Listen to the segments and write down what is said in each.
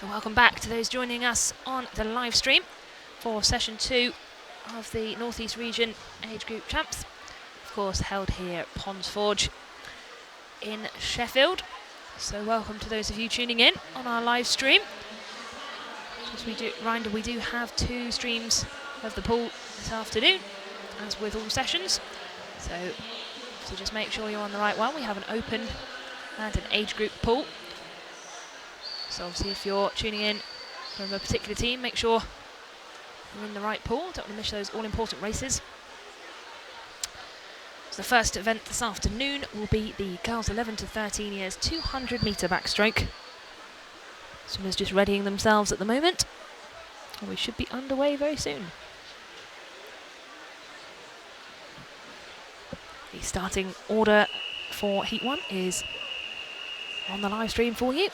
So welcome back to those joining us on the live stream for session 2 of the North East Region Age Group Champs, of course held here at Ponds Forge in Sheffield. So welcome to those of you tuning in on our live stream. As we do, reminder, we do have 2 streams of the pool this afternoon, as with all sessions. So just make sure you're on the right one. We have an open and an age group pool. So obviously if you're tuning in from a particular team, make sure you're in the right pool. Don't want to miss those all-important races. So the first event this afternoon will be the girls 11 to 13 years 200 metre backstroke. Swimmers just readying themselves at the moment, and we should be underway very soon. The starting order for Heat 1 is on the live stream for you.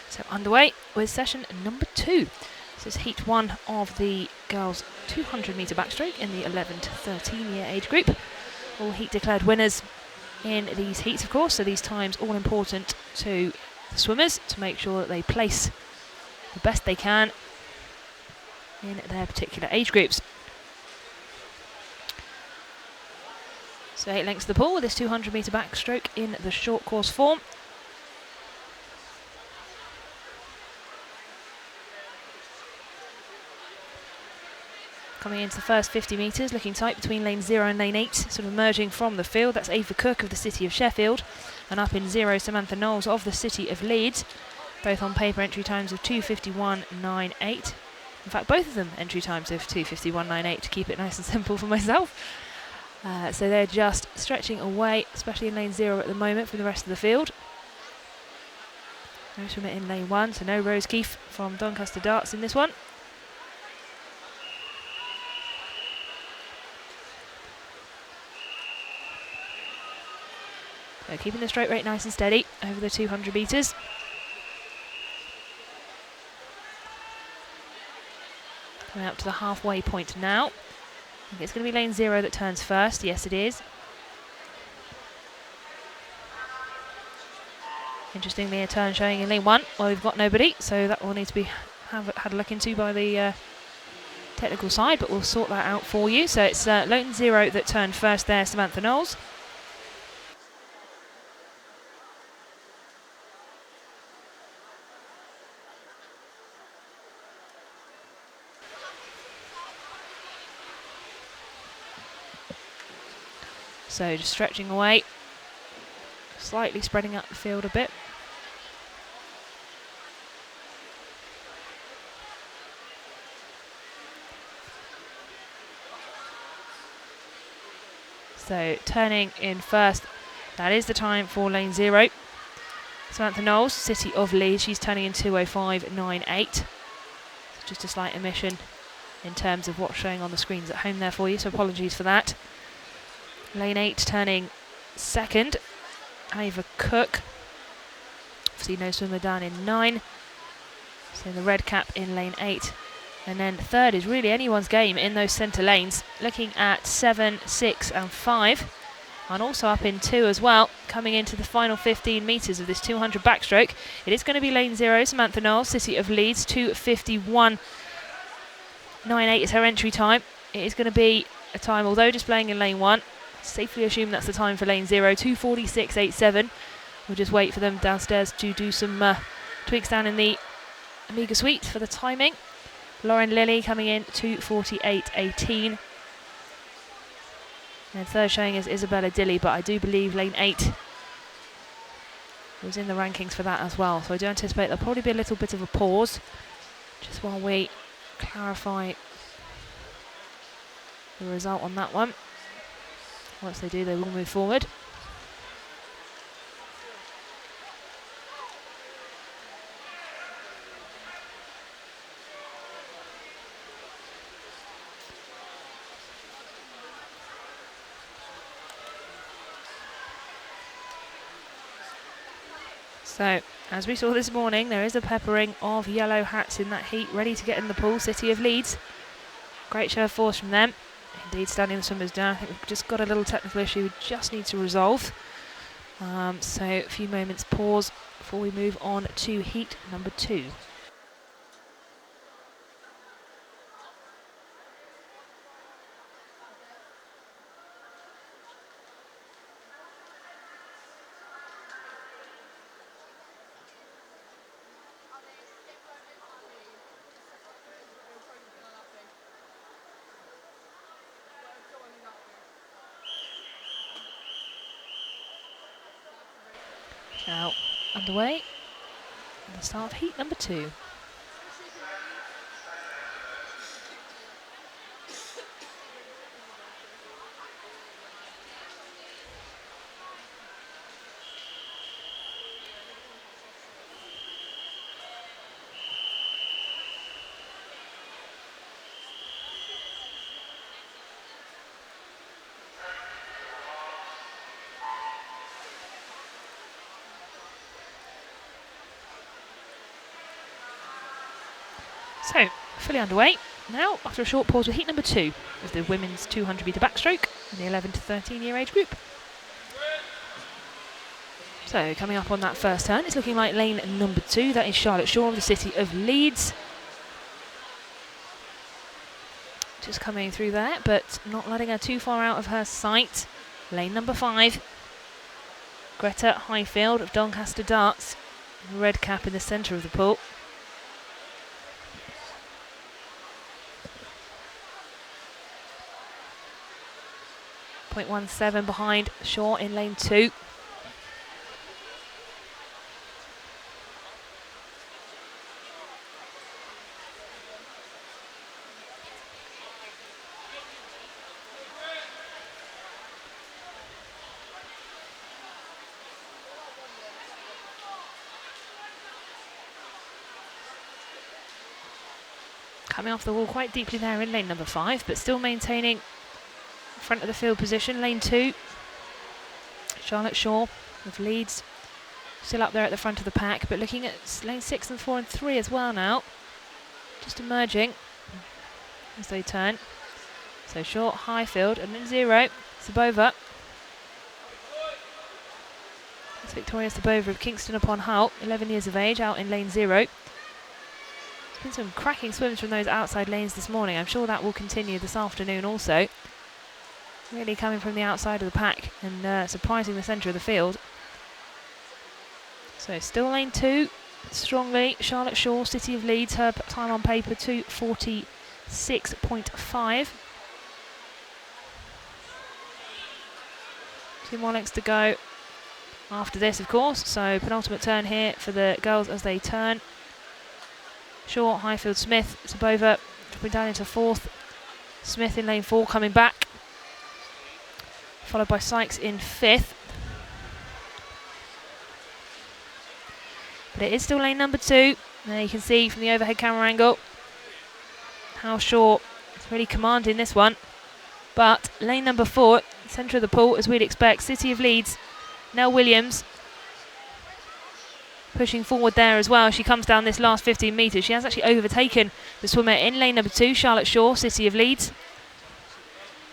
So underway with session number 2. This is Heat 1 of the girls 200 metre backstroke in the 11 to 13 year age group. All heat declared winners in these heats, of course, so these times all important to the swimmers to make sure that they place the best they can in their particular age groups. So 8 lengths of the pool with this 200 metre backstroke in the short course form. Coming into the first 50 metres, looking tight between lane 0 and lane 8, sort of emerging from the field. That's Ava Cook of the City of Sheffield, and up in 0, Samantha Knowles of the City of Leeds, both on paper entry times of 2:51.98. In fact, both of them entry times of 2:51.98 to keep it nice and simple for myself. So they're just stretching away, especially in lane 0 at the moment, from the rest of the field. No swimmer in lane 1, so no Rose Keefe from Doncaster Darts in this one. So keeping the stroke rate nice and steady over the 200 metres. Coming up to the halfway point now. I think it's going to be lane 0 that turns first. Yes, it is. Interestingly, a turn showing in lane 1. Well, we've got nobody, so that will need to be had a look into by the technical side, but we'll sort that out for you. So it's lane 0 that turned first there, Samantha Knowles. So just stretching away, slightly spreading out the field a bit. So turning in first, that is the time for lane 0. Samantha Knowles, City of Leeds, she's turning in 2:05.98. So just a slight omission in terms of what's showing on the screens at home there for you, so apologies for that. Lane 8 turning second, Ava Cook. Obviously no swimmer down in 9. So the red cap in lane 8. And then third is really anyone's game in those centre lanes. Looking at 7, 6 and 5. And also up in 2 as well, coming into the final 15 metres of this 200 backstroke. It is going to be lane 0, Samantha Knowles, City of Leeds, 2:51.98 is her entry time. It is going to be a time, although displaying in lane 1, safely assume that's the time for lane 0, 2:46.87. We'll just wait for them downstairs to do some tweaks down in the Amiga suite for the timing. Lauren Lilly coming in 2:48.18. And third showing is Isabella Dilly, but I do believe lane 8 was in the rankings for that as well. So I do anticipate there'll probably be a little bit of a pause just while we clarify the result on that one. Once they do, they will move forward. So, as we saw this morning, there is a peppering of yellow hats in that heat, ready to get in the pool. City of Leeds. Great show of force from them. Indeed, standing the swimmers down. I think we've just got a little technical issue we just need to resolve. So, a few moments pause before we move on to heat number 2. Now, underway. And the start of heat number 2. So, fully underway. Now, after a short pause with heat number 2 of the women's 200 metre backstroke in the 11 to 13 year age group. So, coming up on that first turn, it's looking like lane number 2. That is Charlotte Shaw of the City of Leeds. Just coming through there, but not letting her too far out of her sight. Lane number 5. Greta Highfield of Doncaster Darts. Red cap in the centre of the pool. .17 behind Shaw in lane 2. Coming off the wall quite deeply there in lane number 5, but still maintaining front of the field position. Lane 2, Charlotte Shaw of Leeds, still up there at the front of the pack, but looking at lane 6 and 4 and 3 as well now. Just emerging as they turn. So Shaw, Highfield, and then 0, Sabova. That's Victoria Sabova of Kingston upon Hull, 11 years of age, out in lane 0. Been some cracking swims from those outside lanes this morning. I'm sure that will continue this afternoon also. Really coming from the outside of the pack and surprising the centre of the field. So still lane 2, strongly Charlotte Shaw, City of Leeds. Her time on paper 2:46.5. 2 more lengths to go after this, of course. So penultimate turn here for the girls as they turn. Shaw, Highfield, Smith, Sabova dropping down into 4th. Smith in lane 4 coming back, followed by Sykes in 5th. But it is still lane number 2. There you can see from the overhead camera angle how Shaw is really commanding this one. But lane number 4, centre of the pool as we'd expect. City of Leeds, Nell Williams pushing forward there as well. She comes down this last 15 metres. She has actually overtaken the swimmer in lane number 2, Charlotte Shaw, City of Leeds.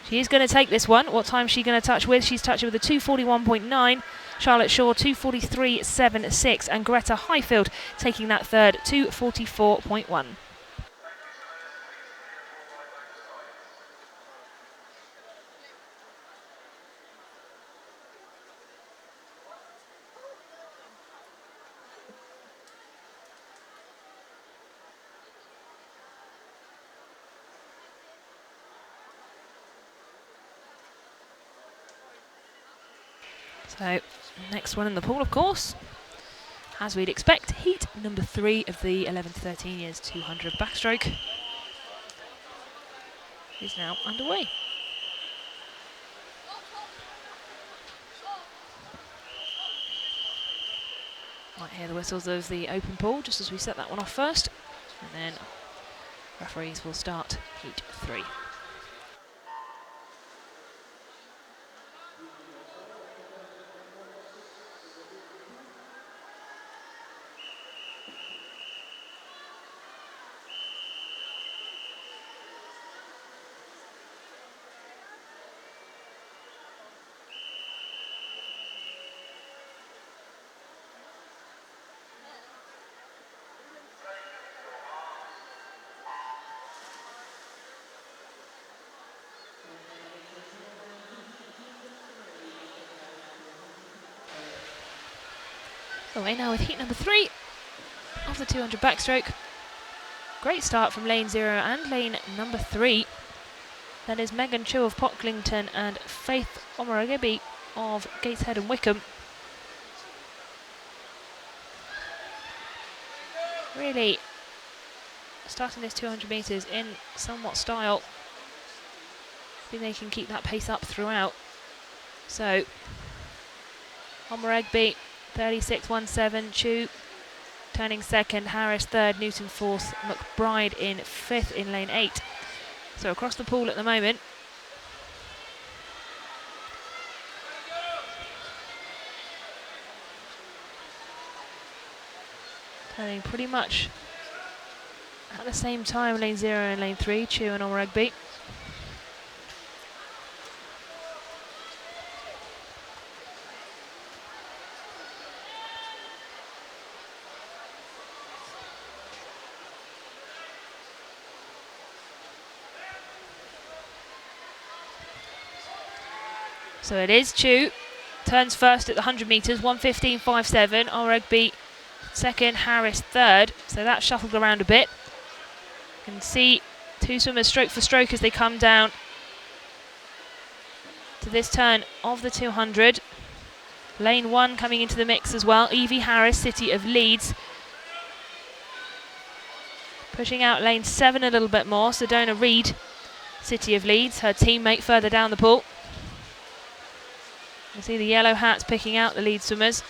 She is going to take this one. What time is she going to touch with? She's touching with a 2:41.9. Charlotte Shaw 2:43.76, and Greta Highfield taking that third 2:44.1. So, next one in the pool, of course, as we'd expect, heat number 3 of the 11 to 13 years 200 backstroke is now underway. Might hear the whistles of the open pool just as we set that one off first, and then referees will start heat 3. Away now with heat number 3 of the 200 backstroke. Great start from lane 0 and lane number 3. That is Megan Chu of Pocklington and Faith Omaragebi of Gateshead and Wickham. Really starting this 200 metres in somewhat style. I think they can keep that pace up throughout. So, Omaragebi 36.17, Chu turning second, Harris third, Newton fourth, McBride in fifth in lane 8. So across the pool at the moment. Turning pretty much at the same time, lane 0 and lane 3, Chu and Omaragebi. So it is Chu, turns first at the 100 metres, 1:15.57. Omaragebi second, Harris third. So that shuffled around a bit. You can see two swimmers stroke for stroke as they come down to this turn of the 200. Lane 1 coming into the mix as well. Evie Harris, City of Leeds. Pushing out lane 7 a little bit more. Sedona Reid, City of Leeds, her teammate further down the pool. You see the yellow hats picking out the lead swimmers.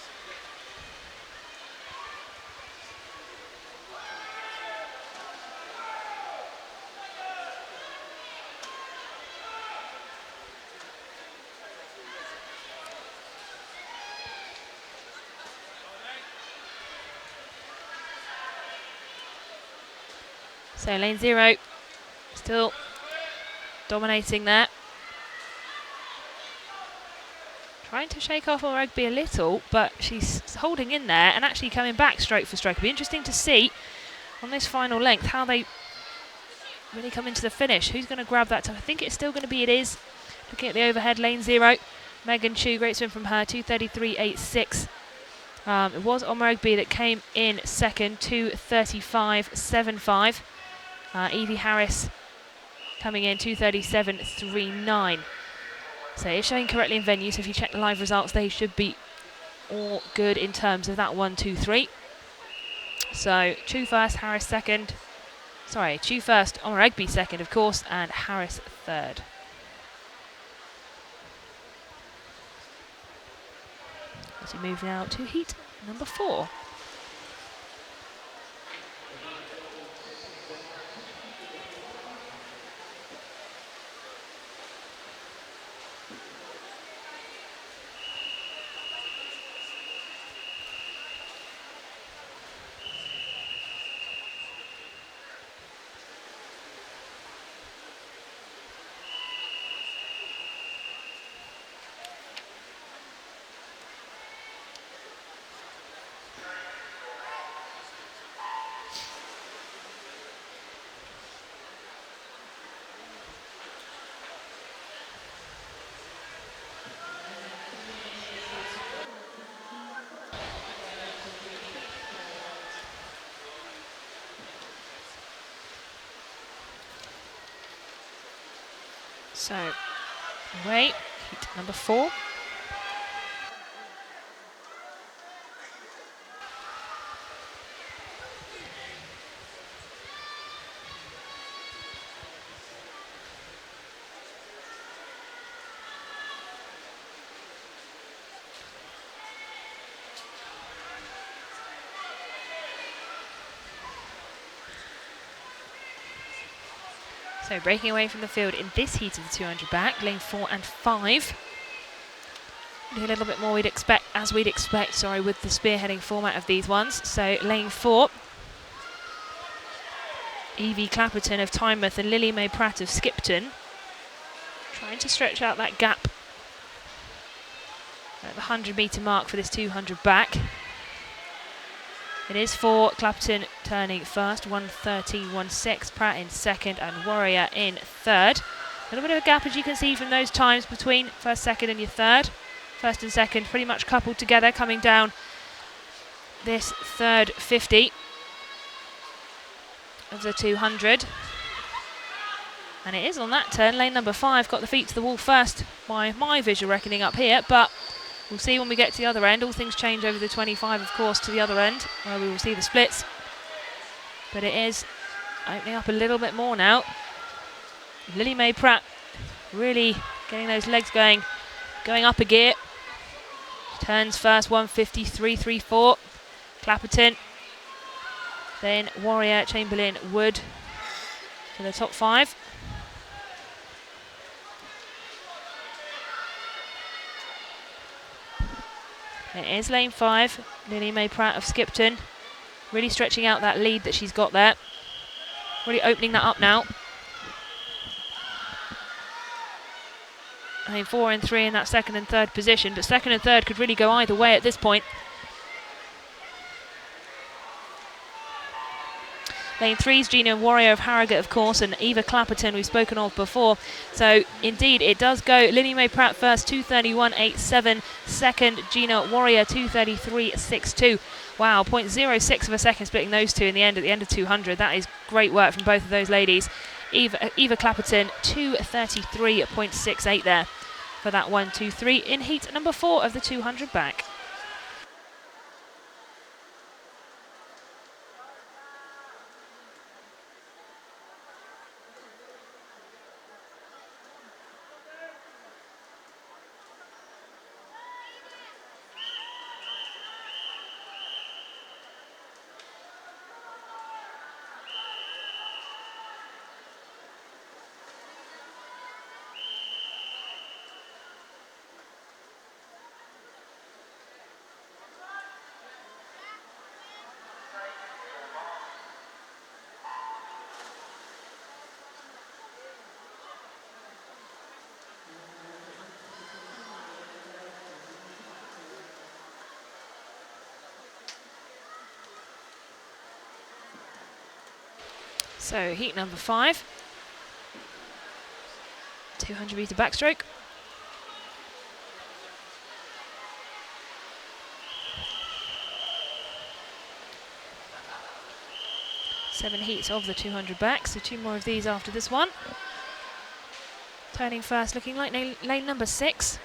So lane 0 still dominating there. Trying to shake off Omaragebi a little, but she's holding in there and actually coming back stroke for stroke. It'll be interesting to see on this final length how they really come into the finish. Who's going to grab that time? I think it's still going to be, it is. Looking at the overhead, lane 0. Megan Chu, great swim from her, 2:33.86. It was Omaragebi that came in second, 2:35.75. Evie Harris coming in 2:37.39. So it's showing correctly in venue, so if you check the live results, they should be all good in terms of that 1, 2, 3. So Chu first, Harris second. Sorry, Chu first, Omaragebi second, of course, and Harris third. As we move now to heat number 4. So, away, heat number 4. So breaking away from the field in this heat of the 200 back, lane 4 and 5. A little bit more we'd expect, with the spearheading format of these ones. So lane 4, Evie Clapperton of Tynemouth and Lily Mae Pratt of Skipton. Trying to stretch out that gap at the 100 metre mark for this 200 back. It is for Clapperton turning first, 1:13.16, Pratt in second and Warrior in third. A little bit of a gap, as you can see from those times, between first, second and your third. First and second pretty much coupled together, coming down this third 50 of the 200. And it is on that turn. Lane number 5 got the feet to the wall first by my visual reckoning up here, but we'll see when we get to the other end. All things change over the 25, of course, to the other end, where we will see the splits. But it is opening up a little bit more now. Lily Mae Pratt really getting those legs going up a gear. Turns first, 153.34. Clapperton, then Warrior, Chamberlain, Wood to the top 5. It is lane 5, Lily Mae Pratt of Skipton, really stretching out that lead that she's got there. Really opening that up now. Lane 4 and 3 in that second and third position, but second and third could really go either way at this point. Lane 3's Gina Warrior of Harrogate, of course, and Eva Clapperton we've spoken of before. So indeed it does go Lily Mae Pratt first, 2:31.87. Second, Gina Warrior, 2:33.62. Wow, 0.06 of a second splitting those two in the end at the end of 200. That is great work from both of those ladies. Eva Clapperton, 2:33.68 there for that 1-2-3 in heat number 4 of the 200 back. So heat number 5, 200 metre backstroke. Seven heats of the 200 back, so 2 more of these after this one. Turning first, looking like lane number 6.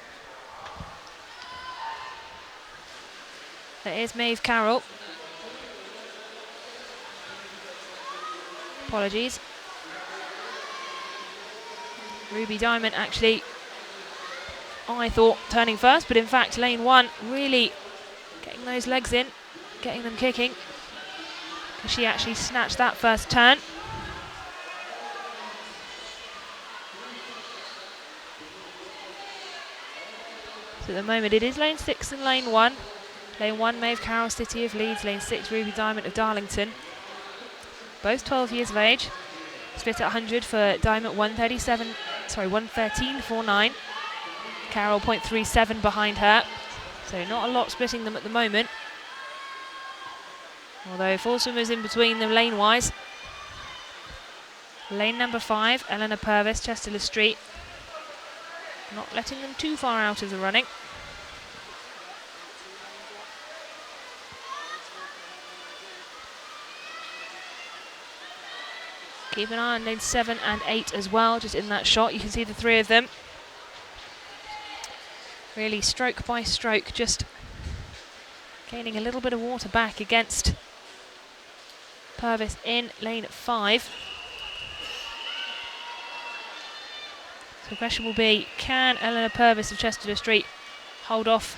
That is Maeve Carroll. Apologies. Ruby Diamond actually, I thought, turning first, but in fact lane 1 really getting those legs in, getting them kicking. She actually snatched that first turn. So at the moment it is lane 6 and lane 1. Lane 1, Maeve Carroll, City of Leeds. Lane 6, Ruby Diamond of Darlington. Both 12 years of age. Split at 100 for Diamond, 113.49. Carroll 0.37 behind her. So not a lot splitting them at the moment. Although 4 swimmers in between them lane-wise. Lane number 5, Eleanor Purvis, Chester Street. Not letting them too far out of the running. Keep an eye on lane 7 and 8 as well, just in that shot. You can see the 3 of them. Really stroke by stroke, just gaining a little bit of water back against Purvis in lane 5. So the question will be, can Eleanor Purvis of Chester Street hold off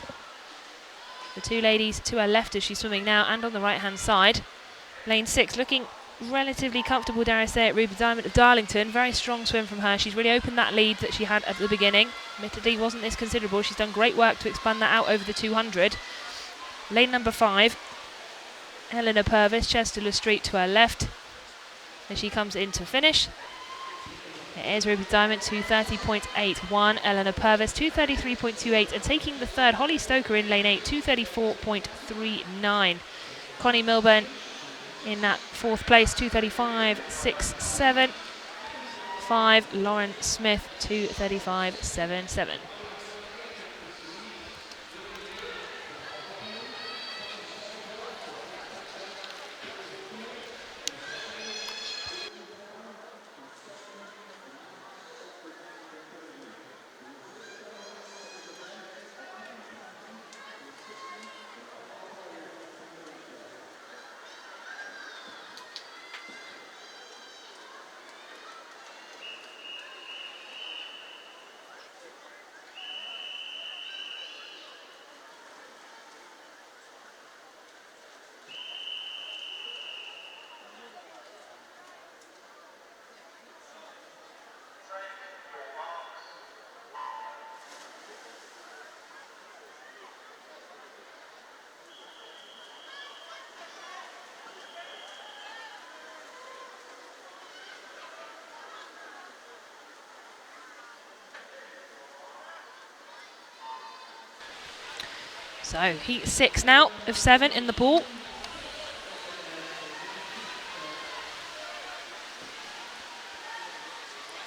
the 2 ladies to her left as she's swimming now and on the right hand side? Lane 6 looking relatively comfortable, dare I say it, Ruby Diamond of Darlington. Very strong swim from her. She's really opened that lead that she had at the beginning. Admittedly wasn't this considerable. She's done great work to expand that out over the 200. Lane number 5, Eleanor Purvis, Chester Street to her left as she comes in to finish. It is Ruby Diamond, 2:30.81. Eleanor Purvis, 2:33.28. And taking the third, Holly Stoker in lane 8, 2:34.39. Connie Milburn in that 4th place, 2:35.67. 5, Lauren Smith, 2:35.77. So heat 6 now of 7 in the pool.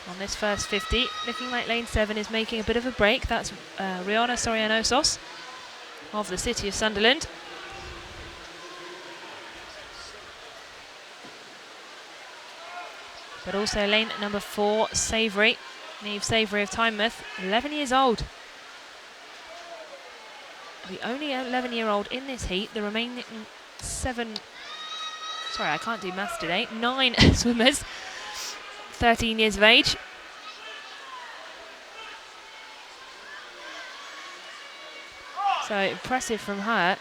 On this first 50, looking like lane 7 is making a bit of a break. That's Rihanna Sorianosos of the City of Sunderland. But also lane number 4, Savoury, Niamh Savoury of Tynemouth, 11 years old. The only 11-year-old in this heat. The remaining 7, sorry, I can't do maths today, 9 swimmers, 13 years of age. So impressive from her.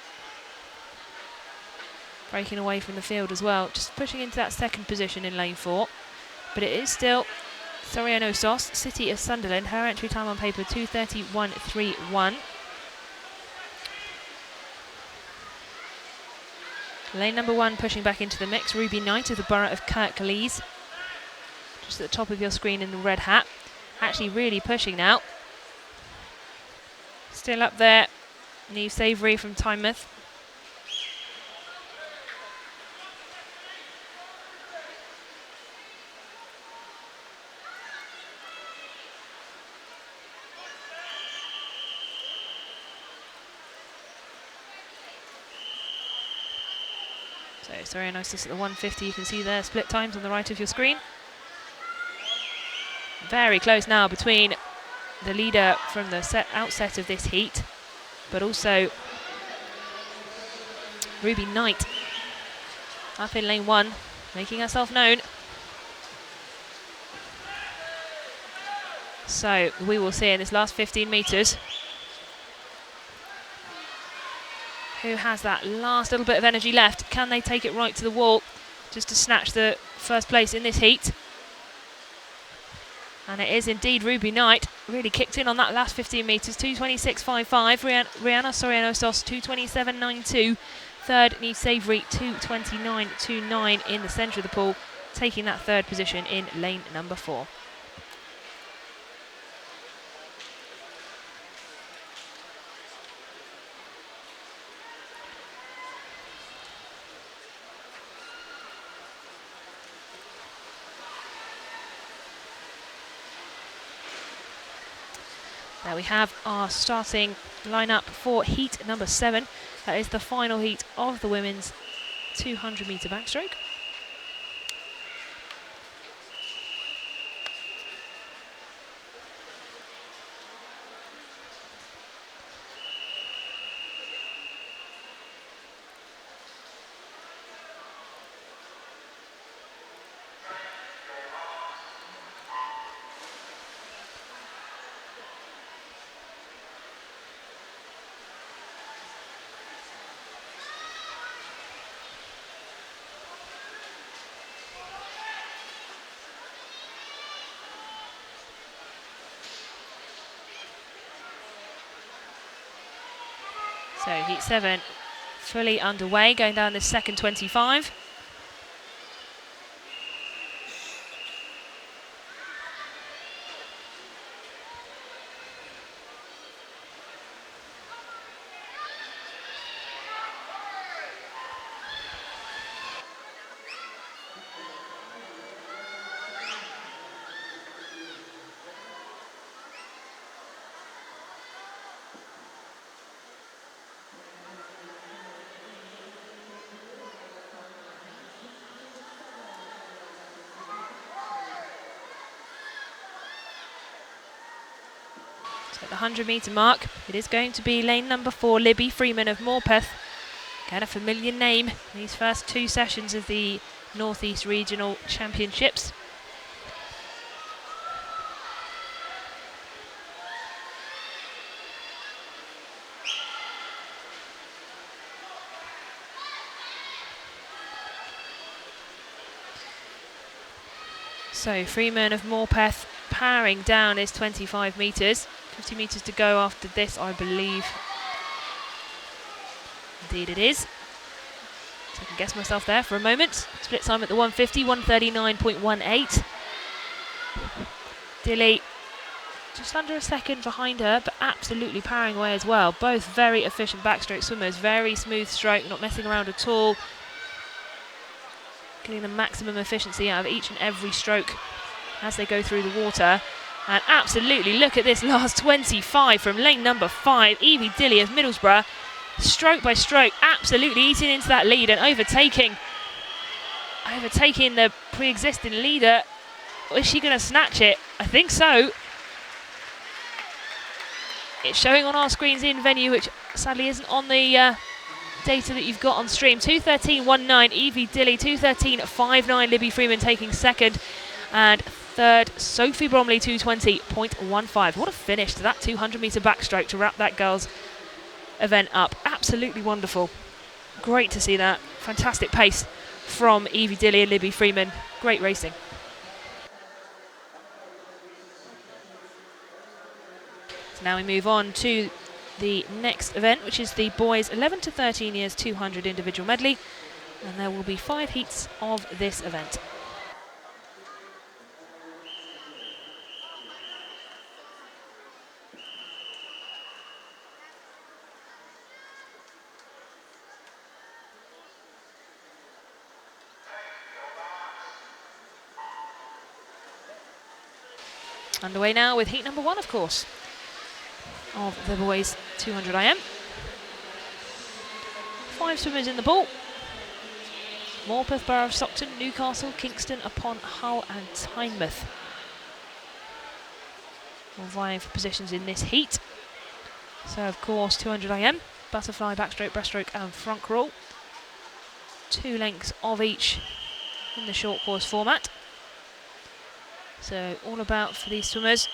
Breaking away from the field as well, just pushing into that second position in lane 4. But it is still Sorianosos, City of Sunderland. Her entry time on paper 2:31.31. Lane number 1 pushing back into the mix. Ruby Knight of the Borough of Kirklees. Just at the top of your screen in the red hat. Actually really pushing now. Still up there, Niamh Savoury from Tynemouth. So Sorianosos at the 150, you can see there split times on the right of your screen. Very close now between the leader from the outset of this heat, but also Ruby Knight up in lane 1, making herself known. So we will see in this last 15 metres who has that last little bit of energy left. Can they take it right to the wall just to snatch the first place in this heat? And it is indeed Ruby Knight. Really kicked in on that last 15 metres. 2:26.55. Rihanna Sorianosos 2:27.92. Third, Niamh Savoury 2:29.29 in the centre of the pool, taking that third position in lane number 4. There we have our starting lineup for heat number 7. That is the final heat of the women's 200-metre backstroke. So heat 7 fully underway, going down this second 25. At the 100-metre mark, it is going to be lane number 4, Libby Freeman of Morpeth. Again, a familiar name in these first 2 sessions of the North East Regional Championships. So Freeman of Morpeth powering down his 25 metres. 50 metres to go after this, I believe. Indeed it is. So I can guess myself there for a moment. Split time at the 150, 1:39.18. Dilly just under a second behind her, but absolutely powering away as well. Both very efficient backstroke swimmers, very smooth stroke, not messing around at all. Getting the maximum efficiency out of each and every stroke as they go through the water. And absolutely, look at this last 25 from lane number 5, Evie Dilly of Middlesbrough. Stroke by stroke, absolutely eating into that lead and overtaking the pre-existing leader. Is she going to snatch it? I think so. It's showing on our screens in venue, which sadly isn't on the data that you've got on stream. 2:13.19 Evie Dilly, 2:13.59 Libby Freeman taking second, and third Sophie Bromley, 2:20.15. What a finish to that 200 metre backstroke to wrap that girls' event up. Absolutely wonderful. Great to see that. Fantastic pace from Evie Dilly and Libby Freeman. Great racing. So now we move on to the next event, which is the boys 11 to 13 years 200 individual medley, and there will be 5 heats of this event. Underway now with heat number 1, of course, of the boys 200 IM. 5 swimmers in the pool. Morpeth, Borough of Stockton, Newcastle, Kingston upon Hull and Tynemouth all vying for positions in this heat. So of course 200 IM, butterfly, backstroke, breaststroke and front crawl. 2 lengths of each in the short course format. So all about for these swimmers,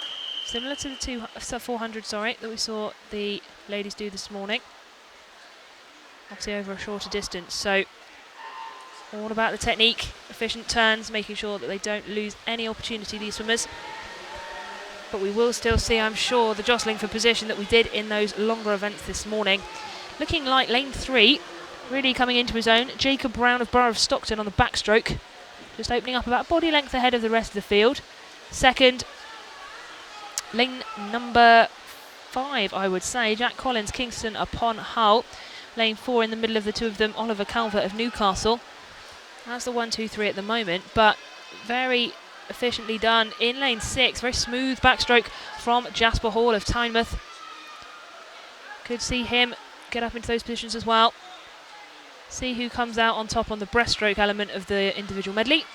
similar to the 400 that we saw the ladies do this morning, obviously over a shorter distance. So all about the technique, efficient turns, making sure that they don't lose any opportunity, these swimmers. But we will still see, I'm sure, the jostling for position that we did in those longer events this morning. Looking like lane 3 really coming into his own. Jacob Brown of Borough of Stockton on the backstroke, just opening up about body length ahead of the rest of the field. Second, lane number 5, I would say, Jack Collins, Kingston upon Hull. Lane 4 in the middle of the two of them, Oliver Calvert of Newcastle. That's the 1, 2, 3 at the moment, but very efficiently done in lane 6. Very smooth backstroke from Jasper Hall of Tynemouth. Could see him get up into those positions as well. See who comes out on top on the breaststroke element of the individual medley.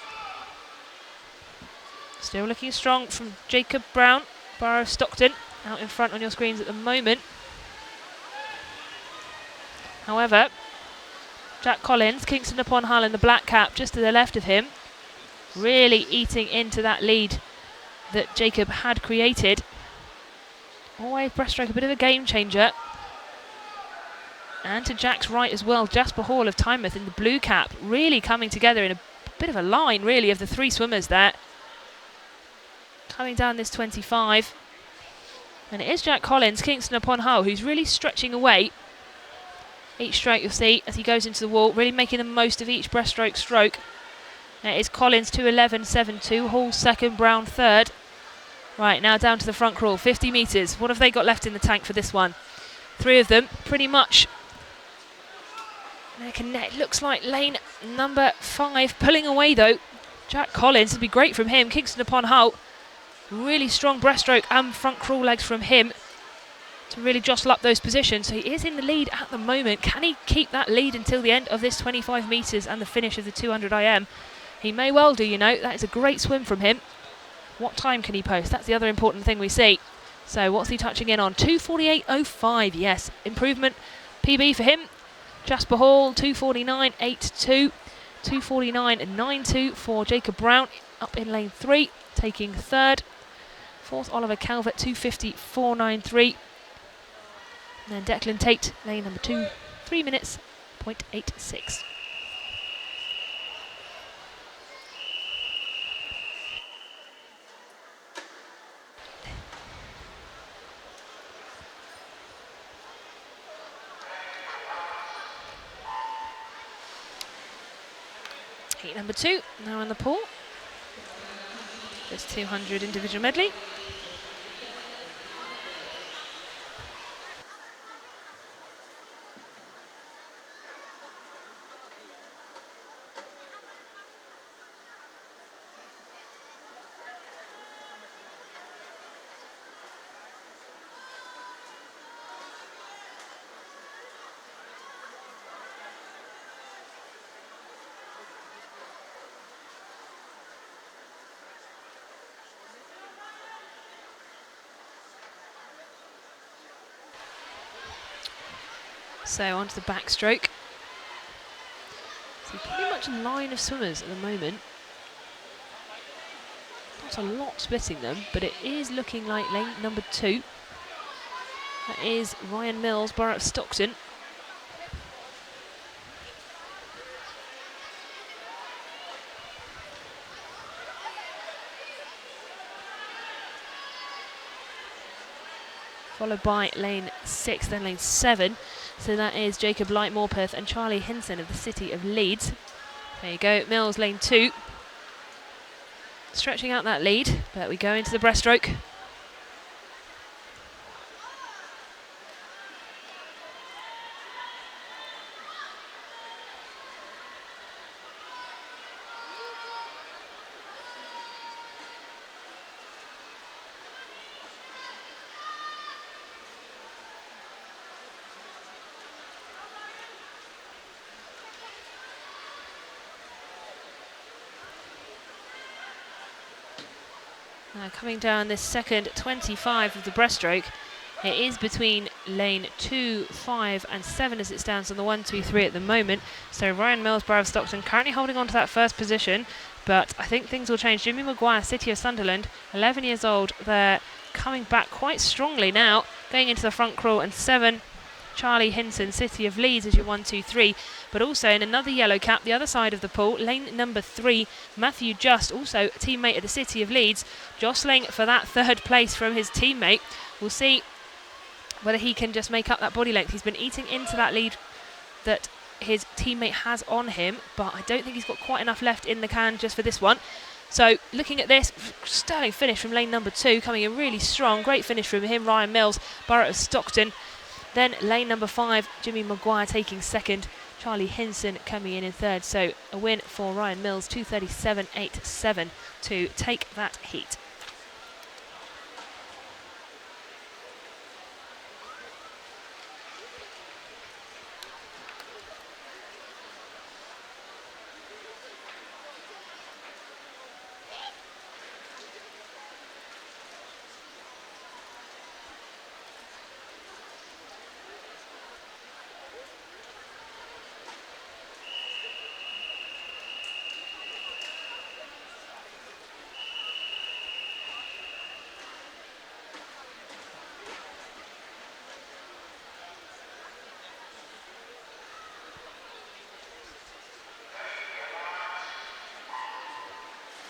Still looking strong from Jacob Brown, Borough of Stockton, out in front on your screens at the moment. However, Jack Collins, Kingston upon Hull in the black cap just to the left of him, really eating into that lead that Jacob had created. Always breaststroke, a bit of a game changer. And to Jack's right as well, Jasper Hall of Tynemouth in the blue cap, really coming together in a bit of a line really of the 3 swimmers there. Coming down this 25. And it is Jack Collins, Kingston upon Hull, who's really stretching away. Each stroke you'll see as he goes into the wall, really making the most of each breaststroke stroke. It is Collins 2:11.72, Hall second, Brown third. Right, now down to the front crawl, 50 metres. What have they got left in the tank for this one? 3 of them, pretty much neck and neck. Looks like lane number 5 pulling away though. Jack Collins, it'd be great from him. Kingston upon Hull, really strong breaststroke and front crawl legs from him to really jostle up those positions. So he is in the lead at the moment. Can he keep that lead until the end of this 25 metres and the finish of the 200 IM? He may well do, you know. That is a great swim from him. What time can he post? That's the other important thing we see. So what's he touching in on? 2:48.05, yes. Improvement PB for him. Jasper Hall, 2:49.82. 2:49.92 for Jacob Brown, up in lane 3, taking third. Fourth, Oliver Calvert, 2:54.93. And then Declan Tate, lane number 2, 3 minutes, 0.86. Heat number 2, now in the pool. This 200 individual medley. So onto the backstroke. So pretty much in line of swimmers at the moment. Not a lot splitting them, but it is looking like lane number 2. That is Ryan Mills, Borough of Stockton. Followed by lane 6, then lane 7. So that is Jacob Light Morpeth and Charlie Hinson of the City of Leeds. There you go, Mills lane 2. Stretching out that lead, but we go into the breaststroke. Now coming down this second 25 of the breaststroke, it is between lane 2, 5 and 7 as it stands on the 1, 2, 3 at the moment. So Ryan Mills, Borough of Stockton, currently holding on to that first position, but I think things will change. Jimmy Maguire, City of Sunderland, 11 years old, they're coming back quite strongly now, going into the front crawl, and 7, Charlie Hinson, City of Leeds as your 1, 2, 3. But also in another yellow cap, the other side of the pool, lane number 3, Matthew Just, also a teammate of the City of Leeds, jostling for that third place from his teammate. We'll see whether he can just make up that body length. He's been eating into that lead that his teammate has on him, but I don't think he's got quite enough left in the can just for this one. So looking at this, sterling finish from lane number 2, coming in really strong. Great finish from him, Ryan Mills, Borough of Stockton. Then lane number 5, Jimmy Maguire taking second. Charlie Hinson coming in third. So a win for Ryan Mills, 2:37.87 to take that heat.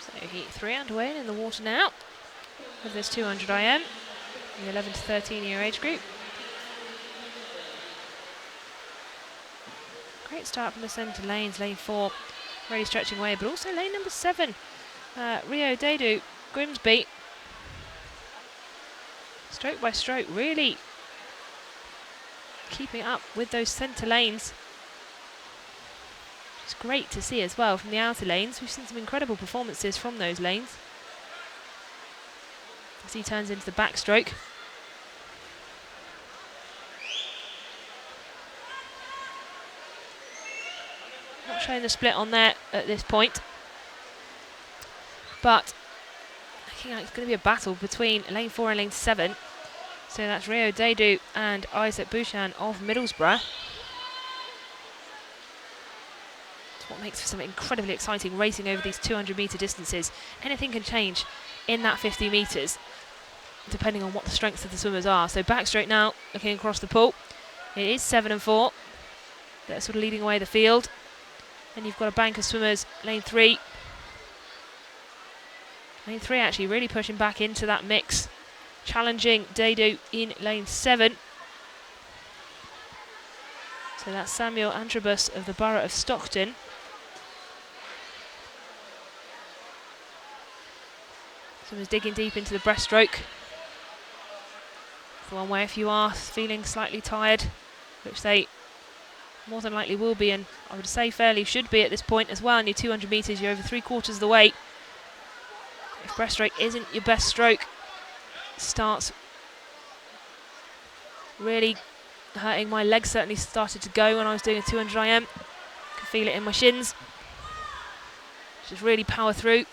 So heat 3 underway and in the water now with this 200 IM, the 11 to 13 year age group. Great start from the centre lanes, lane 4 really stretching away, but also lane number 7, Rio Dedu, Grimsby. Stroke by stroke, really keeping up with those centre lanes. It's great to see as well from the outer lanes. We've seen some incredible performances from those lanes. As he turns into the backstroke. Not showing the split on there at this point. But looking like it's going to be a battle between lane 4 and lane 7. So that's Rio Dedu and Isaac Bouchan of Middlesbrough. What makes for some incredibly exciting racing over these 200 metre distances. Anything can change in that 50 metres depending on what the strengths of the swimmers are. So backstroke now, looking across the pool. It is 7 and 4. They're sort of leading away the field. Then you've got a bank of swimmers, lane 3. Lane 3 actually really pushing back into that mix. Challenging Dedu in lane 7. So that's Samuel Antrobus of the Borough of Stockton. Swimmers digging deep into the breaststroke. The one way if you are feeling slightly tired, which they more than likely will be, and I would say fairly should be at this point as well. In your 200 metres, you're over 3/4 of the way. If breaststroke isn't your best stroke, starts really hurting. My legs certainly started to go when I was doing a 200 IM. Can feel it in my shins. Just really power through.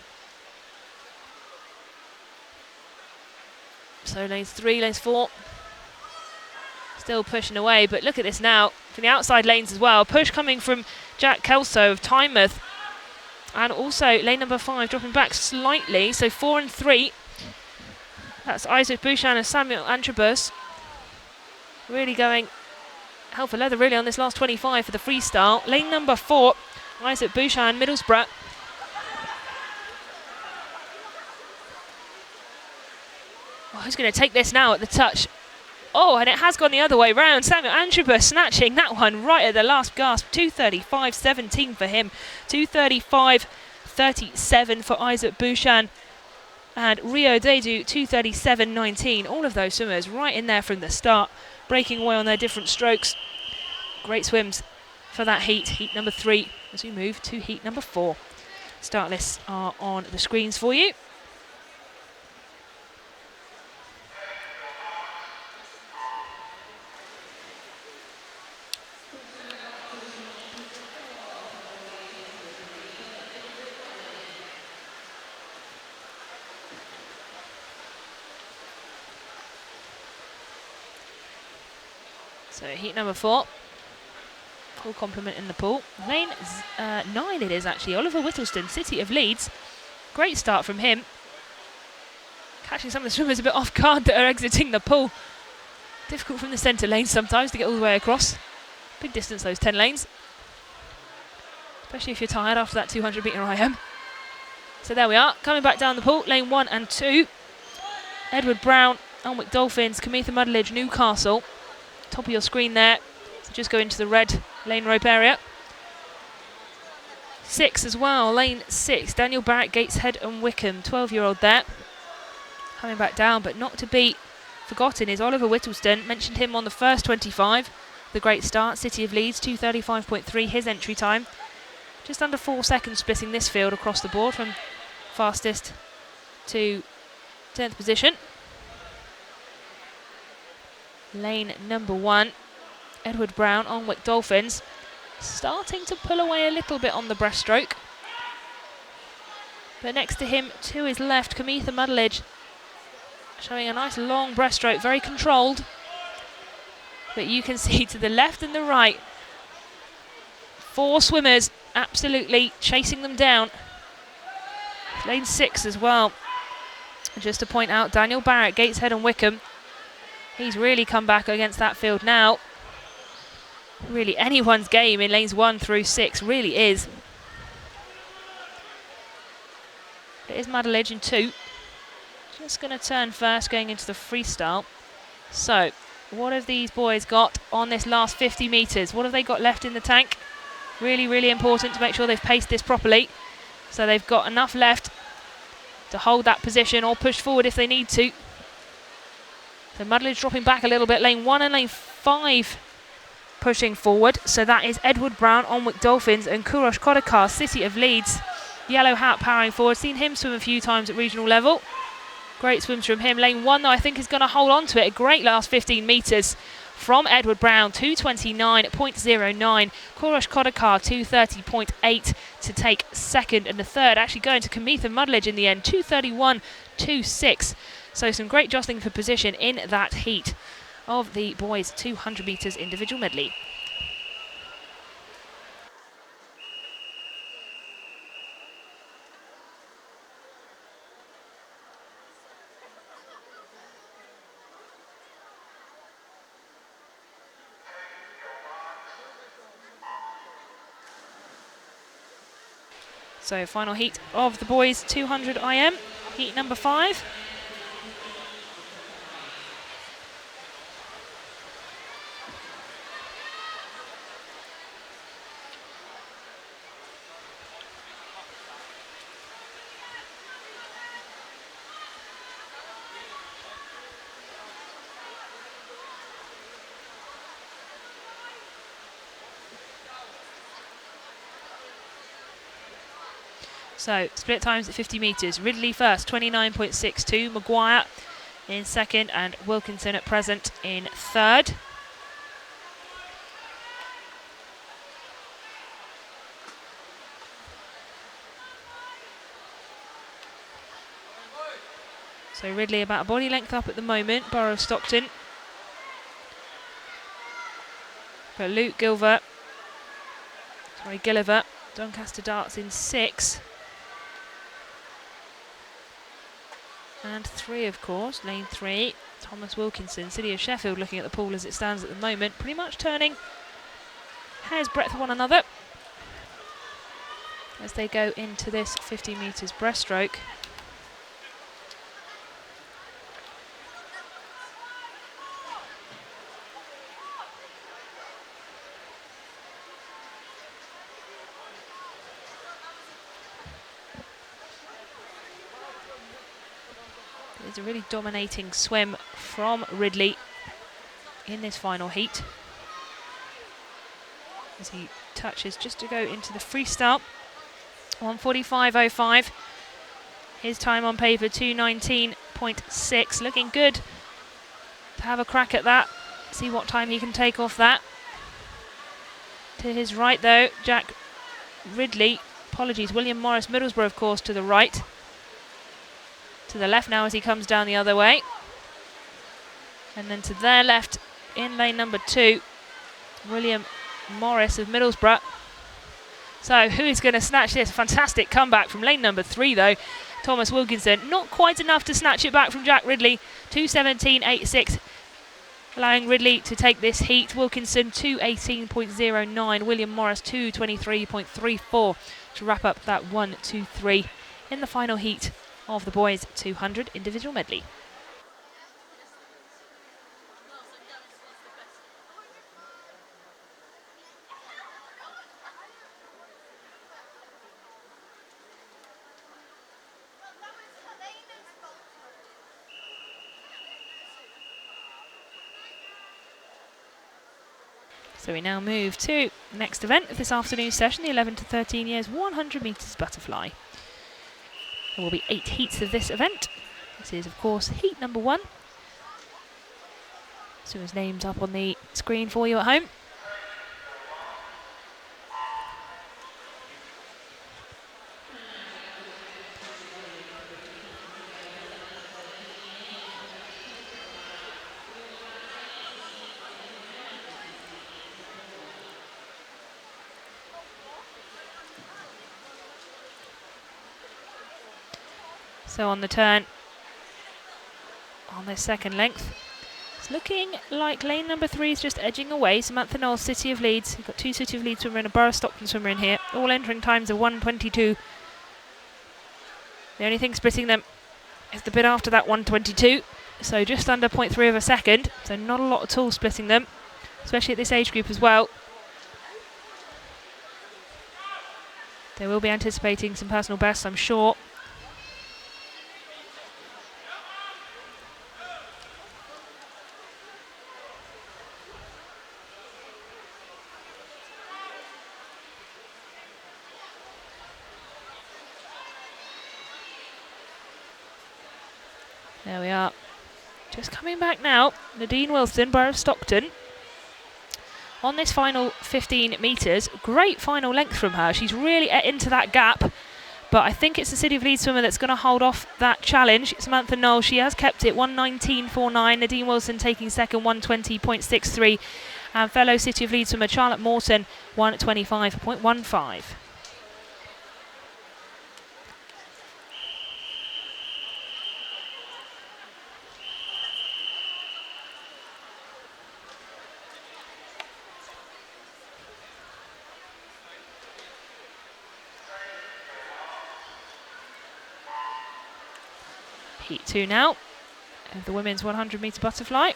So lanes 3, lanes 4. Still pushing away, but look at this now from the outside lanes as well. Push coming from Jack Kelso of Tynemouth. And also lane number 5 dropping back slightly, so 4 and 3. That's Isaac Bouchan and Samuel Antrobus. Really going hell for leather really on this last 25 for the freestyle. Lane number 4, Isaac Bouchan, Middlesbrough. Oh, who's going to take this now at the touch? Oh, and it has gone the other way round. Samuel Antrobus snatching that one right at the last gasp. 2:35.17 for him. 2:35.37 for Isaac Bouchan. And Rio Dedu 2:37.19. All of those swimmers right in there from the start, breaking away on their different strokes. Great swims for that heat. Heat number 3 as we move to heat number 4. Start lists are on the screens for you. So heat number 4, full complement in the pool. Lane 9 it is actually, Oliver Whittleston, City of Leeds. Great start from him. Catching some of the swimmers a bit off guard that are exiting the pool. Difficult from the centre lane sometimes to get all the way across. Big distance those 10 lanes. Especially if you're tired after that 200 metre IM. So there we are, coming back down the pool, lane 1 and 2. Edward Brown, Alnwick Dolphins, Camitha Muddledge, Newcastle. Top of your screen there, so just go into the red lane rope area. 6 as well, lane 6, Daniel Barrett, Gateshead and Wickham, 12-year-old there. Coming back down, but not to be forgotten is Oliver Whittleston. Mentioned him on the first 25. The great start, City of Leeds, 2:35.3 his entry time. Just under 4 seconds splitting this field across the board from fastest to 10th position. Lane number 1, Edward Brown, Alnwick Dolphins, starting to pull away a little bit on the breaststroke. But next to him, to his left, Camitha Muddledge, showing a nice long breaststroke, very controlled. But you can see to the left and the right, 4 swimmers absolutely chasing them down. Lane 6 as well. Just to point out, Daniel Barrett, Gateshead and Wickham. He's really come back against that field now. Really anyone's game in lanes 1 through 6, really is. It is Muddledge in 2. Just going to turn first, going into the freestyle. So, what have these boys got on this last 50 metres? What have they got left in the tank? Really, really important to make sure they've paced this properly. So they've got enough left to hold that position or push forward if they need to. So Muddledge dropping back a little bit. Lane 1 and lane 5 pushing forward. So that is Edward Brown, Alnwick Dolphins and Kourosh Kodakar, City of Leeds. Yellow hat powering forward. Seen him swim a few times at regional level. Great swims from him. Lane 1 though I think is going to hold on to it. A great last 15 metres from Edward Brown. 2:29.09. Kourosh Kodakar 2:30.8 to take second, and the third actually going to Camitha Muddledge in the end. 2:31.26. So some great jostling for position in that heat of the boys' 200 metres individual medley. So final heat of the boys' 200 IM, heat number 5. So, split times at 50 metres. Ridley first, 29.62. Maguire in second and Wilkinson at present in third. So Ridley about a body length up at the moment. Borough Stockton But Gilliver, Doncaster darts in 6. And 3, of course, lane 3. Thomas Wilkinson, City of Sheffield, looking at the pool as it stands at the moment, pretty much turning hair's breadth of one another as they go into this 50 metres breaststroke. It's a really dominating swim from Ridley in this final heat, as he touches just to go into the freestyle. 1:45.05. His time on paper 2:19.6. Looking good to have a crack at that. See what time he can take off that. To his right though, Jack Ridley. Apologies, William Morris Middlesbrough, of course, to the right. To the left now as he comes down the other way. And then to their left in lane number 2, William Morris of Middlesbrough. So who is going to snatch this? Fantastic comeback from lane number 3 though. Thomas Wilkinson, not quite enough to snatch it back from Jack Ridley. 2:17.86, allowing Ridley to take this heat. Wilkinson 2:18.09, William Morris 2:23.34 to wrap up that 1-2-3 in the final heat of the boys 200 individual medley. So we now move to the next event of this afternoon session, the 11 to 13 years 100 metres butterfly. There will be 8 heats of this event. This is, of course, heat number 1. So his name's up on the screen for you at home. So on the turn, on this second length, it's looking like lane number 3 is just edging away. Samantha Knowles, City of Leeds. We've got 2 City of Leeds swimmer and a Borough Stockton swimmer in here. All entering times of 1:22. The only thing splitting them is the bit after that 1:22. So just under 0.3 of a second. So not a lot at all splitting them, especially at this age group as well. They will be anticipating some personal bests, I'm sure. There we are. Just coming back now, Nadine Wilson, Borough of Stockton. On this final 15 metres, great final length from her. She's really into that gap, but I think it's the City of Leeds swimmer that's going to hold off that challenge. Samantha Knowles, she has kept it, 1:19.49. Nadine Wilson taking second, 1:20.63. And fellow City of Leeds swimmer Charlotte Morton, 1:25.15. Heat 2 now of the women's 100 metre butterfly.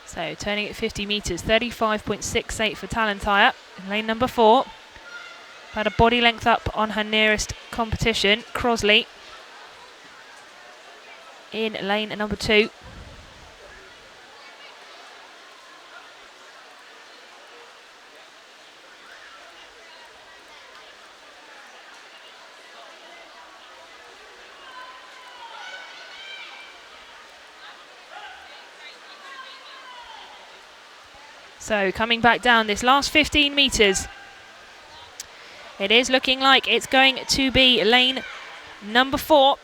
So turning at 50 metres, 35.68 for Talentire in lane number 4. About a body length up on her nearest competition, Crosley, in lane number 2. So coming back down this last 15 metres, it is looking like it's going to be lane number 4.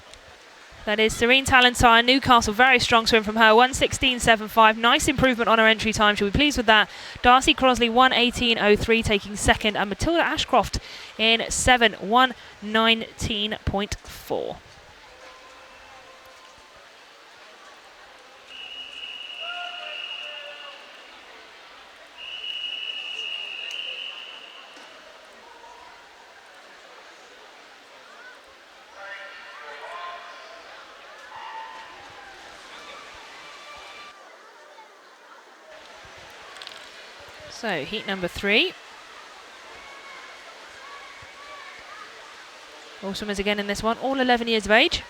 That is Serene Talentire, Newcastle. Very strong swim from her, 1:16.75. Nice improvement on her entry time. She'll be pleased with that. Darcy Crosley, 1:18.03, taking second. And Matilda Ashcroft in 7, 1:19.4. So, heat number 3. All swimmers again in this one, all 11 years of age.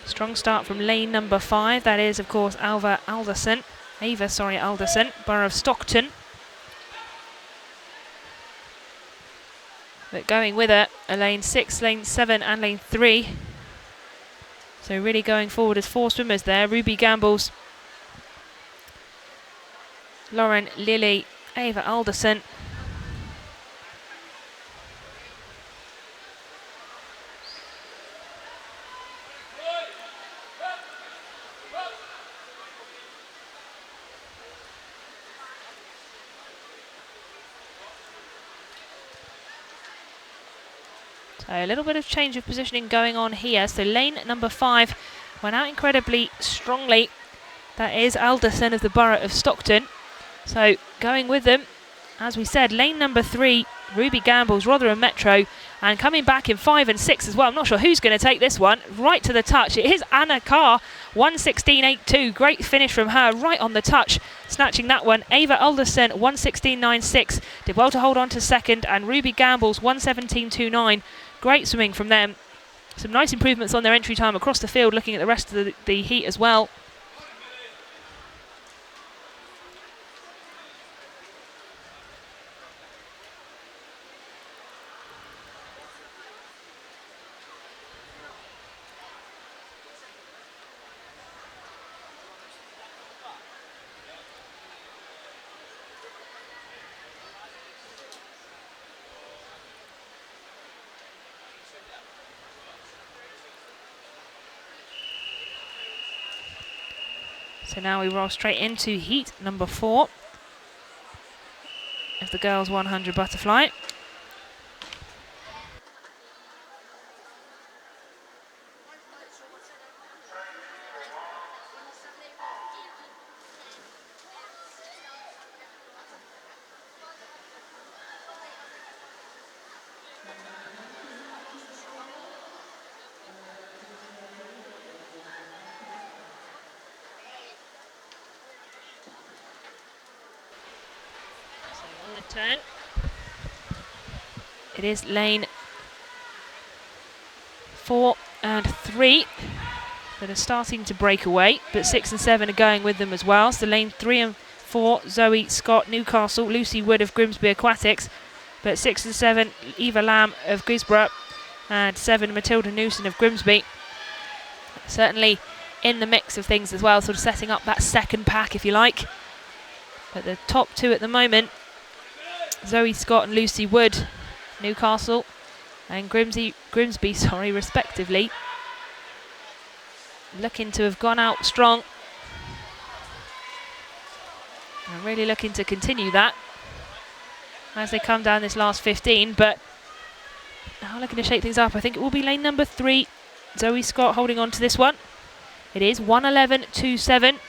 Strong start from lane number 5. That is, of course, Ava Alderson, Borough of Stockton. But going with it are lane 6, lane 7 and lane 3. So really going forward as 4 swimmers there. Ruby Gambles, Lauren Lilly, Ava Alderson. So a little bit of change of positioning going on here. So lane number 5 went out incredibly strongly. That is Alderson of the Borough of Stockton. So going with them, as we said, lane number 3, Ruby Gambles, Rotherham Metro, and coming back in 5 and 6 as well. I'm not sure who's going to take this one. Right to the touch. It is Anna Carr, 1:16.82. Great finish from her, right on the touch, snatching that one. Ava Alderson, 1:16.96. Did well to hold on to second, and Ruby Gambles, 1:17.29. Great swimming from them. Some nice improvements on their entry time across the field, looking at the rest of the heat as well. So now we roll straight into heat number 4 of the girls 100 butterfly. Turn. It is lane 4 and 3 that are starting to break away, but 6 and 7 are going with them as well. So lane 3 and 4, Zoe Scott, Newcastle, Lucy Wood of Grimsby Aquatics, but 6 and 7, Eva Lamb of Guisborough, and 7, Matilda Newson of Grimsby. Certainly in the mix of things as well, sort of setting up that second pack, if you like. But the top 2 at the moment, Zoe Scott and Lucy Wood, Newcastle and Grimsby, respectively, looking to have gone out strong and really looking to continue that as they come down this last 15. But now looking to shake things up. I think it will be lane number 3, Zoe Scott, holding on to this one. It is 1:11.27,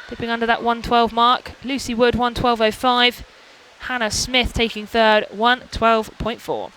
dipping under that 1:12 mark. Lucy Wood, 1:12.05. Hannah Smith taking third, 1:12.4.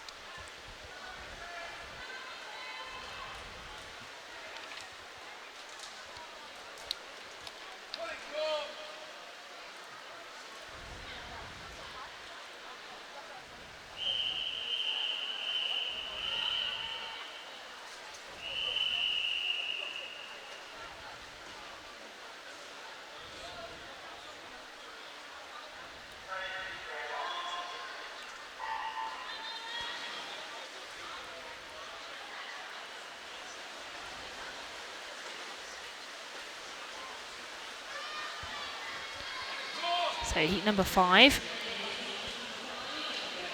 So heat number 5.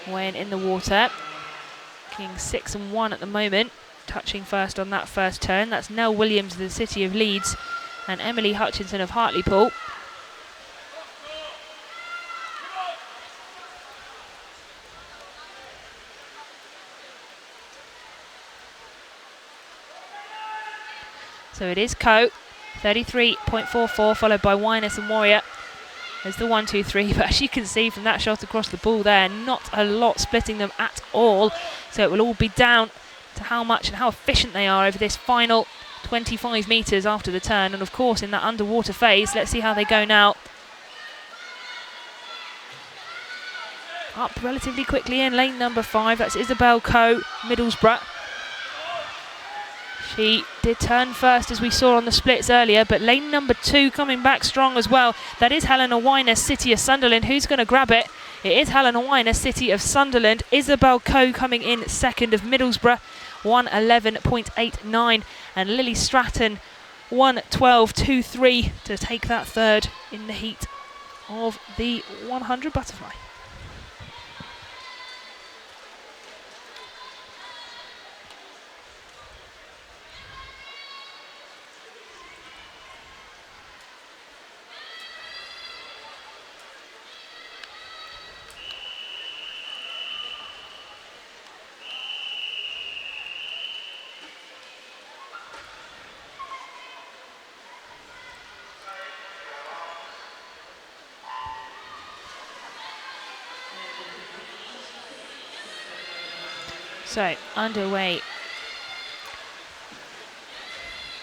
Weighing in the water. King 6 and 1 at the moment. Touching first on that first turn. That's Nell Williams of the City of Leeds and Emily Hutchinson of Hartlepool. So it is Coe, 33.44, followed by Winus and Warrior as the 1, 2, 3. But as you can see from that shot across the ball there, not a lot splitting them at all. So it will all be down to how much and how efficient they are over this final 25 metres after the turn. And of course in that underwater phase, let's see how they go now. Up relatively quickly in lane number 5, that's Isabel Coe, Middlesbrough. She did turn first as we saw on the splits earlier, but lane number 2 coming back strong as well. That is Helena Winus, City of Sunderland. Who's going to grab it? It is Helena Winus, City of Sunderland. Isabel Coe coming in second of Middlesbrough, 1:11.89. And Lily Stratton, 1:12.23 to take that third in the heat of the 100 butterfly. So, underway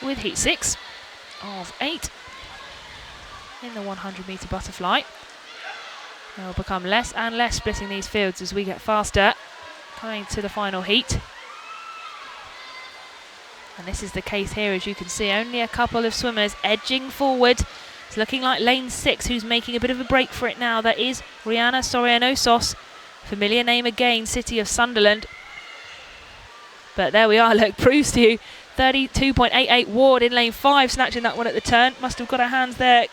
with heat 6 of 8 in the 100 metre butterfly. There will become less and less splitting these fields as we get faster coming to the final heat. And this is the case here, as you can see, only a couple of swimmers edging forward. It's looking like lane 6 who's making a bit of a break for it now. That is Rihanna Sorianosos, familiar name again, City of Sunderland. But there we are, look, proves to you, 32.88 Ward in lane 5, snatching that one at the turn. Must have got her hands there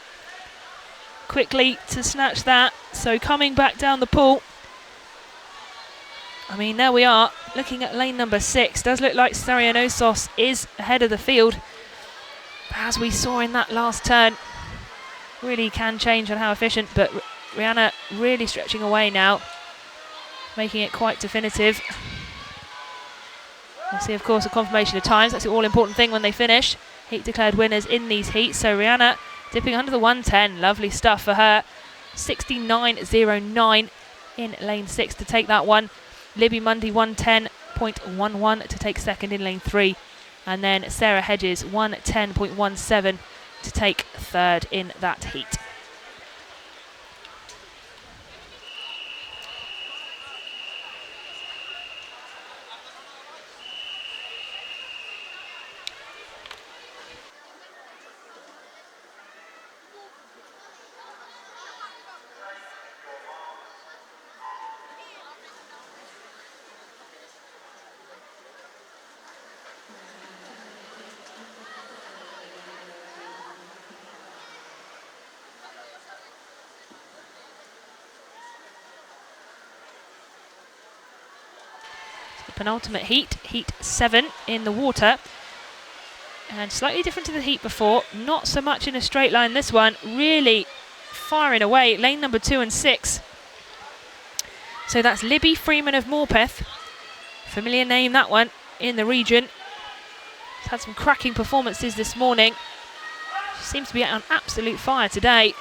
quickly to snatch that. So coming back down the pool. I mean, there we are, looking at lane number 6. Does look like Sarianosos is ahead of the field. But as we saw in that last turn, really can change on how efficient. But Rihanna really stretching away now, making it quite definitive. We'll see, of course, a confirmation of times. That's the all-important thing when they finish. Heat declared winners in these heats. So Rihanna dipping under the 110. Lovely stuff for her. 69.09 in lane 6 to take that one. Libby Mundy 110.11 to take second in lane 3. And then Sarah Hedges 110.17 to take third in that heat. Penultimate heat, heat 7 in the water, and slightly different to the heat before, not so much in a straight line this one, really firing away, lane number 2 and 6. So that's Libby Freeman of Morpeth, familiar name that one in the region. She's had some cracking performances this morning. She seems to be on absolute fire today.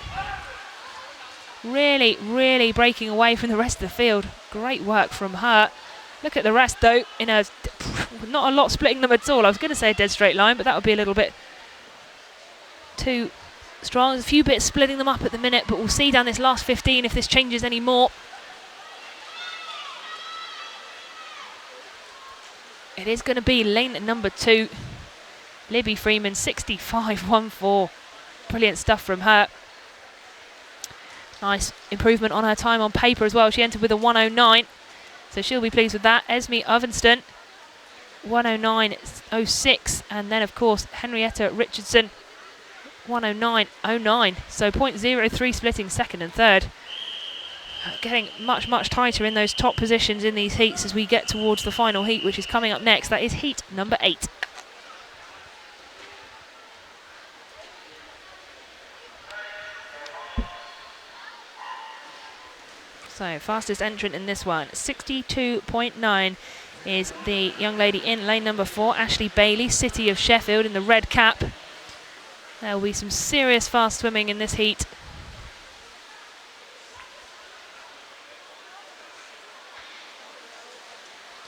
Really breaking away from the rest of the field. Great work from her. Look at the rest though, not a lot splitting them at all. I was going to say a dead straight line, but that would be a little bit too strong. There's a few bits splitting them up at the minute, but we'll see down this last 15 if this changes any more. It is going to be lane number 2. Libby Freeman, 65.14. Brilliant stuff from her. Nice improvement on her time on paper as well. She entered with a 1:09. So she'll be pleased with that. Esme Ovenston, 1:09.06. And then, of course, Henrietta Richardson, 109.09. So 0.03 splitting second and third. Getting much, much tighter in those top positions in these heats as we get towards the final heat, which is coming up next. That is heat number 8. So fastest entrant in this one, 62.9, is the young lady in lane number 4, Ashley Bailey, City of Sheffield, in the red cap. There will be some serious fast swimming in this heat.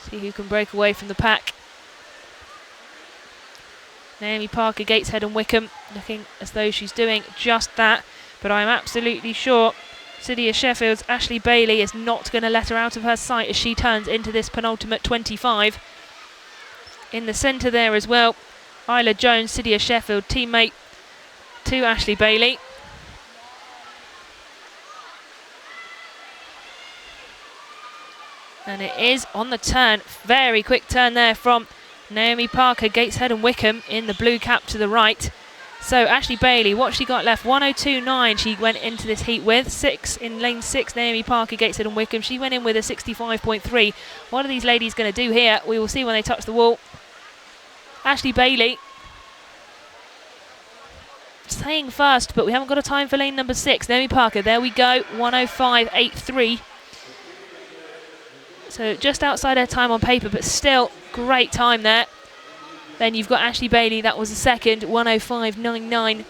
See who can break away from the pack. Naomi Parker, Gateshead and Wickham looking as though she's doing just that, but I'm absolutely sure City of Sheffield's Ashley Bailey is not going to let her out of her sight as she turns into this penultimate 25. In the centre there as well, Isla Jones, City of Sheffield, teammate to Ashley Bailey. And it is on the turn, very quick turn there from Naomi Parker, Gateshead and Wickham in the blue cap to the right. So Ashley Bailey, what she got left, 102.9 she went into this heat with. 6 in lane 6, Naomi Parker, Gateshead and Wickham. She went in with a 65.3. What are these ladies going to do here? We will see when they touch the wall. Ashley Bailey staying first, but we haven't got a time for lane number 6. Naomi Parker, there we go, 105.83. So just outside her time on paper, but still great time there. Then you've got Ashley Bailey, that was the second, 105.99.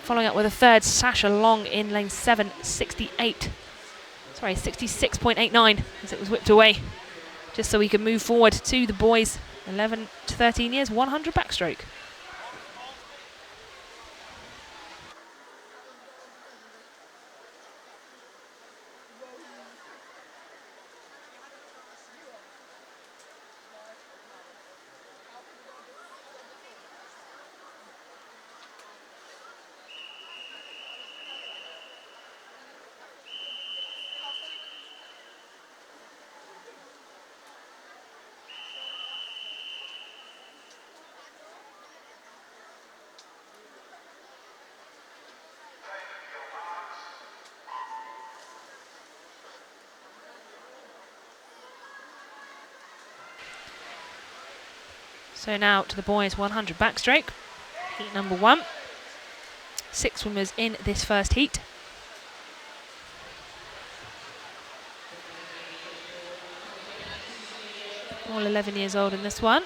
Following up with a third, Sasha Long in lane 7, 66.89 as it was whipped away. Just so we can move forward to the boys, 11 to 13 years, 100 backstroke. So now to the boys 100 backstroke, heat number 1. 6 swimmers in this first heat. All 11 years old in this one.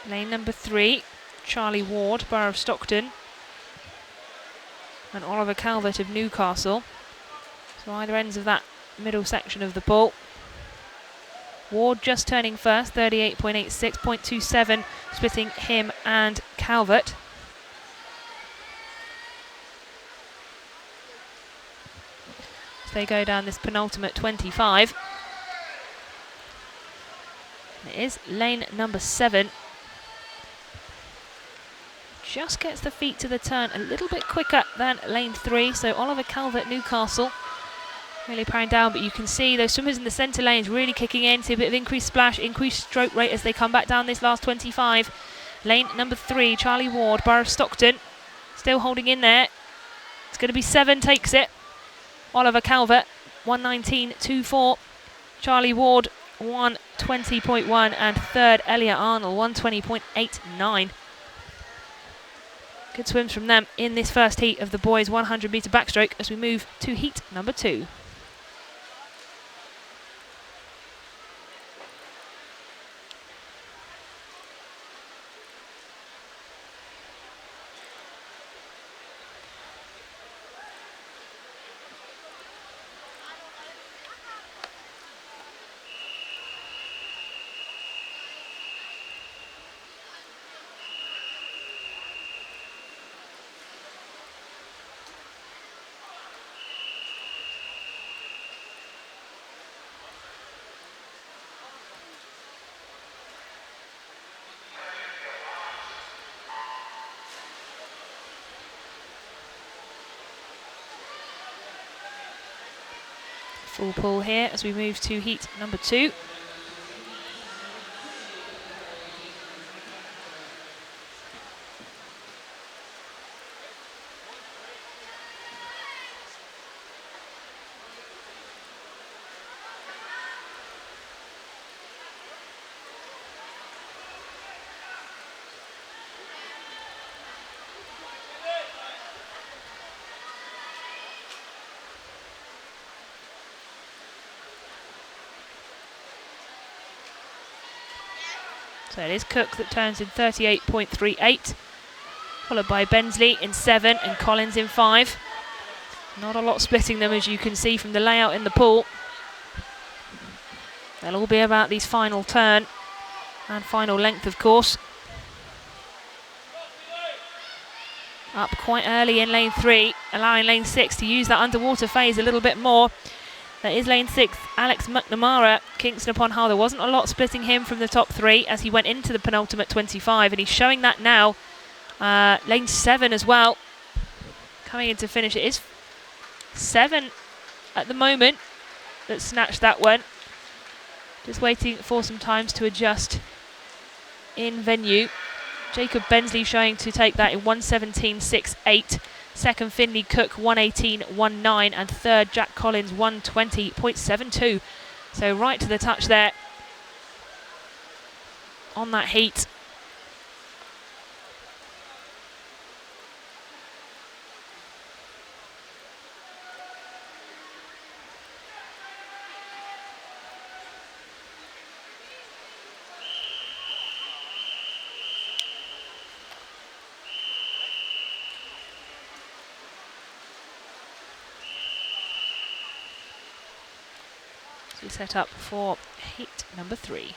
Lane number 3, Charlie Ward, Borough of Stockton, and Oliver Calvert of Newcastle. So either ends of that middle section of the pool. Ward just turning first, 38.86, 0.27 splitting him and Calvert. So they go down this penultimate 25. And it is lane number 7. Just gets the feet to the turn a little bit quicker than lane 3. So Oliver Calvert, Newcastle, really powering down, but you can see those swimmers in the centre lanes really kicking in. See a bit of increased splash, increased stroke rate as they come back down this last 25. Lane number 3, Charlie Ward, Borough of Stockton, still holding in there. It's going to be 7 takes it. Oliver Calvert, 119.24. Charlie Ward, 120.1. And third, Elliot Arnold, 120.89. Good swims from them in this first heat of the boys 100 metre backstroke as we move to heat number 2. Full pull here as we move to heat number 2. So it is Cook that turns in 38.38, followed by Bensley in 7 and Collins in 5. Not a lot splitting them, as you can see from the layout in the pool. They'll all be about these final turn and final length, of course. Up quite early in lane 3, allowing lane 6 to use that underwater phase a little bit more. That is lane 6, Alex McNamara, Kingston upon Hull. There wasn't a lot splitting him from the top 3 as he went into the penultimate 25, and he's showing that now. Lane 7 as well, coming in to finish. It is 7 at the moment that snatched that one. Just waiting for some times to adjust in venue. Jacob Bensley showing to take that in 1:17.68. Second, Finley Cook, 1:18.19. And third, Jack Collins, 1:20.72. So right to the touch there on that heat. We set up for heat number 3.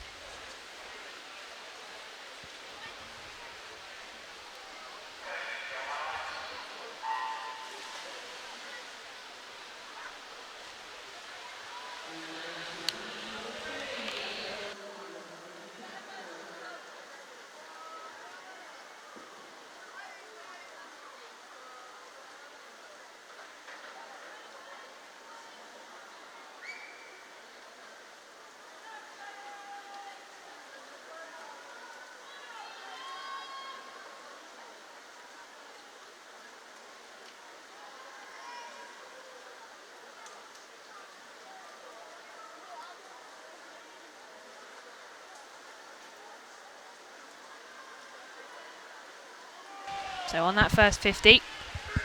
So on that first 50,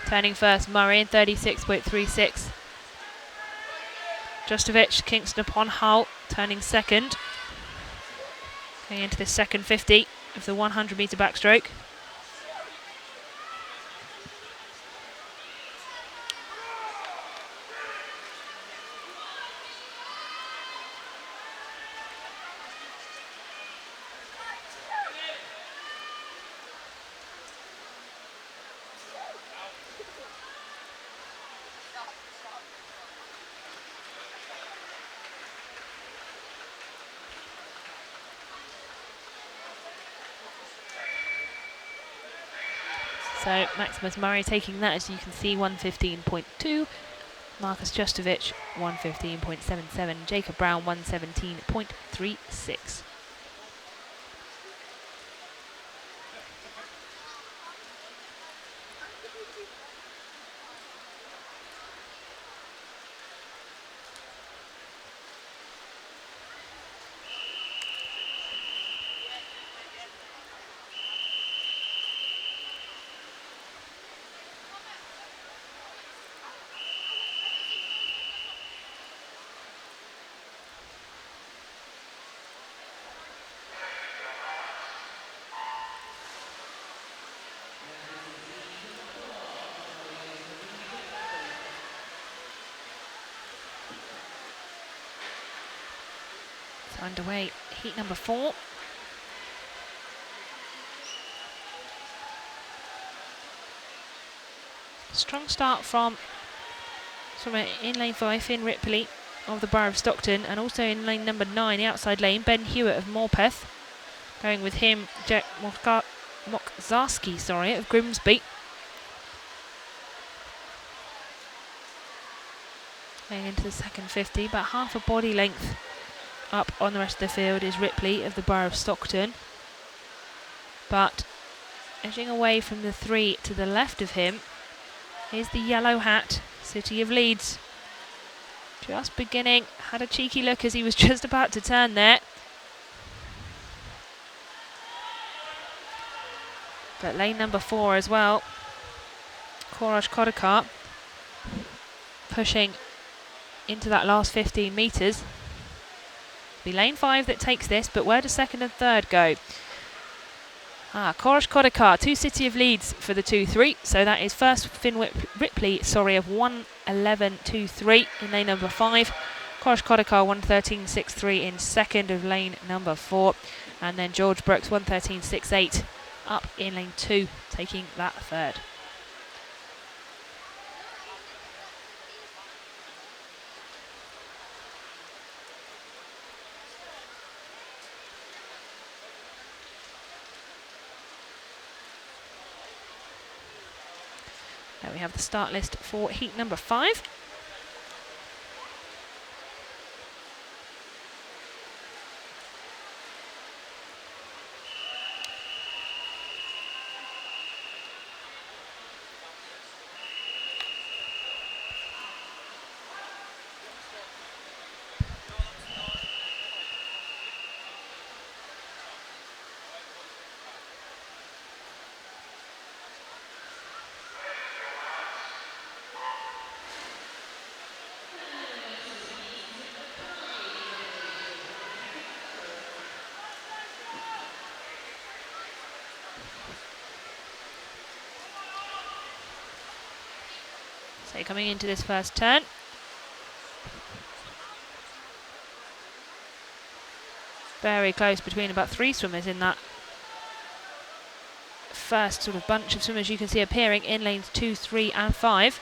turning first Murray in 36.36. Justovic, Kingston upon Hull, turning second. Going into the second 50 of the 100-metre backstroke. So Maximus Murray taking that, as you can see, 1:15.2. Marcus Justovic, 1:15.77. Jacob Brown, 1:17.36. Underway, heat number 4. Strong start from in lane 5, Finn Ripley of the Borough of Stockton, and also in lane number 9, the outside lane, Ben Hewitt of Morpeth. Going with him, Jack Mokzarski, of Grimsby. Going into the second 50, about half a body length up on the rest of the field is Ripley of the Borough of Stockton. But edging away from the 3 to the left of him is the yellow hat, City of Leeds. Just beginning, had a cheeky look as he was just about to turn there. But lane number 4 as well, Courage Kodakar, pushing into that last 15 metres. Be lane 5 that takes this, but where does second and third go? Korosh Kodakar, 2 City of Leeds for the 2-3. So that is first Finn Ripley, of 1:11.23 in lane number 5. Korosh Kodakar 1:13.63 in second of lane number 4. And then George Brooks 1:13.68 up in lane 2, taking that third. There we have the start list for heat number 5. So coming into this first turn. Very close between about 3 swimmers in that first sort of bunch of swimmers you can see appearing in lanes 2, 3 and 5.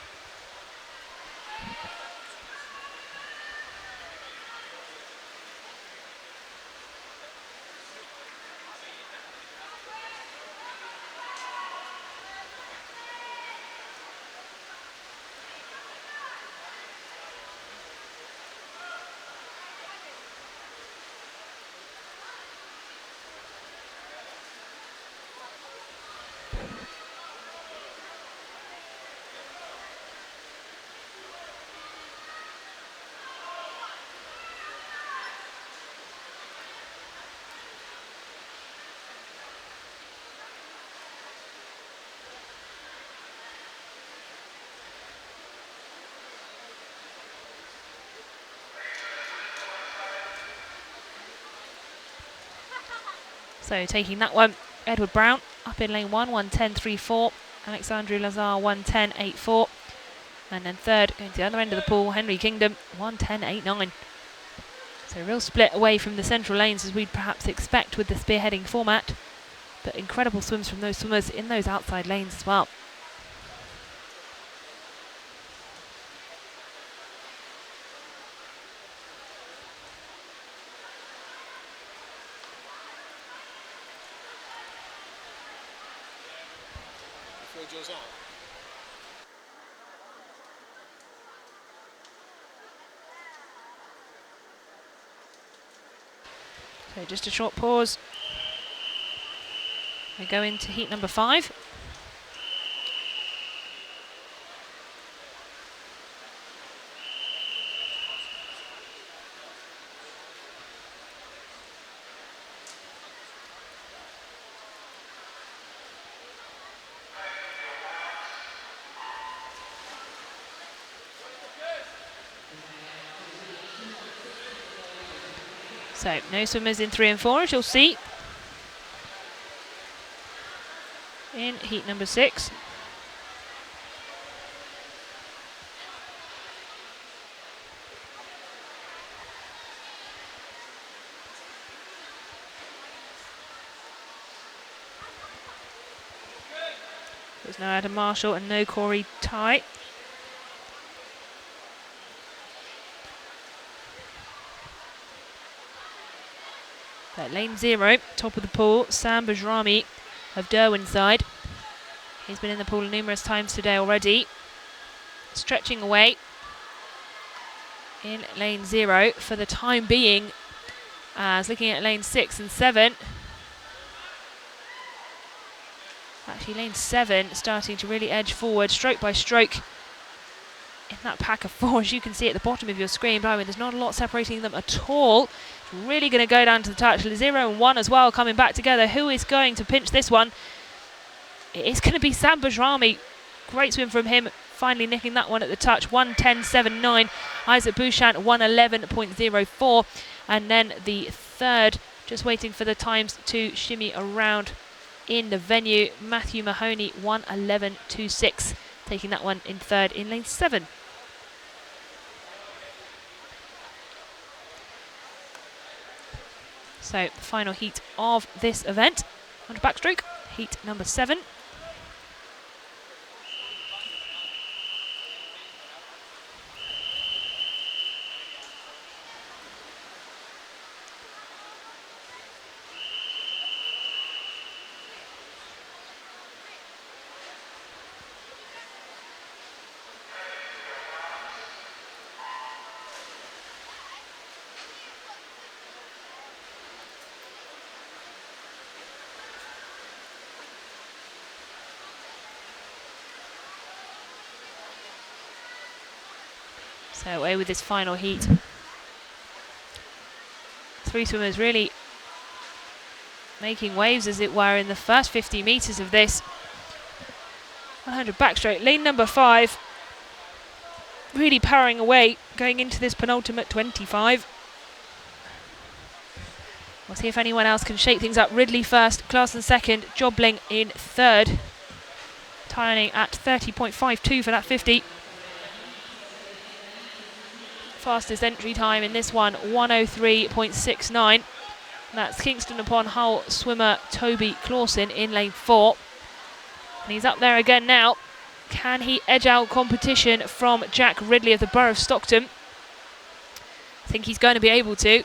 So taking that one, Edward Brown up in lane 1, 1:10.34. Alexandru Lazar 1:10.84. And then third, going to the other end of the pool, Henry Kingdom 1:10.89. So a real split away from the central lanes as we'd perhaps expect with the spearheading format. But incredible swims from those swimmers in those outside lanes as well. So just a short pause. We go into heat number 5. So no swimmers in 3 and 4, as you'll see in heat number 6. There's no Adam Marshall and no Corey Ty. At lane 0, top of the pool, Sam Bajrami of Derwent side. He's been in the pool numerous times today already. Stretching away in lane 0 for the time being, as looking at lane 6 and 7. Actually lane 7 starting to really edge forward stroke by stroke in that pack of 4, as you can see at the bottom of your screen. But I mean, there's not a lot separating them at all. It's really going to go down to the touch. 0 and 1 as well coming back together. Who is going to pinch this one? It is going to be Sam Bajrami. Great swim from him, finally nicking that one at the touch. 1:10.79. Isaac Bouchant 1:11.04. And then the third, just waiting for the times to shimmy around in the venue. Matthew Mahoney, 1:11.26, taking that one in third in lane 7. So the final heat of this event, 100 backstroke, heat number 7. So away with this final heat. 3 swimmers really making waves, as it were, in the first 50 metres of this 100 backstroke. Lane number 5 really powering away, going into this penultimate 25. We'll see if anyone else can shake things up. Ridley first, Clarkson second, Jobling in third. Timing at 30.52 for that 50. Fastest entry time in this one, 1:03.69. That's Kingston upon Hull swimmer Toby Clawson in lane 4. And he's up there again now. Can he edge out competition from Jack Ridley of the Borough of Stockton? I think he's going to be able to.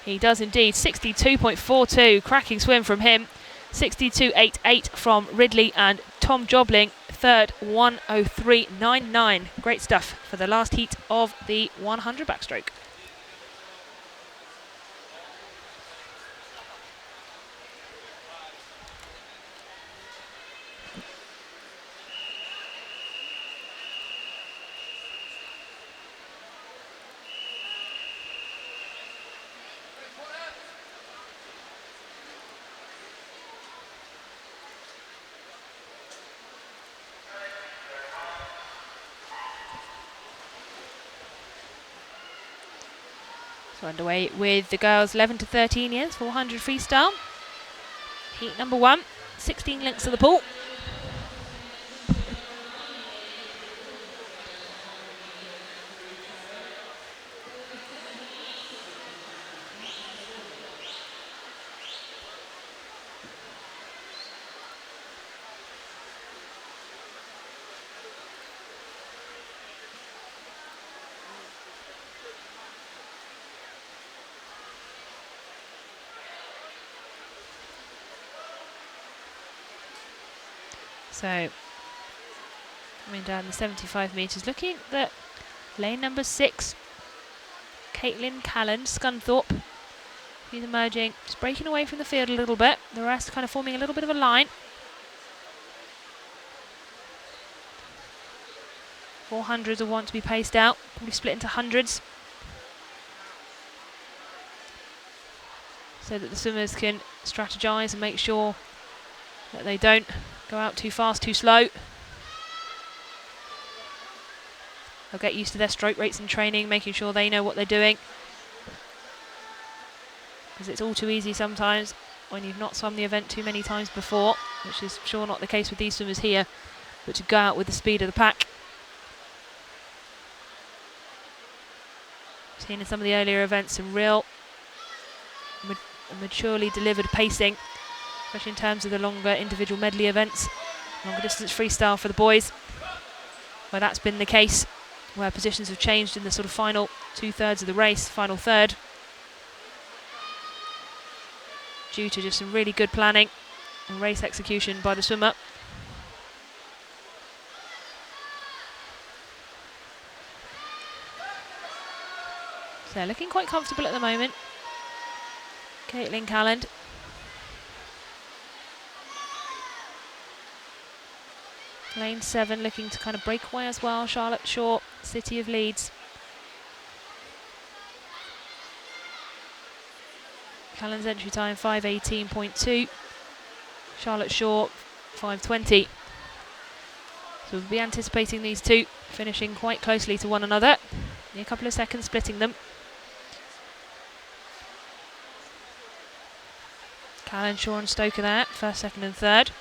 He does indeed. 62.42, cracking swim from him. 62.88 from Ridley, and Tom Jobling third, 1:03.99. Great stuff for the last heat of the 100 backstroke. So underway with the girls 11 to 13 years, 400 freestyle. Heat number 1, 16 lengths of the pool. So, coming down the 75 metres, looking at lane number 6, Caitlin Calland, Scunthorpe. She's emerging, just breaking away from the field a little bit. The rest kind of forming a little bit of a line. 400s will want to be paced out, probably split into hundreds, so that the swimmers can strategise and make sure that they don't go out too fast, too slow. They'll get used to their stroke rates in training, making sure they know what they're doing. Because it's all too easy sometimes when you've not swum the event too many times before, which is sure not the case with these swimmers here, but to go out with the speed of the pack. Seen in some of the earlier events some real maturely delivered pacing, especially in terms of the longer individual medley events, longer distance freestyle for the boys, where that's been the case, where positions have changed in the sort of final 2/3 of the race, final third, due to just some really good planning and race execution by the swimmer. So looking quite comfortable at the moment, Caitlin Calland. Lane 7 looking to kind of break away as well. Charlotte Shaw, City of Leeds. Calland's entry time 5:18.2. Charlotte Shaw 5:20. So we'll be anticipating these two finishing quite closely to one another. A couple of seconds splitting them. Callan, Shaw and Stoker there, first, second and third.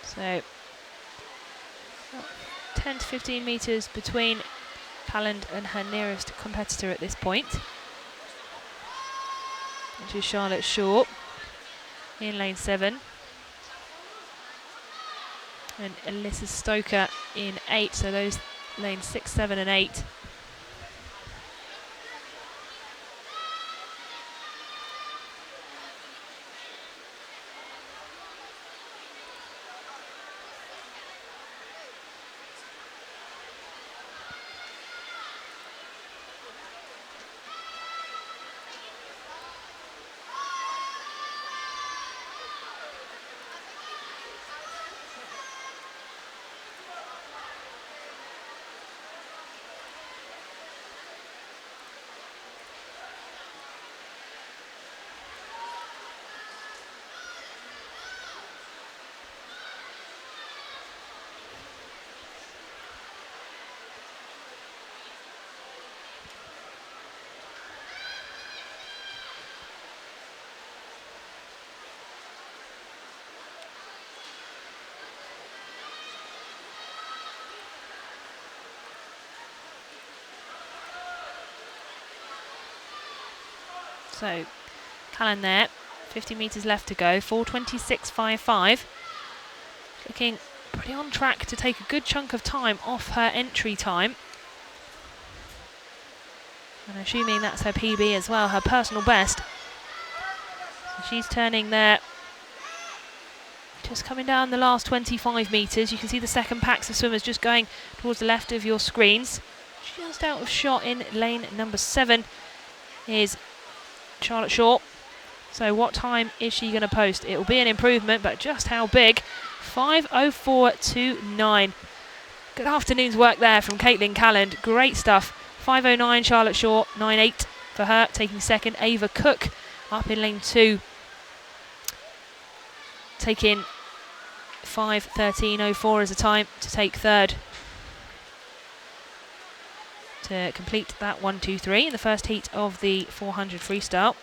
So 10 to 15 metres between Callan and her nearest competitor at this point, which is Charlotte Shaw in lane 7 and Alyssa Stoker in 8, so those lanes 6, 7 and 8. So Callan there, 50 metres left to go, 4:26.55. Looking pretty on track to take a good chunk of time off her entry time. And assuming that's her PB as well, her personal best. So she's turning there, just coming down the last 25 metres. You can see the second packs of swimmers just going towards the left of your screens. Just out of shot in lane number 7 is Charlotte Shaw. So what time is she going to post? It will be an improvement, but just how big? 5:04.29. Good afternoon's work there from Caitlin Callan. Great stuff. 5:09 Charlotte Shaw, 9:8 for her. Taking second, Ava Cook up in lane 2. Taking 5:13.04 as a time to take third. To complete that 1, 2, 3 in the first heat of the 400 freestyle.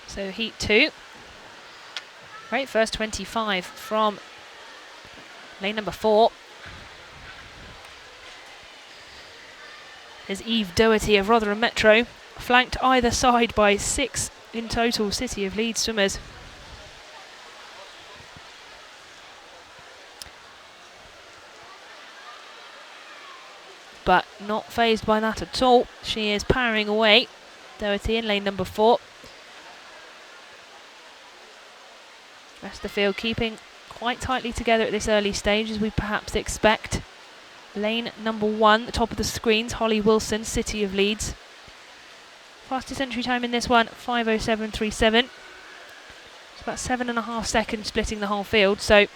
So heat 2. Great first 25 from lane number 4. There's Eve Doherty of Rotherham Metro, flanked either side by 6 in total City of Leeds swimmers. But not fazed by that at all. She is powering away. Doherty in lane number 4. Rest of the field keeping quite tightly together at this early stage, as we perhaps expect. Lane number 1, the top of the screens, Holly Wilson, City of Leeds. Fastest entry time in this one, 5:07.37. It's about 7.5 seconds splitting the whole field, so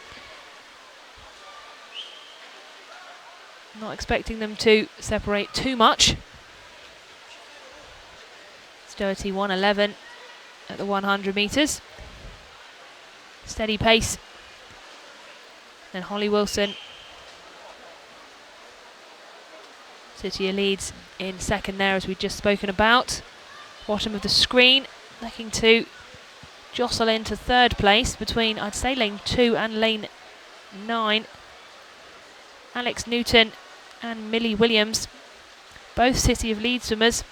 not expecting them to separate too much. It's Doherty 1:11 at the 100 metres. Steady pace. Then Holly Wilson, City of Leeds in second there, as we've just spoken about. Bottom of the screen, looking to jostle into third place between, I'd say, lane 2 and lane 9. Alex Newton and Millie Williams, both City of Leeds swimmers.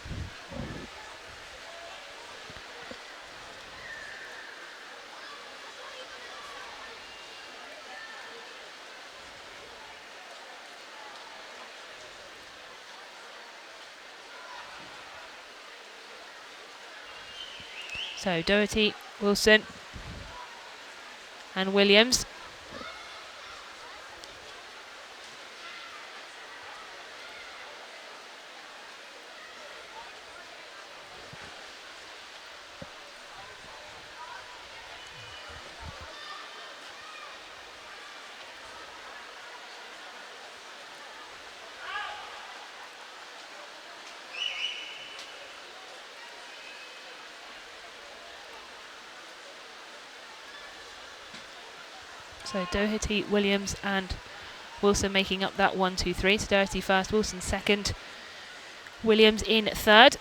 So Doherty, Wilson and Williams. So Doherty, Williams and Wilson making up that 1, 2, 3. So Doherty first, Wilson second, Williams in third.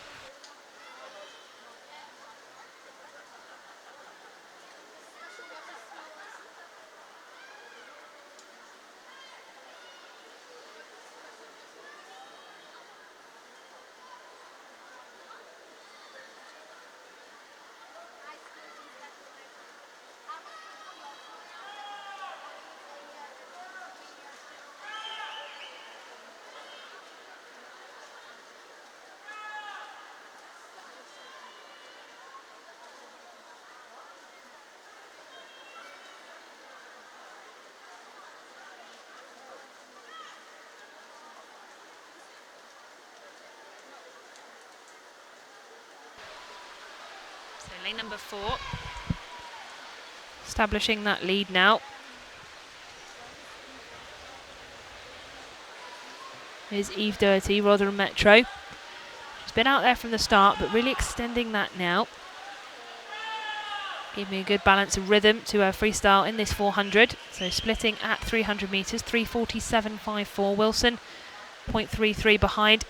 So lane number 4, establishing that lead now, is Eve Doherty, Rotherham Metro. She's been out there from the start, but really extending that now. Giving a good balance of rhythm to her freestyle in this 400. So splitting at 300 metres, 3:47.54. Wilson, 0.33 behind.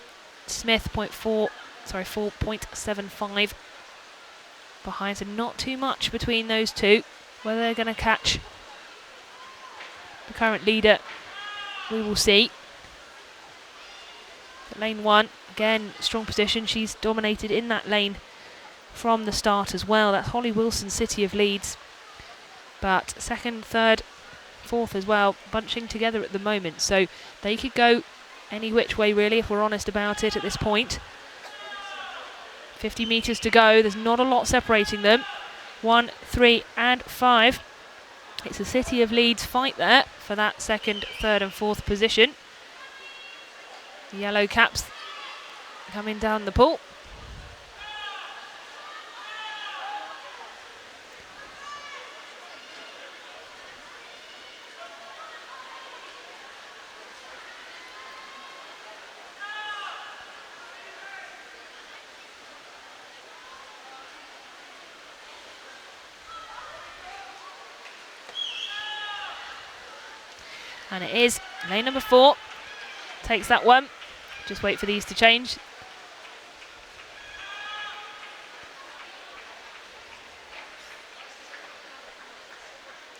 Smith, 4.75 behind. So not too much between those two. Whether they're going to catch the current leader, we will see. But lane 1, again, strong position. She's dominated in that lane from the start as well. That's Holly Wilson, City of Leeds. But second, third, fourth as well, bunching together at the moment. So they could go any which way really, if we're honest about it at this point. 50 metres to go. There's not a lot separating them. 1, 3 and 5. It's a City of Leeds fight there for that second, third and fourth position. The yellow caps coming down the pool. And it is lane number 4. Takes that one. Just wait for these to change.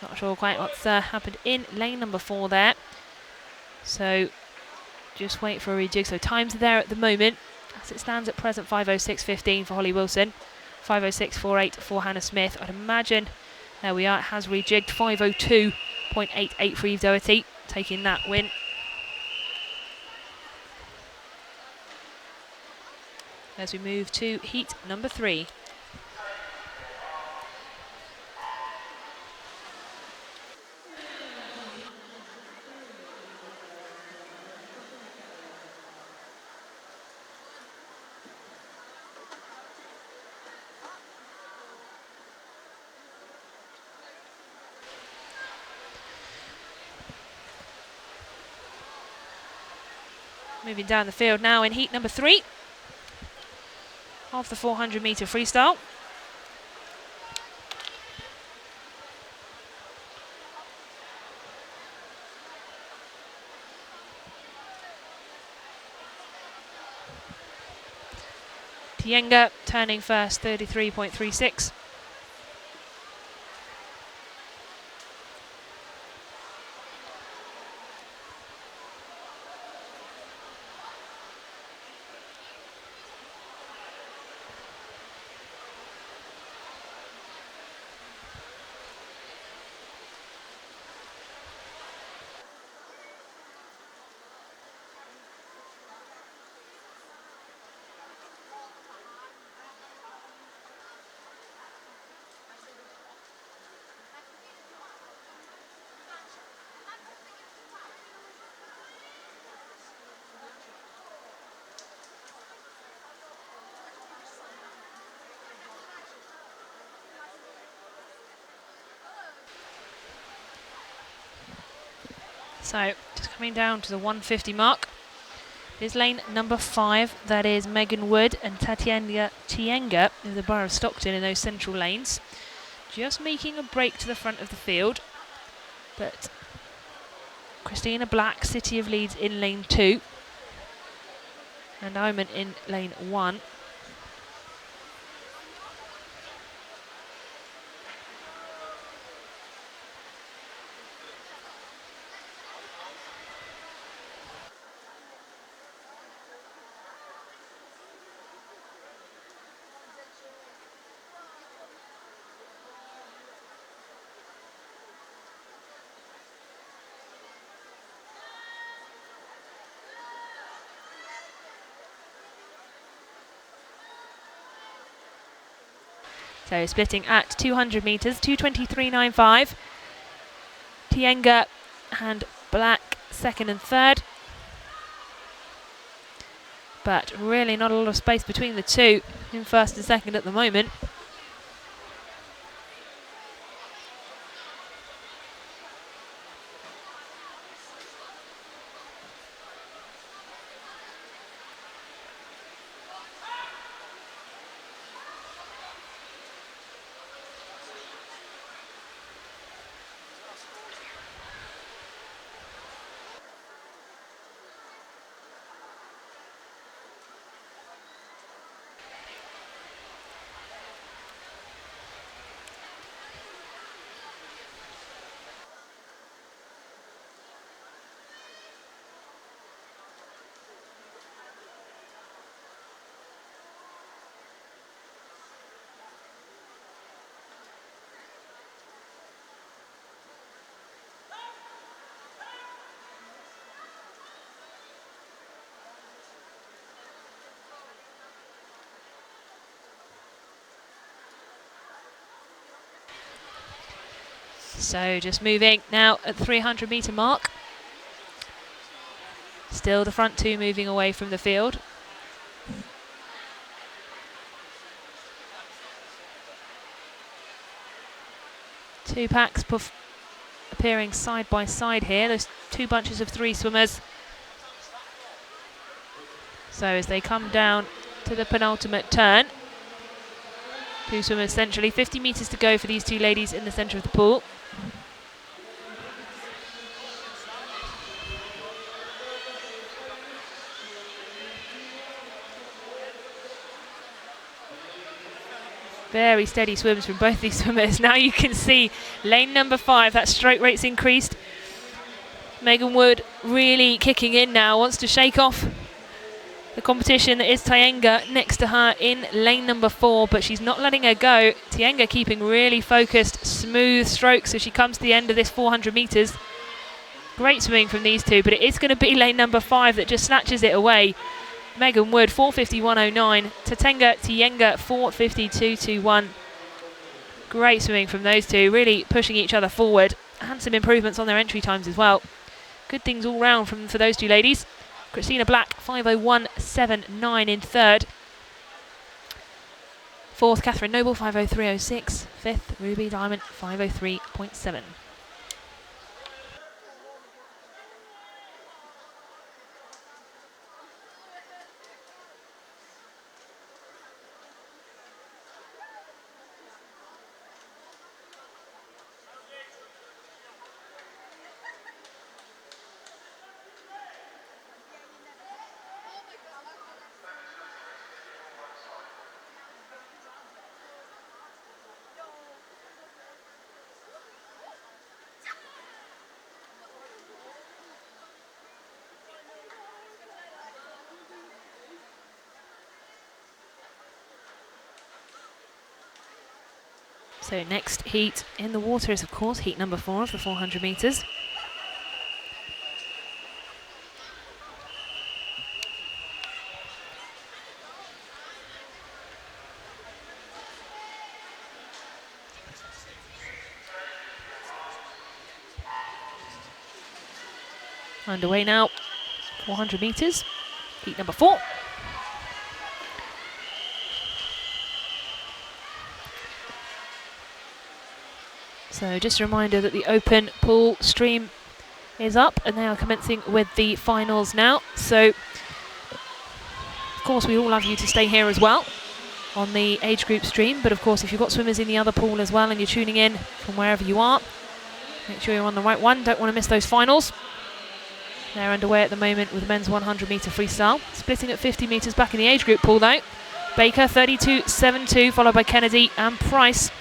Not sure quite what's happened in lane number 4 there. So just wait for a rejig. So times are there at the moment. As it stands at present, 5:06.15 for Holly Wilson. 5:06.48 for Hannah Smith. I'd imagine, there we are, it has rejigged. 5:02.88 for Eve Doherty, taking that win. As we move to heat number 3. Moving down the field now in heat number 3 of the 400 metre freestyle. Tienga turning first, 33.36. So just coming down to the 150 mark is lane number 5. That is Megan Wood and Tatiana Chienga of the Borough of Stockton in those central lanes. Just making a break to the front of the field. But Christina Black, City of Leeds in lane 2. And Omen in lane 1. So splitting at 200 metres, 2:23.95. Tienga and Black second and third. But really not a lot of space between the two in first and second at the moment. So just moving now at the 300 metre mark. Still the front two moving away from the field. Two packs appearing side by side here. Those two bunches of 3 swimmers. So as they come down to the penultimate turn, 2 swimmers centrally, 50 metres to go for these 2 ladies in the centre of the pool. Very steady swims from both these swimmers. Now you can see lane number 5, that stroke rate's increased. Megan Wood really kicking in now, wants to shake off the competition that is Tienga next to her in lane number 4, but she's not letting her go. Tienga keeping really focused, smooth strokes as she comes to the end of this 400 metres. Great swimming from these two, but it is going to be lane number 5 that just snatches it away. Megan Wood, 4:51.09. Tienga, 4:52.21. Great swimming from those two, really pushing each other forward, and some improvements on their entry times as well. Good things all round for those two ladies. Christina Black, 5:01.79 in third. Fourth, Catherine Noble, 5:03.06. Fifth, Ruby Diamond, 5:03.7. So next heat in the water is, of course, heat number 4 of the 400 metres. Underway now, 400 metres, heat number 4. So just a reminder that the open pool stream is up, and they are commencing with the finals now. So, of course, we all love you to stay here as well on the age group stream, but of course, if you've got swimmers in the other pool as well and you're tuning in from wherever you are, make sure you're on the right one. Don't want to miss those finals. They're underway at the moment with the men's 100 metre freestyle. Splitting at 50 metres back in the age group pool though. Baker 32.72, followed by Kennedy and Price.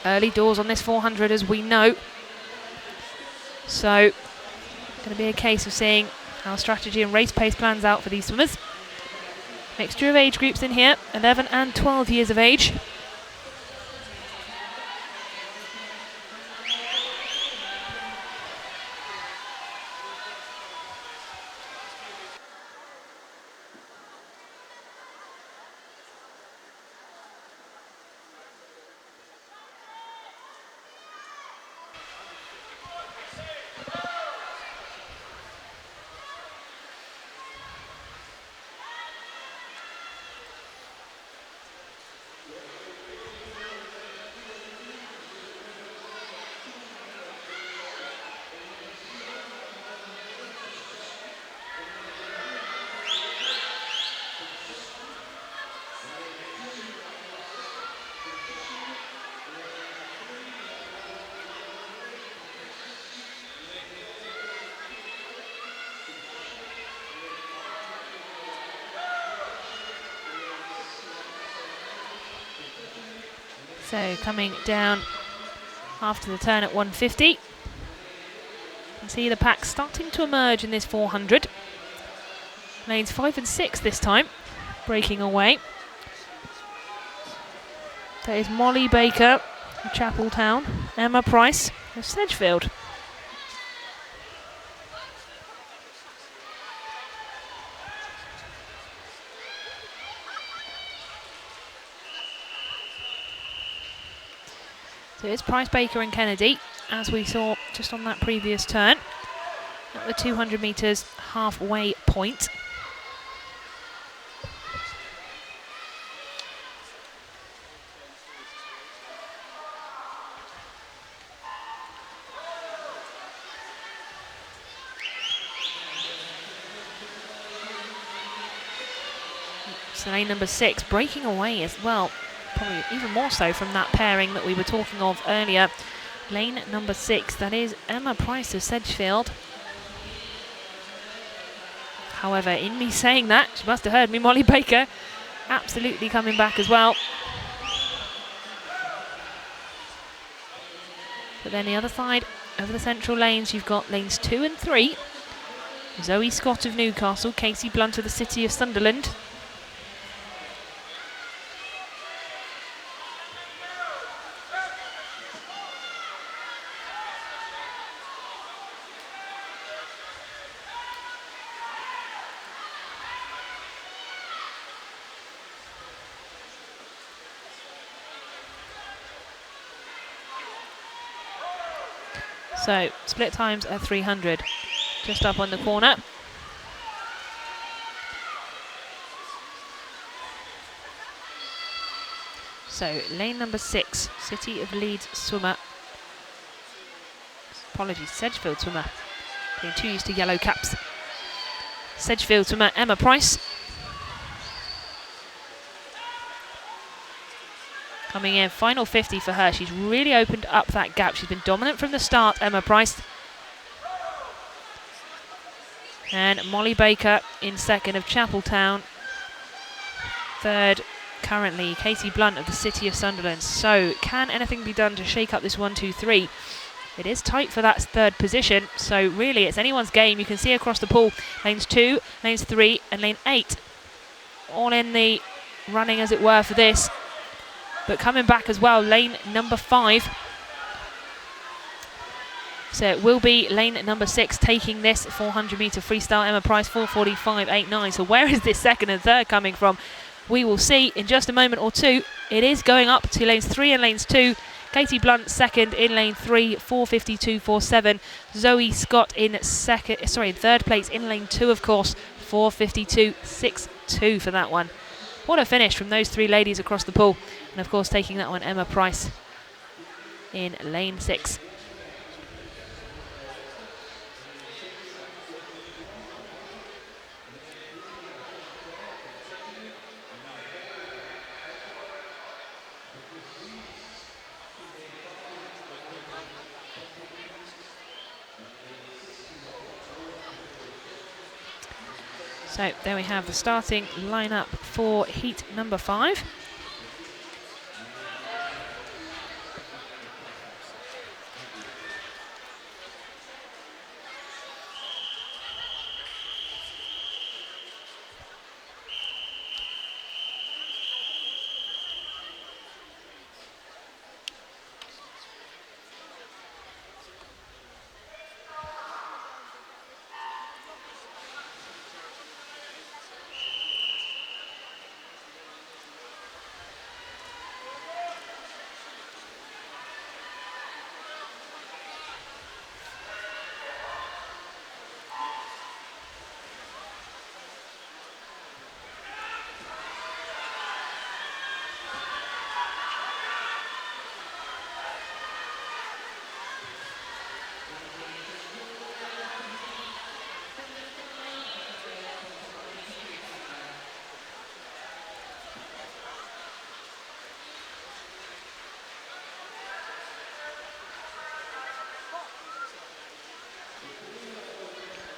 Early doors on this 400 as we know. So, going to be a case of seeing how strategy and race pace plans out for these swimmers. Mixture of age groups in here, 11 and 12 years of age. So coming down after the turn at 150. You can see the pack starting to emerge in this 400. Lanes 5 and 6 this time, breaking away. That is Molly Baker of Chapeltown, Emma Price of Sedgefield. So it's Price, Baker and Kennedy, as we saw just on that previous turn, at the 200 metres halfway point. So lane number 6 breaking away as well. Probably even more so from that pairing that we were talking of earlier. Lane number 6, that is Emma Price of Sedgefield. However, in me saying that, she must have heard me, Molly Baker absolutely coming back as well. But then the other side, over the central lanes, you've got lanes 2 and 3. Zoe Scott of Newcastle, Casey Blunt of the City of Sunderland. So, split times are 300, just up on the corner. So, lane number 6, City of Leeds swimmer. Apologies, Sedgefield swimmer. Being too used to yellow caps. Sedgefield swimmer Emma Price. Coming in, final 50 for her. She's really opened up that gap. She's been dominant from the start, Emma Price. And Molly Baker in second of Chapeltown. Third, currently, Casey Blunt of the City of Sunderland. So, can anything be done to shake up this 1, 2, 3? It is tight for that third position. So, really, it's anyone's game. You can see across the pool, lanes 2, lanes 3, and lane 8. All in the running, as it were, for this. But coming back as well, lane number 5. So it will be lane number 6 taking this 400 metre freestyle. Emma Price 4:45.89. So where is this second and third coming from? We will see in just a moment or two. It is going up to lanes 3 and lanes 2. Katie Blunt second in lane 3, 4:52.47. Zoe Scott in third place in lane 2, of course, 4:52.62 for that one. What a finish from those three ladies across the pool. And of course, taking that one, Emma Price in lane 6. So there we have the starting lineup for heat number 5.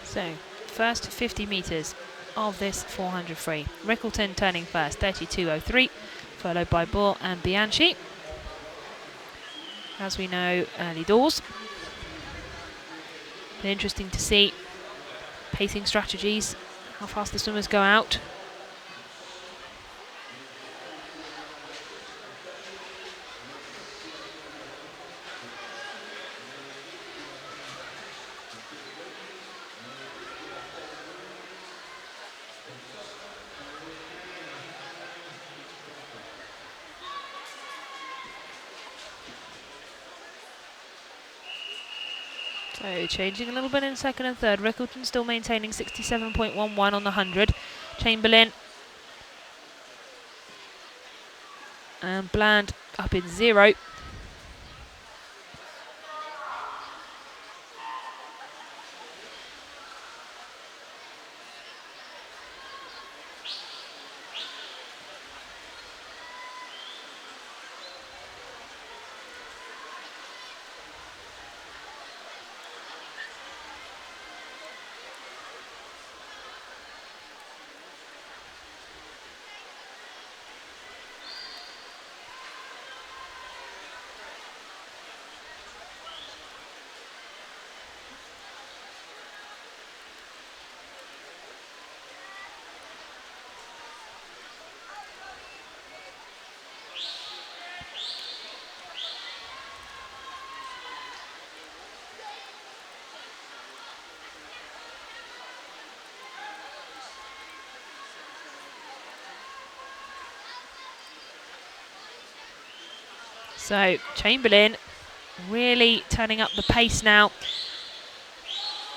So, first 50 metres of this 400 free. Rickleton turning first, 32.03, followed by Bull and Bianchi. As we know, early doors. Been interesting to see pacing strategies, how fast the swimmers go out. So changing a little bit in second and third. Rickleton still maintaining 67.11 on the 100. Chamberlain and Bland up in 0. So Chamberlain really turning up the pace now.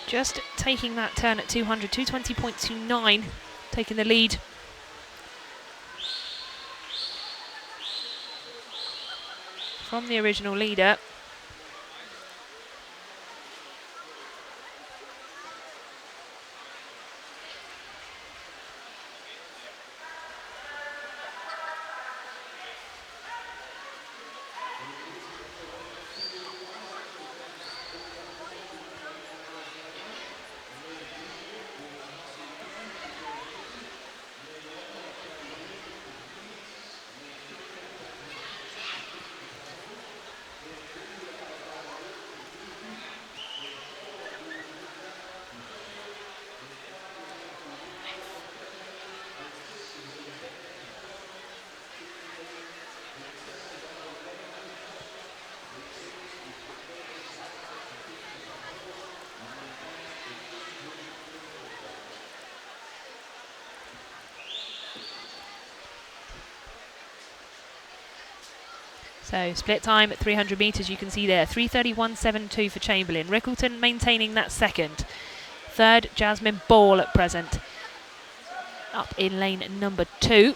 Just taking that turn at 200, 220.29, taking the lead. From the original leader. So split time at 300 metres, you can see there, 3:31.72 for Chamberlain. Rickleton maintaining that second. Third, Jasmine Ball at present. Up in lane number 2.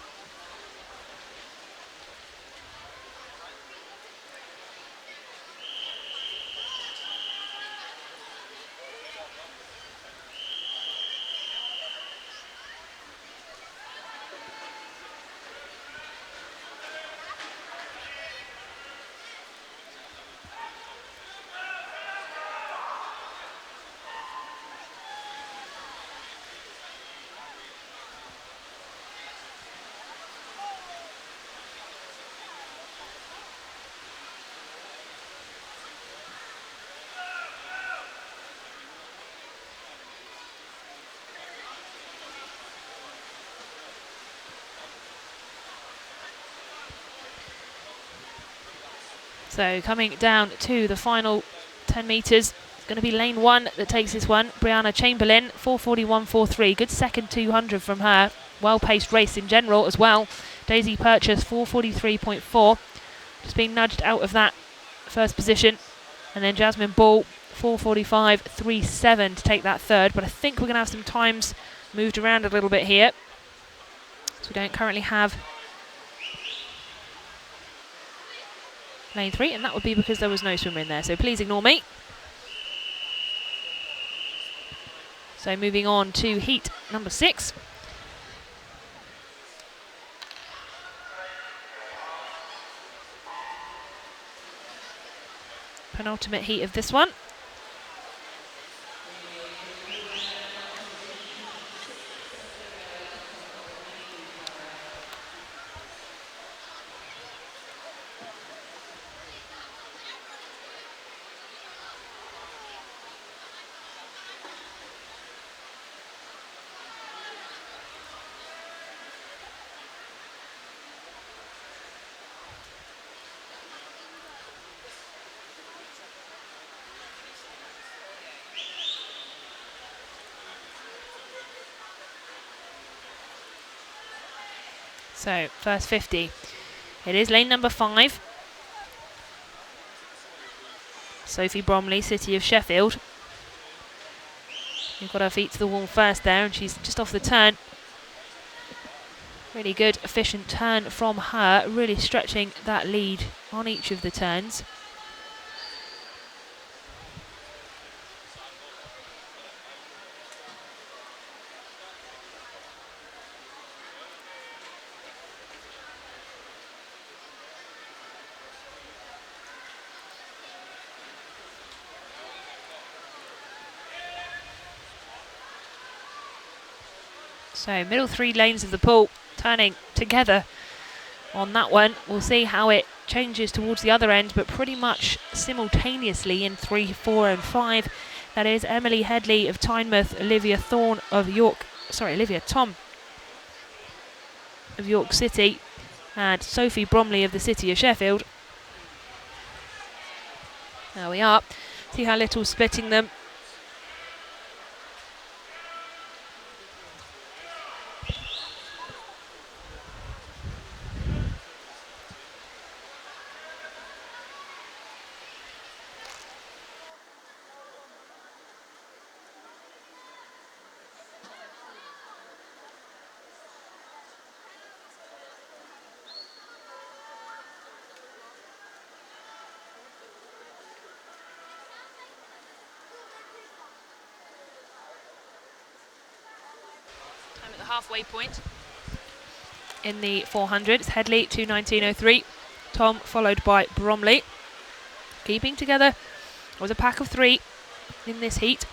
So coming down to the final 10 metres, it's going to be lane 1 that takes this one. Brianna Chamberlain, 4:41.43. Good second 200 from her. Well-paced race in general as well. Daisy Purchase, 4:43.4. Just being nudged out of that first position. And then Jasmine Ball, 4:45.37 to take that third. But I think we're going to have some times moved around a little bit here. So we don't currently have lane 3, and that would be because there was no swimmer in there. So please ignore me. So moving on to heat number 6. Penultimate heat of this one. So first 50. It is lane number 5. Sophie Bromley, City of Sheffield. You've got her feet to the wall first there, and she's just off the turn. Really good, efficient turn from her, really stretching that lead on each of the turns. So middle 3 lanes of the pool turning together on that one. We'll see how it changes towards the other end, but pretty much simultaneously in 3, 4 and 5. That is Emily Headley of Tynemouth, Olivia Tom of York City, and Sophie Bromley of the City of Sheffield. There we are. See how little splitting them. Time at the halfway point. In the 400, it's Headley, 2:19.03. Tom followed by Bromley. Keeping together. It was a pack of 3 in this heat.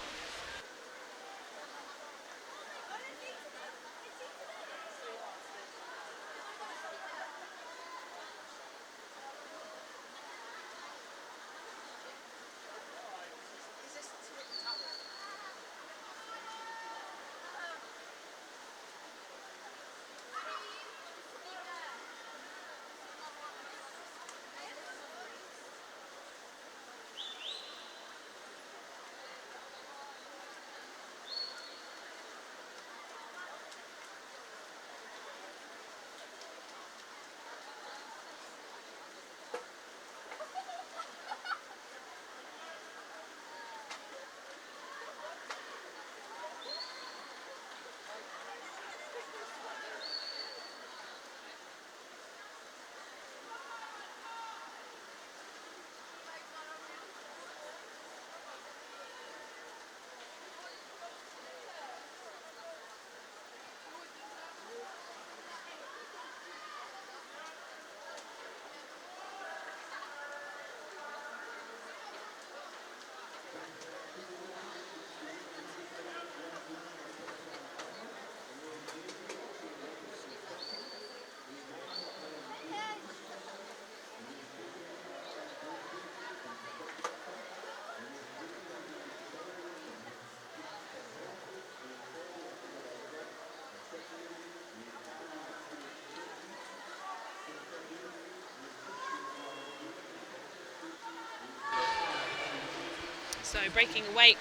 So breaking away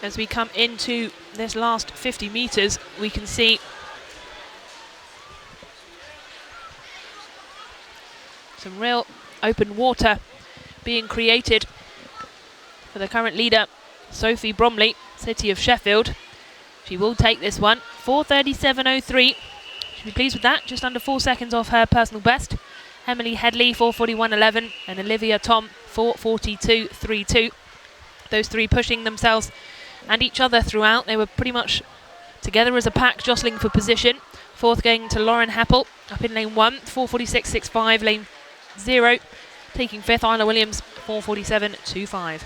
as we come into this last 50 metres, we can see some real open water being created for the current leader, Sophie Bromley, City of Sheffield. She will take this one, 4:37.03. She'll be pleased with that, just under 4 seconds off her personal best. Emily Headley, 4:41.11, and Olivia Tom, 4:42.32. Those three pushing themselves and each other throughout. They were pretty much together as a pack, jostling for position. Fourth going to Lauren Heppel, up in lane 1, 4:46.65, lane 0. Taking fifth, Isla Williams, 4:47.25.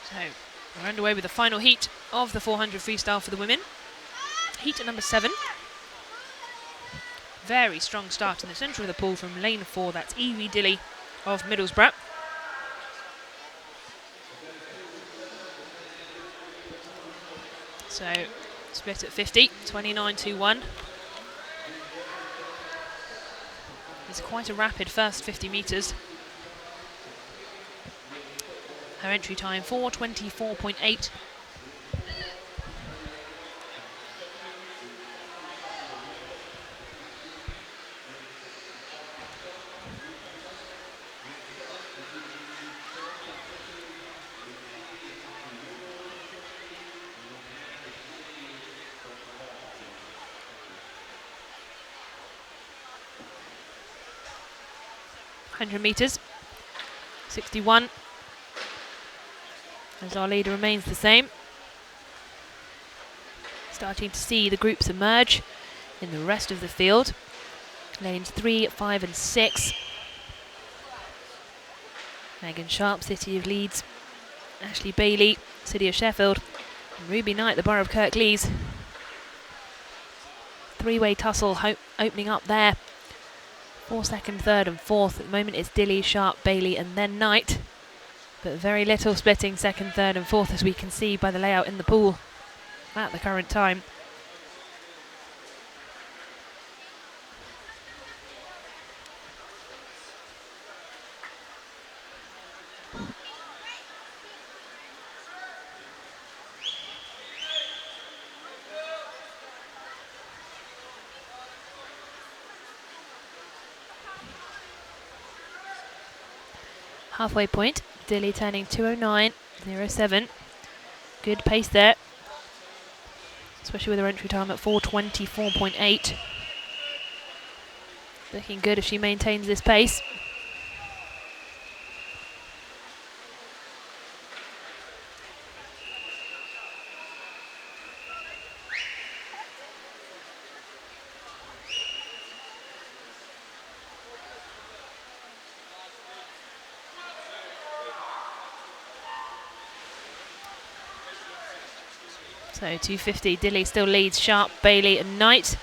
So we're underway with the final heat of the 400 freestyle for the women. Heat at number 7. Very strong start in the centre of the pool from lane 4. That's Evie Dilly of Middlesbrough. So split at 50, 29.21. It's quite a rapid first 50 metres. Her entry time, 4:24.8. .100 metres, 61. As our leader remains the same. Starting to see the groups emerge in the rest of the field. Lanes 3, 5 and 6. Megan Sharp, City of Leeds. Ashley Bailey, City of Sheffield. And Ruby Knight, the Borough of Kirklees. Three-way tussle opening up there. For second, third and fourth. At the moment it's Dilly, Sharp, Bailey and then Knight. But very little splitting second, third and fourth, as we can see by the layout in the pool at the current time. Halfway point, Dilly turning 2:09.07. Good pace there, especially with her entry time at 4:24.8. Looking good if she maintains this pace. So 2:50, Dilly still leads Sharp, Bailey and Knight.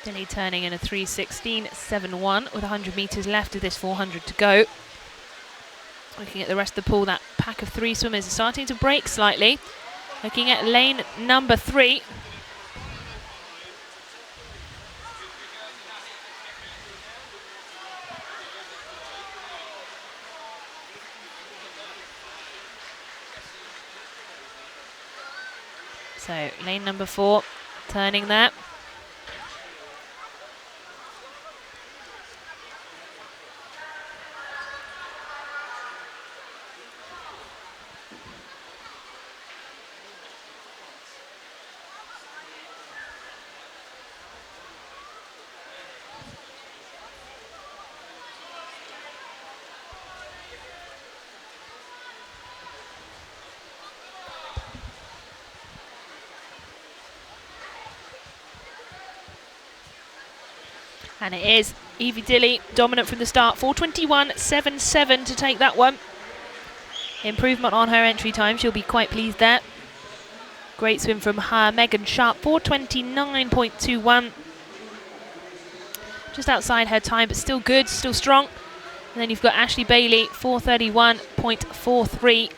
Dilly turning in a 3:16.71 with 100 metres left of this 400 to go. Looking at the rest of the pool, that pack of three swimmers is starting to break slightly. Looking at lane number 3. So lane number 4, turning there. And it is Evie Dilly dominant from the start. 4:21.77 to take that one. Improvement on her entry time. She'll be quite pleased there. Great swim from her. Megan Sharp, 4:29.21. Just outside her time, but still good, still strong. And then you've got Ashley Bailey, 4:31.43.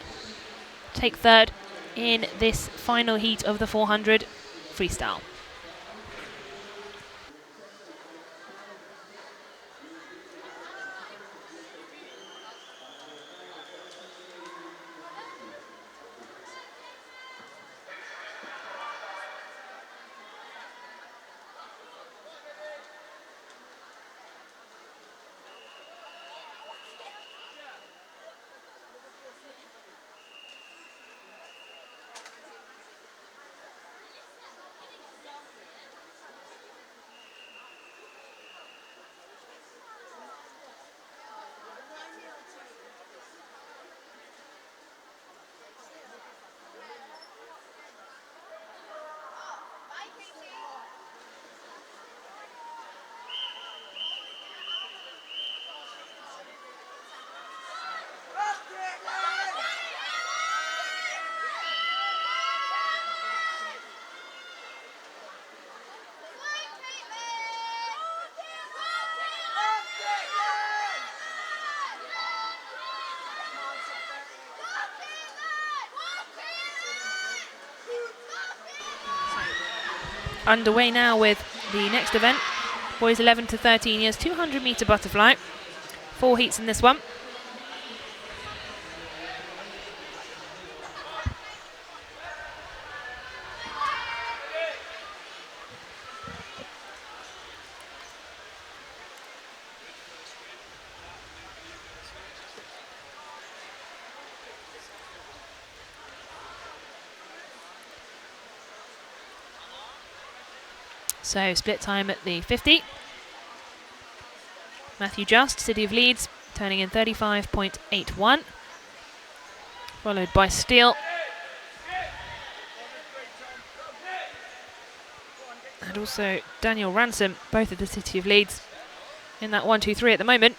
Take third in this final heat of the 400 freestyle. Underway now with the next event. Boys 11 to 13 years, 200 metre butterfly. 4 heats in this one. So split time at the 50. Matthew Just, City of Leeds, turning in 35.81. Followed by Steele. And also Daniel Ransom, both of the City of Leeds, in that 1-2-3 at the moment.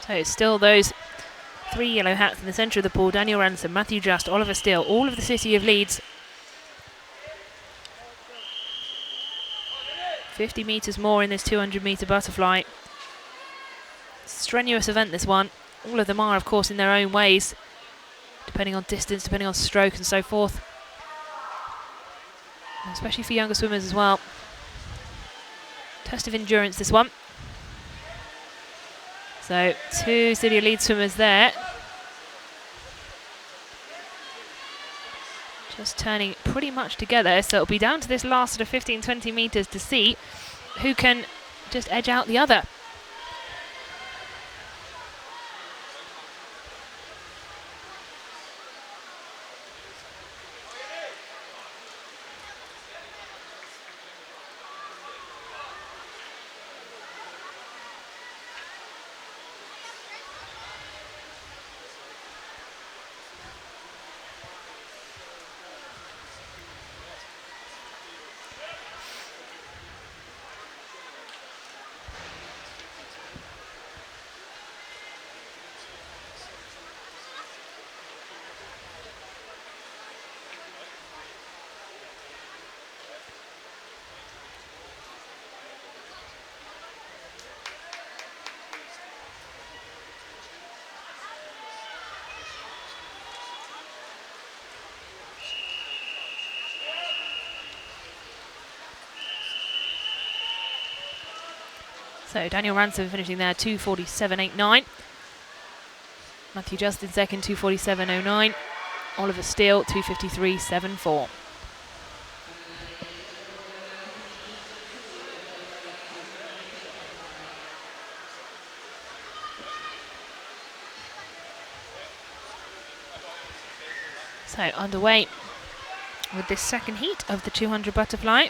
So it's still those 3 yellow hats in the centre of the pool. Daniel Ransom, Matthew Just, Oliver Steele, all of the City of Leeds. 50 metres more in this 200 metre butterfly. Strenuous event, this one. All of them are, of course, in their own ways, depending on distance, depending on stroke and so forth. Especially for younger swimmers as well. Test of endurance, this one. So 2 City of Leeds swimmers there. Just turning pretty much together. So it'll be down to this last sort of 15-20 metres to see who can just edge out the other. So Daniel Ransom finishing there 2:47.89. Matthew Justin second 2:47.09. Oliver Steele 2:53.74. So underway with this second heat of the 200 butterfly.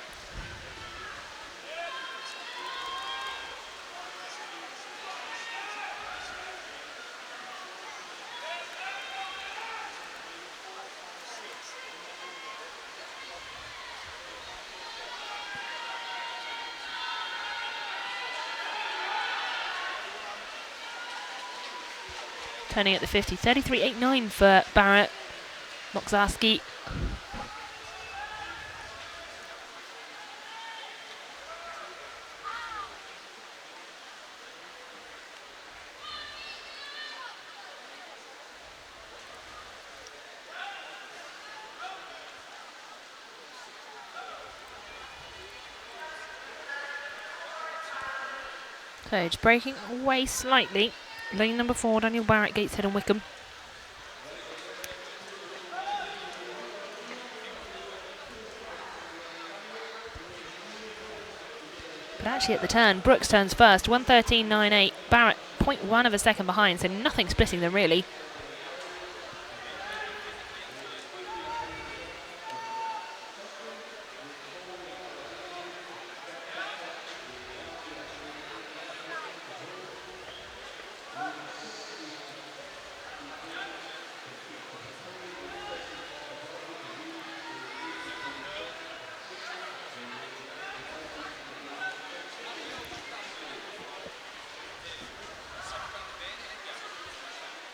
Turning at the 50, 33.89 for Barrett. Moczarski. So it's breaking away slightly. Lane number 4, Daniel Barrett, Gateshead and Wickham. But actually at the turn, Brooks turns first, 1:13.98. Barrett 0.1 of a second behind, so nothing splitting them really.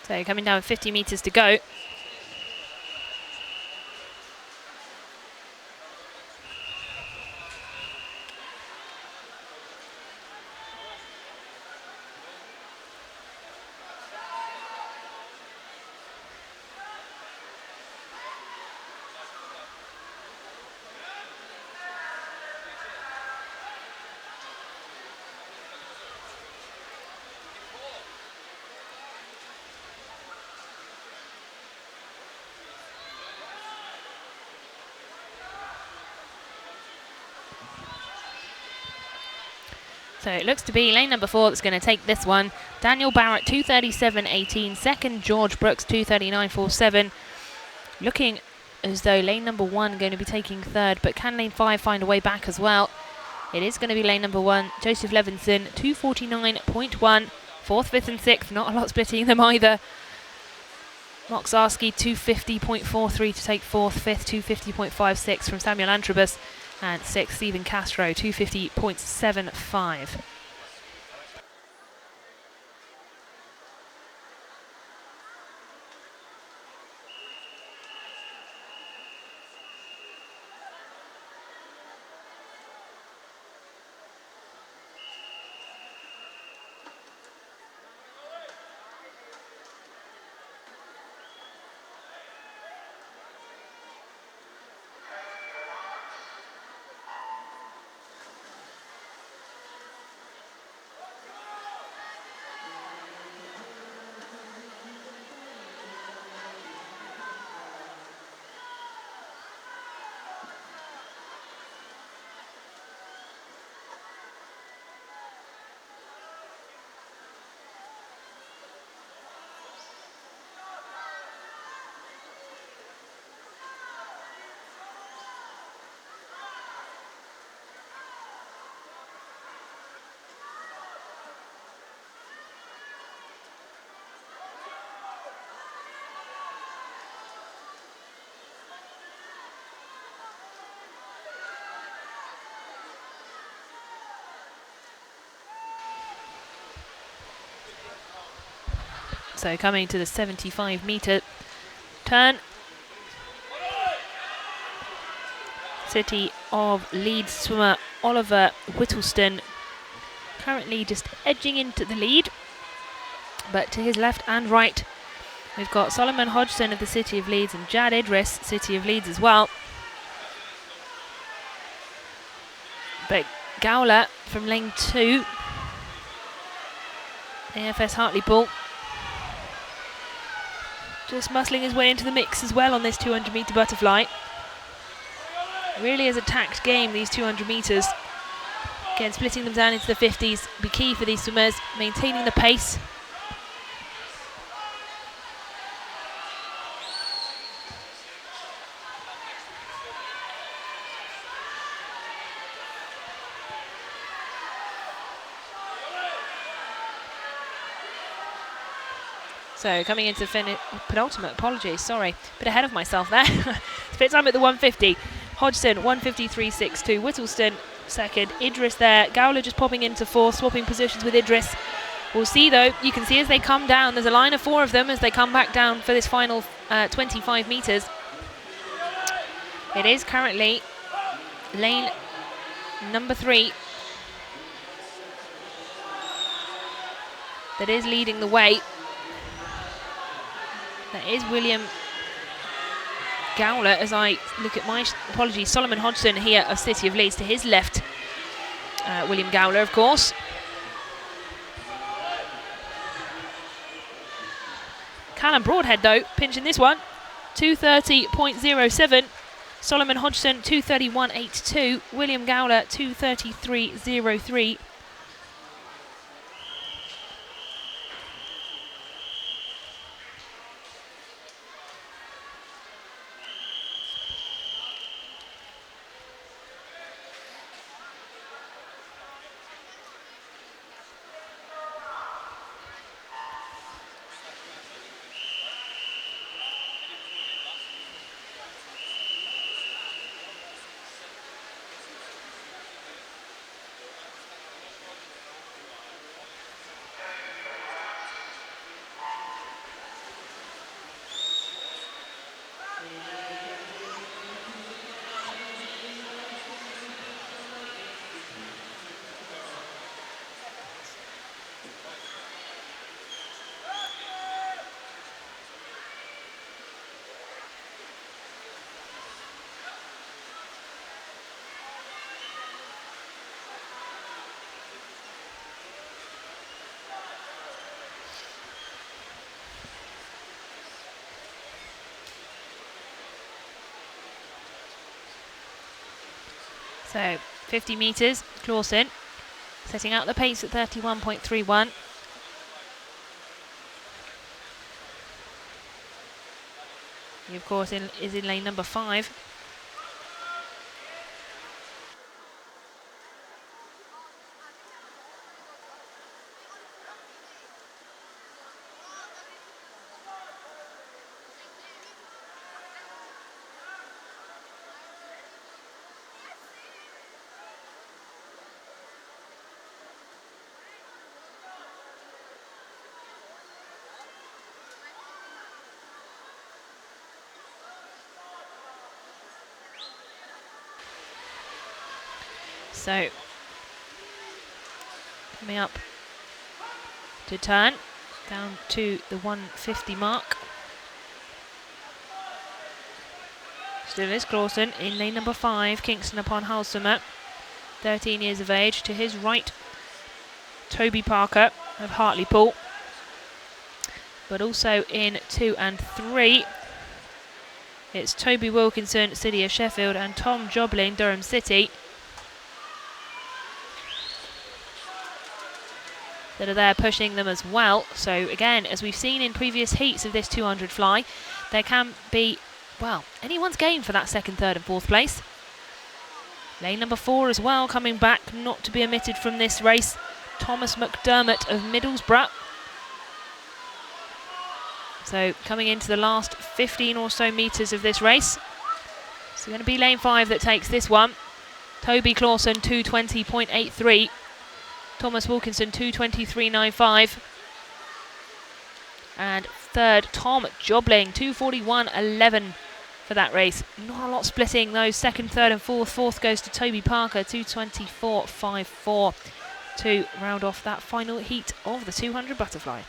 So coming down 50 metres to go. So it looks to be lane number 4 that's going to take this one. Daniel Barrett 2:37.18. Second, George Brooks 2:39.47. Looking as though lane number 1 going to be taking third, but can lane 5 find a way back as well? It is going to be lane number 1, Joseph Levinson 2:49.1. Fourth, fifth and sixth, not a lot splitting them either. Moczarski 2:50.43 to take fourth, fifth 2:50.56 from Samuel Antrobus. And sixth, Stephen Castro, 2:50.75. So coming to the 75-metre turn. City of Leeds swimmer Oliver Whittleston currently just edging into the lead, but to his left and right we've got Solomon Hodgson of the City of Leeds and Jad Idris, City of Leeds as well. But Gowler from lane 2 AFS Hartlepool just muscling his way into the mix as well on this 200 metre butterfly. Really is a tacked game, these 200 metres. Again, splitting them down into the 50s be key for these swimmers, maintaining the pace. So coming into penultimate, apologies, sorry, bit ahead of myself there. Split time at the 150. Hodgson 153.62, Whittleston second, Idris there, Gowler just popping into fourth, swapping positions with Idris. We'll see though, you can see as they come down, there's a line of 4 of them as they come back down for this final 25 metres. It is currently lane number 3 that is leading the way. That is William Gowler as I look at my apologies. Solomon Hodgson here of City of Leeds to his left. William Gowler, of course. Callum Broadhead, though, pinching this one. 2:30.07. Solomon Hodgson 2:31.82. William Gowler 2:33.03. So 50 metres, Clausen setting out the pace at 31.31. He of course is in lane number 5. So coming up to turn down to the 150 mark. Still is Clausen in lane number 5, Kingston upon Halsumer, 13 years of age. To his right, Toby Parker of Hartlepool. But also in 2 and 3, it's Toby Wilkinson, City of Sheffield, and Tom Jobling, Durham City, that are there pushing them as well. So again, as we've seen in previous heats of this 200 fly, there can be, well, anyone's game for that 2nd, 3rd and 4th place. Lane number 4 as well, coming back, not to be omitted from this race, Thomas McDermott of Middlesbrough. So coming into the last 15 or so metres of this race. It's going to be lane 5 that takes this one. Toby Clausen 2:20.83. Thomas Wilkinson 2:23.95. And 3rd, Tom Jobling 2:41.11 for that race. Not a lot splitting those 2nd, 3rd and 4th. 4th goes to Toby Parker 2:24.54 to round off that final heat of the 200 butterfly.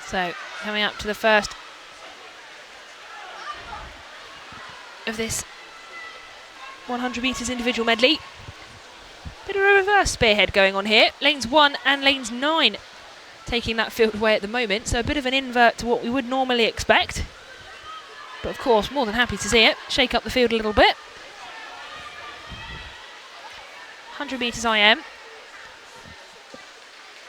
So coming up to the first of this 100 metres individual medley. Bit of a reverse spearhead going on here. Lanes 1 and lanes 9 taking that field away at the moment, so a bit of an invert to what we would normally expect. But of course, more than happy to see it. Shake up the field a little bit. 100 metres IM.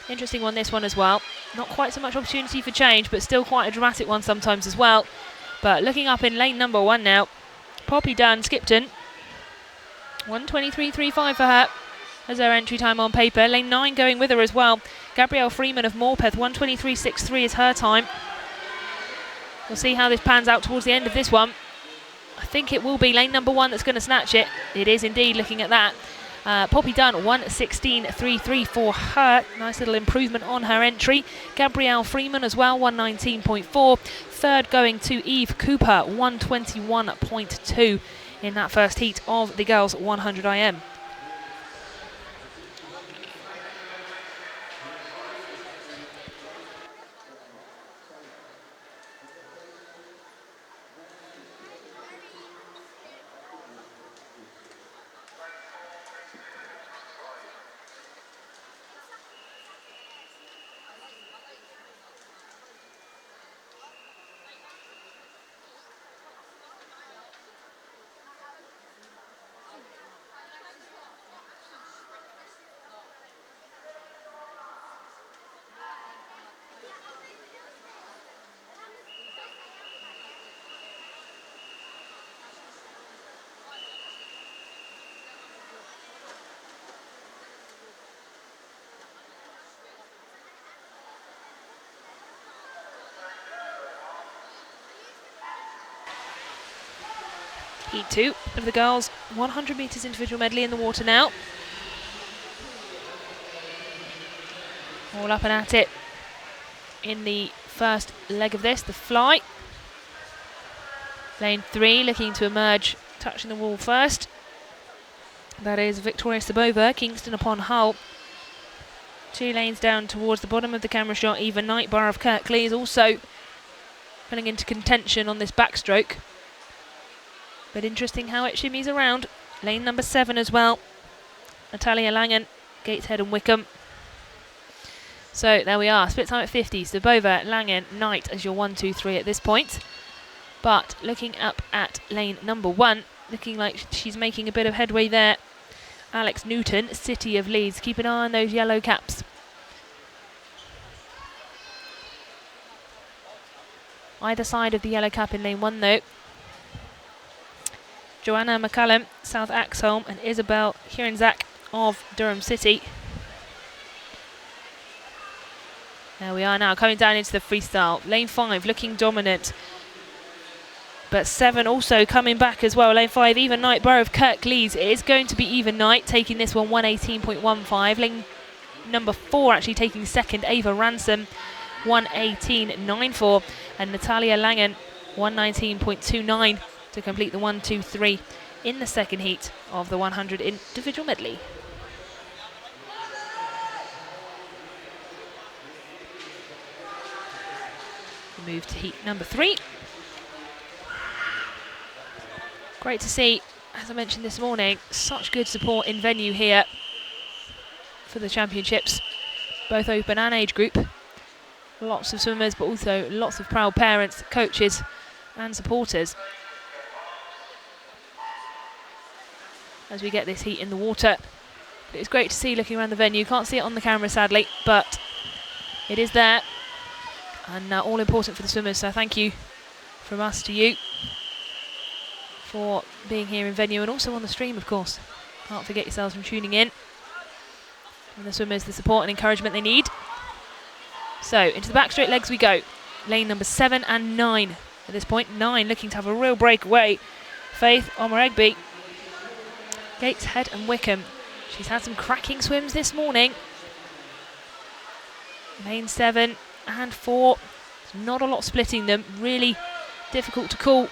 Interesting one, this one as well. Not quite so much opportunity for change, but still quite a dramatic one sometimes as well. But looking up in lane number 1 now, Poppy Dunn, Skipton. 1:23.35 for her as her entry time on paper. Lane 9 going with her as well. Gabrielle Freeman of Morpeth, 1:23.63 is her time. We'll see how this pans out towards the end of this one. I think it will be lane number 1 that's going to snatch it. It is indeed, looking at that. Poppy Dunn, 1:16.33 for her. Nice little improvement on her entry. Gabrielle Freeman as well, 1:19.4. Third going to Eve Cooper, 1:21.2 in that first heat of the girls 100 IM. Heat 2 of the girls 100 metres individual medley in the water now. All up and at it in the first leg of this, the fly. Lane 3 looking to emerge, touching the wall first. That is Victoria Sabova, Kingston upon Hull. 2 lanes down towards the bottom of the camera shot. Eva Knight, Borough of Kirkley, is also pulling into contention on this backstroke. But interesting how it shimmies around. Lane number 7 as well. Natalia Langen, Gateshead and Wickham. So there we are, split time at 50. Sabova, Langen, Knight as your 1, 2, 3 at this point. But looking up at lane number 1, looking like she's making a bit of headway there. Alex Newton, City of Leeds. Keep an eye on those yellow caps. Either side of the yellow cap in lane 1 though. Joanna McCallum, South Axholme, and Isabel Kieranzak of Durham City. There we are now, coming down into the freestyle. Lane 5 looking dominant, but 7 also coming back as well. Lane 5, Eva Knight, Borough of Kirklees. It is going to be Eva Knight taking this one, 1:18.15. Lane number 4 actually taking second, Ava Ransom, 1:18.94. And Natalia Langen, 1:19.29 to complete the 1, 2, 3 in the second heat of the 100 individual medley. We move to heat number 3. Great to see, as I mentioned this morning, such good support in venue here for the championships, both open and age group. Lots of swimmers, but also lots of proud parents, coaches and supporters as we get this heat in the water. But it's great to see looking around the venue. Can't see it on the camera sadly, but it is there, and all important for the swimmers, so thank you from us to you for being here in venue and also on the stream, of course. Can't forget yourselves from tuning in, and the swimmers the support and encouragement they need. So into the back straight legs we go. Lane number 7 and 9 at this point. 9 looking to have a real breakaway. Faith Omoregbe, Gateshead and Wickham. She's had some cracking swims this morning. Lane 7 and 4. There's not a lot splitting them. Really difficult to call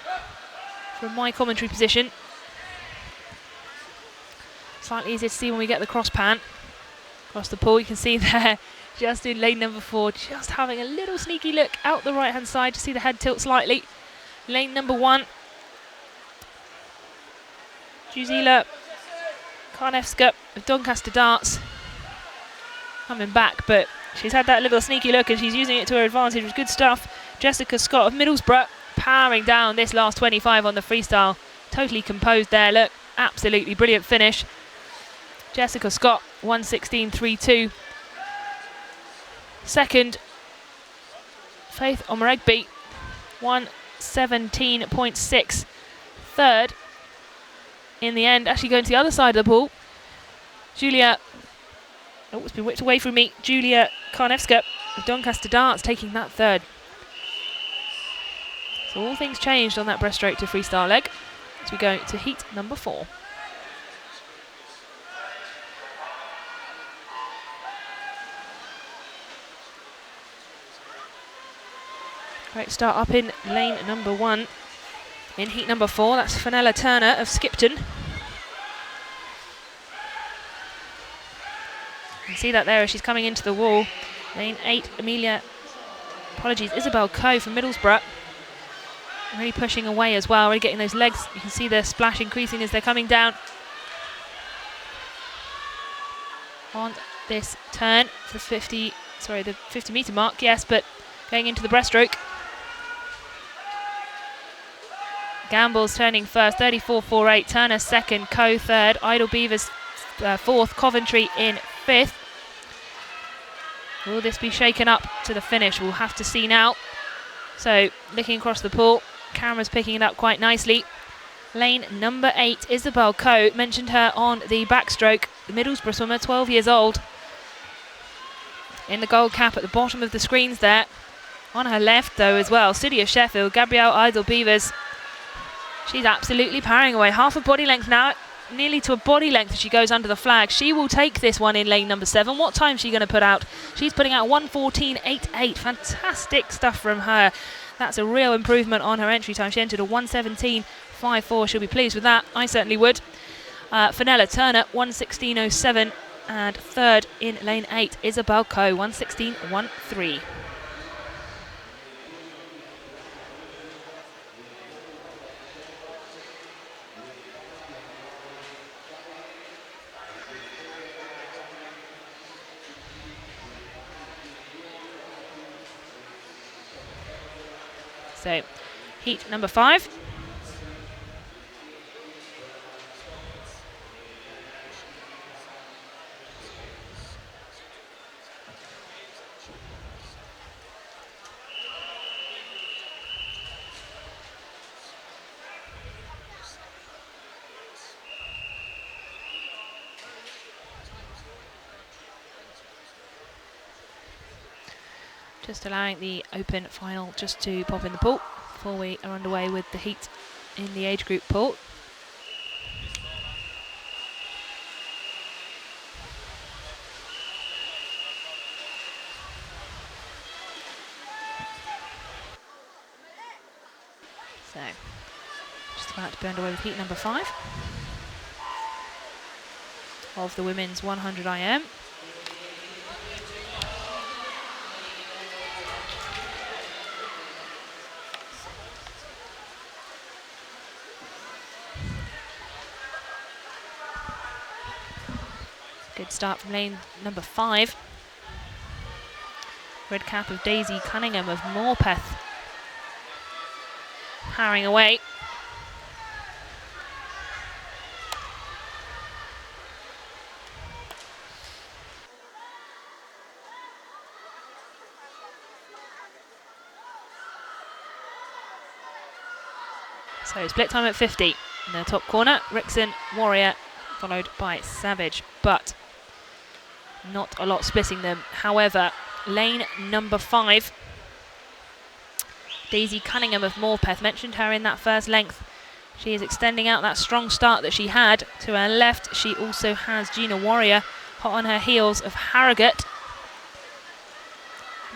from my commentary position. Slightly easier to see when we get the cross pan across the pool. You can see there just in lane number 4, just having a little sneaky look out the right-hand side to see the head tilt slightly. Lane number 1. Juzila Karnevska of Doncaster Darts coming back, but she's had that little sneaky look and she's using it to her advantage. It was good stuff. Jessica Scott of Middlesbrough powering down this last 25 on the freestyle. Totally composed there, look. Absolutely brilliant finish. Jessica Scott, 1:16.32. Second, Faith Omoregbe, 1:17.6. Third, in the end, actually going to the other side of the pool, Julia, oh, it's been whipped away from me, Julia Karnevska of Doncaster Darts taking that third. So all things changed on that breaststroke to freestyle leg as we go to heat number 4. Great start up in lane number 1. In heat number 4, that's Fenella Turner of Skipton. You can see that there as she's coming into the wall. Lane 8, Isabel Coe from Middlesbrough. Really pushing away as well, really getting those legs. You can see the splash increasing as they're coming down. On this turn, the 50 metre mark, yes, but going into the breaststroke. Gamble's turning first, 34.48. Turner second, Coe third, Idle Beavers fourth, Coventry in fifth. Will this be shaken up to the finish? We'll have to see now. So looking across the pool, camera's picking it up quite nicely. Lane number 8, Isabel Coe, mentioned her on the backstroke. The Middlesbrough swimmer, 12 years old. In the gold cap at the bottom of the screens there. On her left though as well, City of Sheffield, Gabrielle Idle Beavers. She's absolutely powering away. Half a body length now, nearly to a body length as she goes under the flag. She will take this one in lane number 7. What time is she going to put out? She's putting out 1:14.88. Fantastic stuff from her. That's a real improvement on her entry time. She entered a 1:17.54. She'll be pleased with that. I certainly would. Fenella Turner, 1:16.07. And third in lane 8, Isabel Coe, 1:16.13. So, heat number 5. Just allowing the open final just to pop in the pool before we are underway with the heat in the age group pool. So, just about to be underway with heat number 5 of the women's 100 IM. Good start from lane number 5. Red cap of Daisy Cunningham of Morpeth. Powering away. So split time at 50. In the top corner, Rixon, Warrior, followed by Savage, but not a lot splitting them. However, lane number 5, Daisy Cunningham of Morpeth, mentioned her in that first length. She is extending out that strong start that she had. To her left, she also has Gina Warrior, hot on her heels of Harrogate.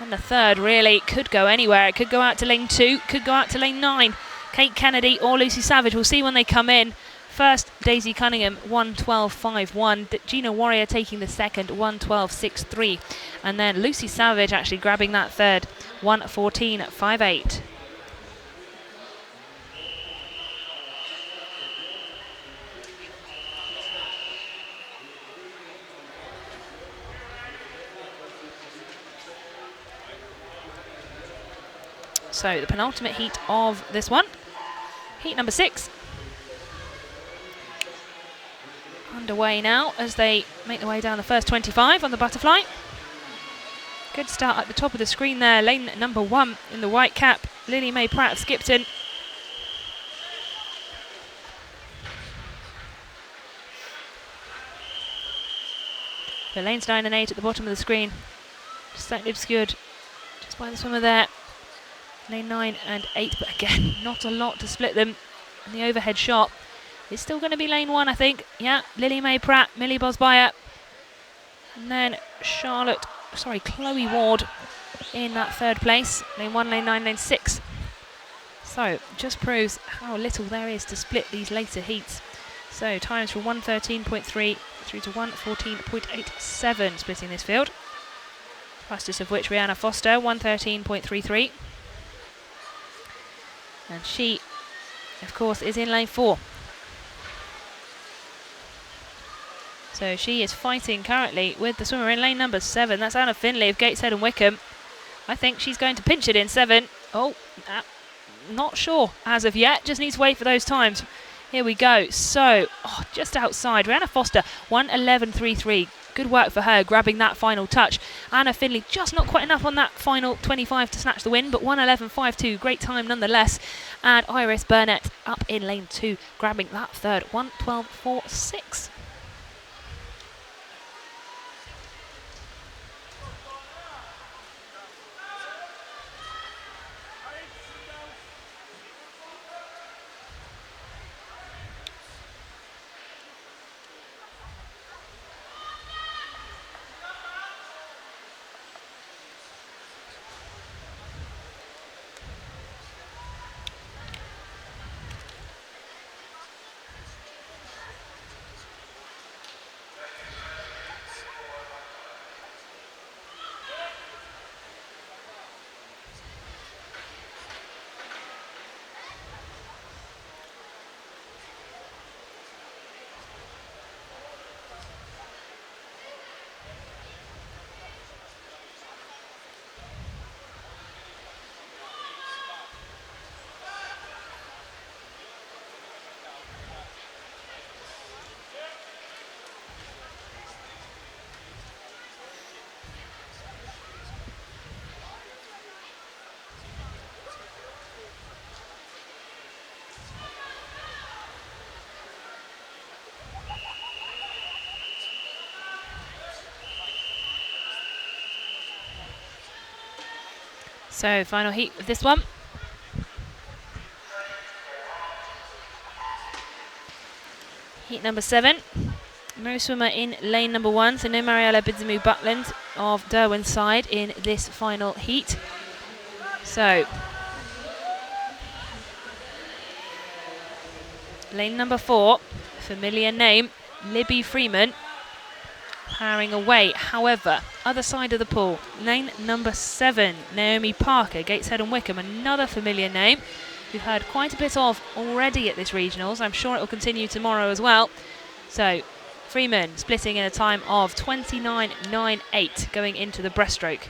And the third really could go anywhere. It could go out to lane 2, could go out to lane 9. Kate Kennedy or Lucy Savage, we'll see when they come in. first, Daisy Cunningham, 1:12.51. Gina Warrior taking the second, 1:12.63. And then Lucy Savage actually grabbing that third, 1:14.58. So the penultimate heat of this one, heat number 6. Underway now as they make their way down the first 25 on the butterfly. Good start at the top of the screen there. Lane number 1 in the white cap, Lily Mae Pratt of Skipton. The lanes 9 and 8 at the bottom of the screen, just slightly obscured just by the swimmer there. Lane 9 and 8, but again, not a lot to split them. And the overhead shot is still going to be lane 1, I think. Yeah, Lily Mae Pratt, Millie Bosbyer, and then Chloe Ward in that third place. Lane 1, lane 9, lane 6. So, just proves how little there is to split these later heats. So, times from 1:13.3 through to 1:14.87 splitting this field. Fastest of which Rihanna Foster, 1:13.33. And she, of course, is in lane 4. So she is fighting currently with the swimmer in lane number 7. That's Anna Finley of Gateshead and Wickham. I think she's going to pinch it in 7. Oh, not sure as of yet. Just needs to wait for those times. Here we go. So, just outside. Rihanna Foster, 1:11.33. Good work for her, grabbing that final touch. Anna Finley just not quite enough on that final 25 to snatch the win, but 1:11.52, great time nonetheless. And Iris Burnett up in lane 2, grabbing that third, 1:12.46. So, final heat of this one. Heat number 7. No swimmer in lane number 1, so no Mariella Bidzamu Butland of Derwent's side in this final heat. So, lane number 4, familiar name, Libby Freeman, powering away. However, other side of the pool, lane number 7, Naomi Parker, Gateshead and Wickham, another familiar name we've heard quite a bit of already at this regionals. I'm sure it will continue tomorrow as well. So, Freeman splitting in a time of 29.98 going into the breaststroke.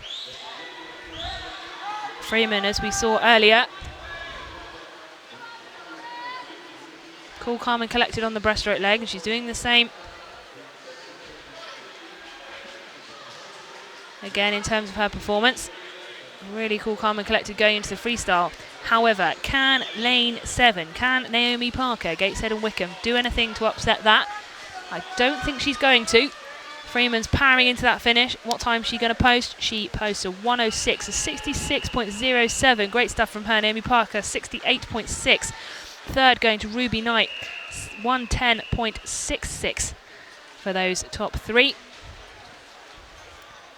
Freeman, as we saw earlier, cool, calm and collected on the breaststroke leg, and she's doing the same again in terms of her performance. Really cool, calm and collected going into the freestyle. However, can lane 7, can Naomi Parker, Gateshead and Wickham, do anything to upset that? I don't think she's going to. Freeman's powering into that finish. What time is she going to post? She posts a 1:06, a 66.07. Great stuff from her. Naomi Parker, 68.6. Third going to Ruby Knight, 1:10.66 for those top 3.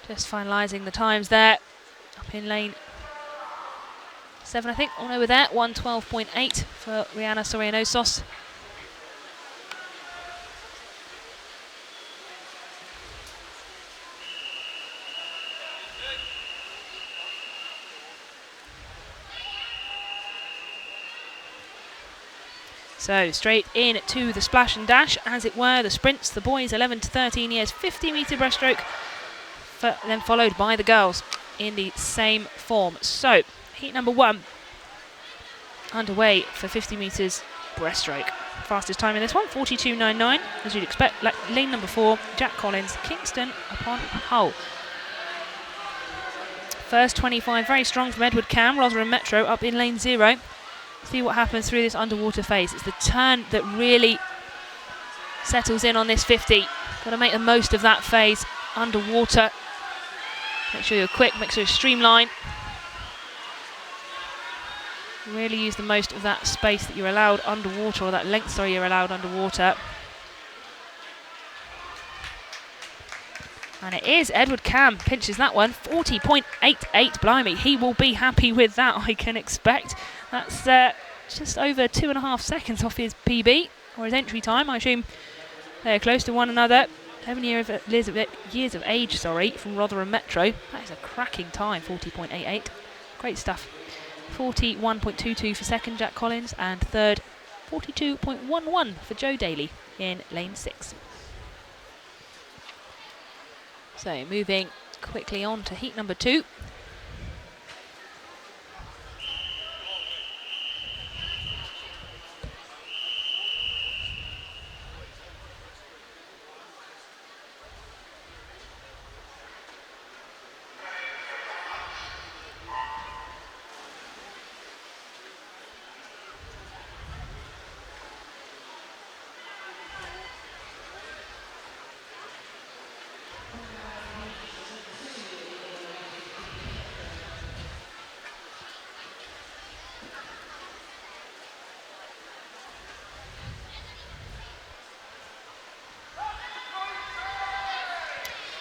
Just finalising the times there. Up in lane 7, I think. Oh no, we're there. 1:12.8 for Rihanna Sorianosos. So straight in to the splash and dash, as it were, the sprints, the boys 11 to 13 years, 50-metre breaststroke, then followed by the girls in the same form. So heat number 1 underway for 50 metres breaststroke. Fastest time in this one, 42.99, as you'd expect. Lane number 4, Jack Collins, Kingston upon Hull. First 25, very strong from Edward Cam, Rotherham Metro up in lane 0. See what happens through this underwater phase. It's the turn that really settles in on this 50. Got to make the most of that phase underwater. Make sure you're quick, make sure you streamline. Really use the most of that space that you're allowed underwater, or that length, sorry, you're allowed underwater. And it is Edward Cam pinches that one, 40.88, blimey. He will be happy with that, I can expect. That's just over 2.5 seconds off his PB, or his entry time. I assume they're close to one another. 11 years of age, from Rotherham Metro. That is a cracking time, 40.88. Great stuff. 41.22 for second, Jack Collins, and third, 42.11 for Joe Daly in lane 6. So moving quickly on to heat number 2.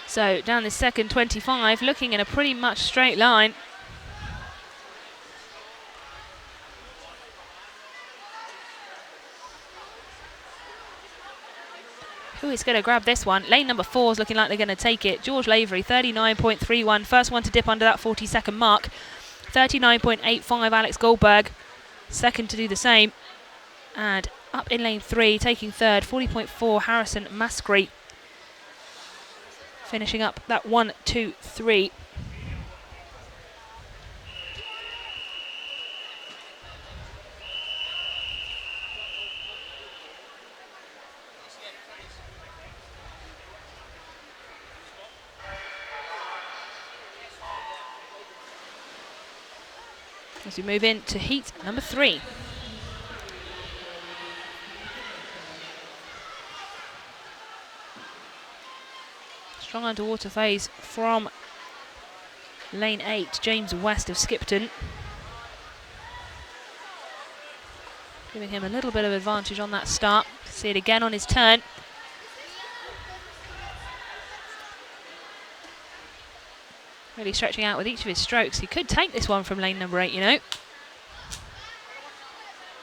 So down the second 25, looking in a pretty much straight line. Who is going to grab this one? Lane number 4 is looking like they're going to take it. George Lavery, 39.31. First one to dip under that 40-second mark. 39.85, Alex Goldberg. Second to do the same. And up in lane 3, taking third, 40.4, Harrison Mascree. Finishing up that 1, 2, 3. As we move into heat number 3. Strong underwater phase from lane 8, James West of Skipton. Giving him a little bit of advantage on that start. See it again on his turn. Really stretching out with each of his strokes. He could take this one from lane number 8, you know.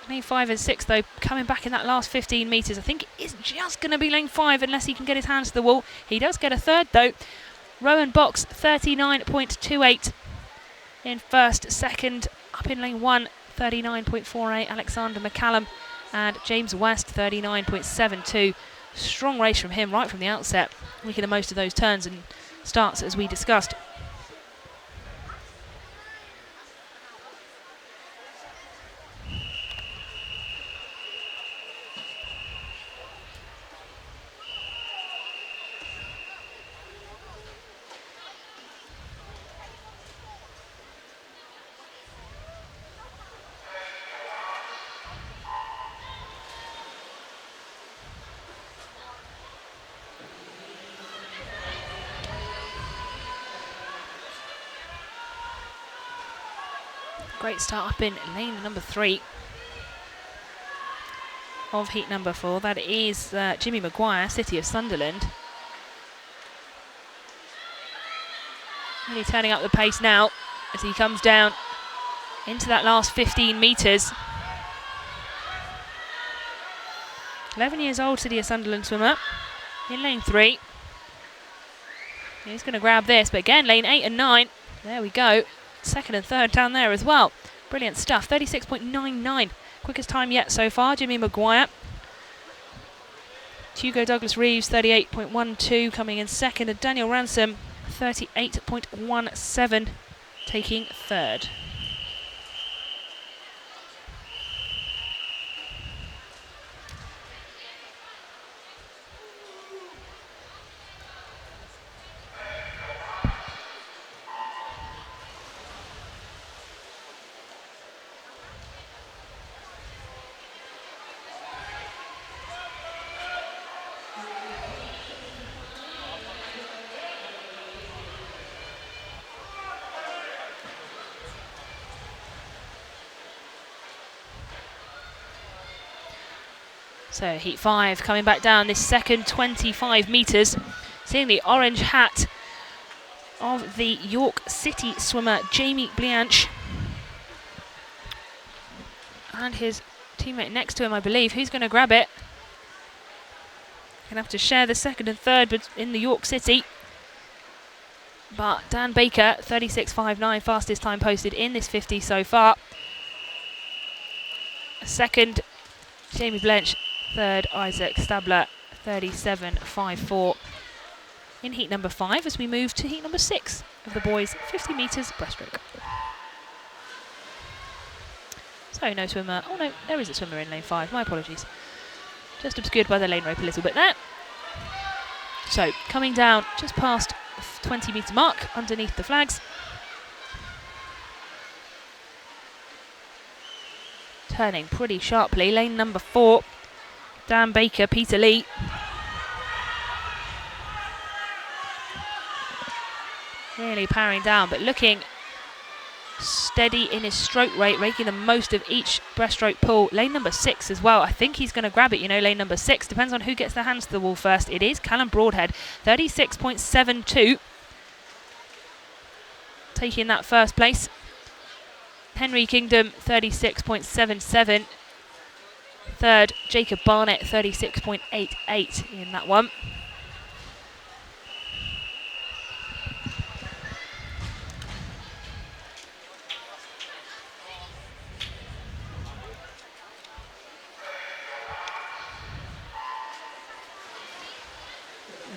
Lane 5 and 6, though, coming back in that last 15 metres. I think it is just going to be lane 5 unless he can get his hands to the wall. He does get a third, though. Rowan Box, 39.28 in first. Second, up in lane 1, 39.48, Alexander McCallum. And James West, 39.72. Strong race from him right from the outset, making the most of those turns and starts as we discussed. Great start up in lane number 3 of heat number 4. That is Jimmy Maguire, City of Sunderland. Really turning up the pace now as he comes down into that last 15 metres. 11 years old, City of Sunderland swimmer in lane 3. He's going to grab this, but again, lane 8 and 9. There we go. Second and third down there as well. Brilliant stuff. 36.99 Quickest time yet so far, Jimmy Maguire. Hugo Douglas Reeves, 38.12, coming in second, and Daniel Ransom, 38.17, taking third. So heat 5 coming back down this second 25 metres. Seeing the orange hat of the York City swimmer Jamie Blianch. And his teammate next to him, I believe. Who's going to grab it? Going to have to share the second and third but in the York City. But Dan Baker, 36.59, fastest time posted in this 50 so far. Second, Jamie Blench. Third, Isaac Stabler, 37.54 in heat number 5 as we move to heat number 6 of the boys' 50 metres breaststroke. So no swimmer. Oh no, there is a swimmer in lane 5. My apologies. Just obscured by the lane rope a little bit there. So coming down just past the 20 metre mark underneath the flags. Turning pretty sharply. Lane number 4. Dan Baker, Peter Lee. Really powering down, but looking steady in his stroke rate, making the most of each breaststroke pull. Lane number 6 as well. I think he's going to grab it, lane number 6. Depends on who gets their hands to the wall first. It is Callum Broadhead, 36.72. Taking that first place. Henry Kingdom, 36.77. Third, Jacob Barnett, 36.88 in that one.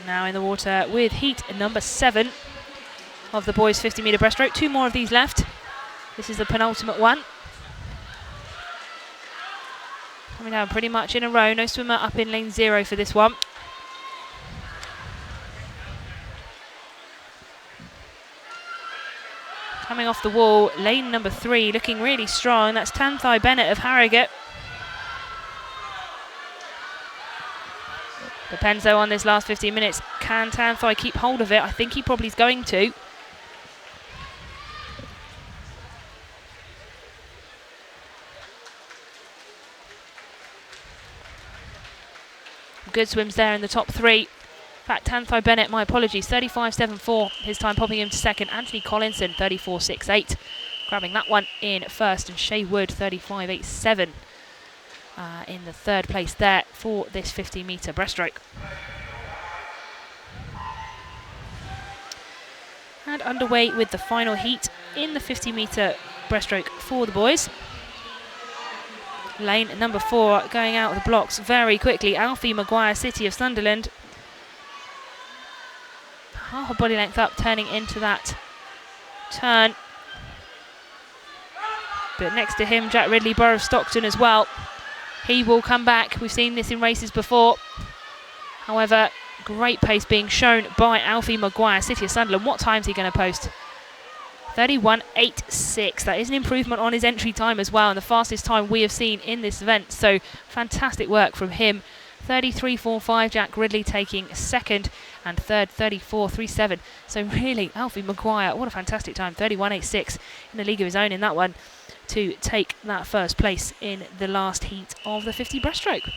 Now in the water with heat number 7 of the boys' 50 metre breaststroke. 2 more of these left. This is the penultimate one. Coming down pretty much in a row. No swimmer up in lane 0 for this one. Coming off the wall, lane number 3, looking really strong. That's Tanthai Bennett of Harrogate. Depends though on this last 15 minutes. Can Tanthai keep hold of it? I think he probably is going to. Good swims there in the top 3. In fact, Tanthai Bennett, my apologies, 35.74. His time popping him to second. Anthony Collinson, 34.68. Grabbing that one in first. And Shay Wood, 35.87 in the third place there for this 50 metre breaststroke. And underway with the final heat in the 50 metre breaststroke for the boys. Lane number 4 going out of the blocks very quickly. Alfie Maguire, City of Sunderland. Half a body length up, turning into that turn. But next to him, Jack Ridley, Borough of Stockton as well. He will come back. We've seen this in races before. However, great pace being shown by Alfie Maguire, City of Sunderland. What time is he going to post? 31.86. That is an improvement on his entry time as well, and the fastest time we have seen in this event. So fantastic work from him. 33.45. Jack Ridley taking second, and third 34.37. So really, Alfie Maguire, what a fantastic time. 31.86 in a league of his own in that one to take that first place in the last heat of the 50 breaststroke.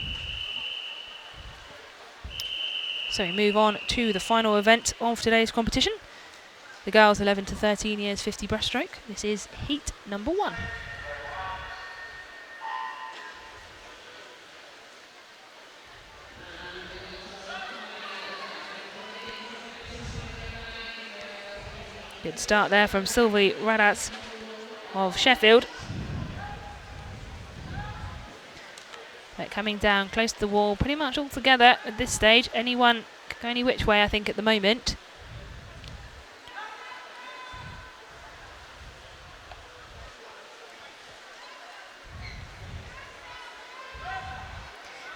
So we move on to the final event of today's competition. The girls 11 to 13 years 50 breaststroke. This is heat number 1. Good start there from Sylvie Radatz of Sheffield. coming down close to the wall, pretty much all together at this stage. Anyone can go any which way, I think, at the moment.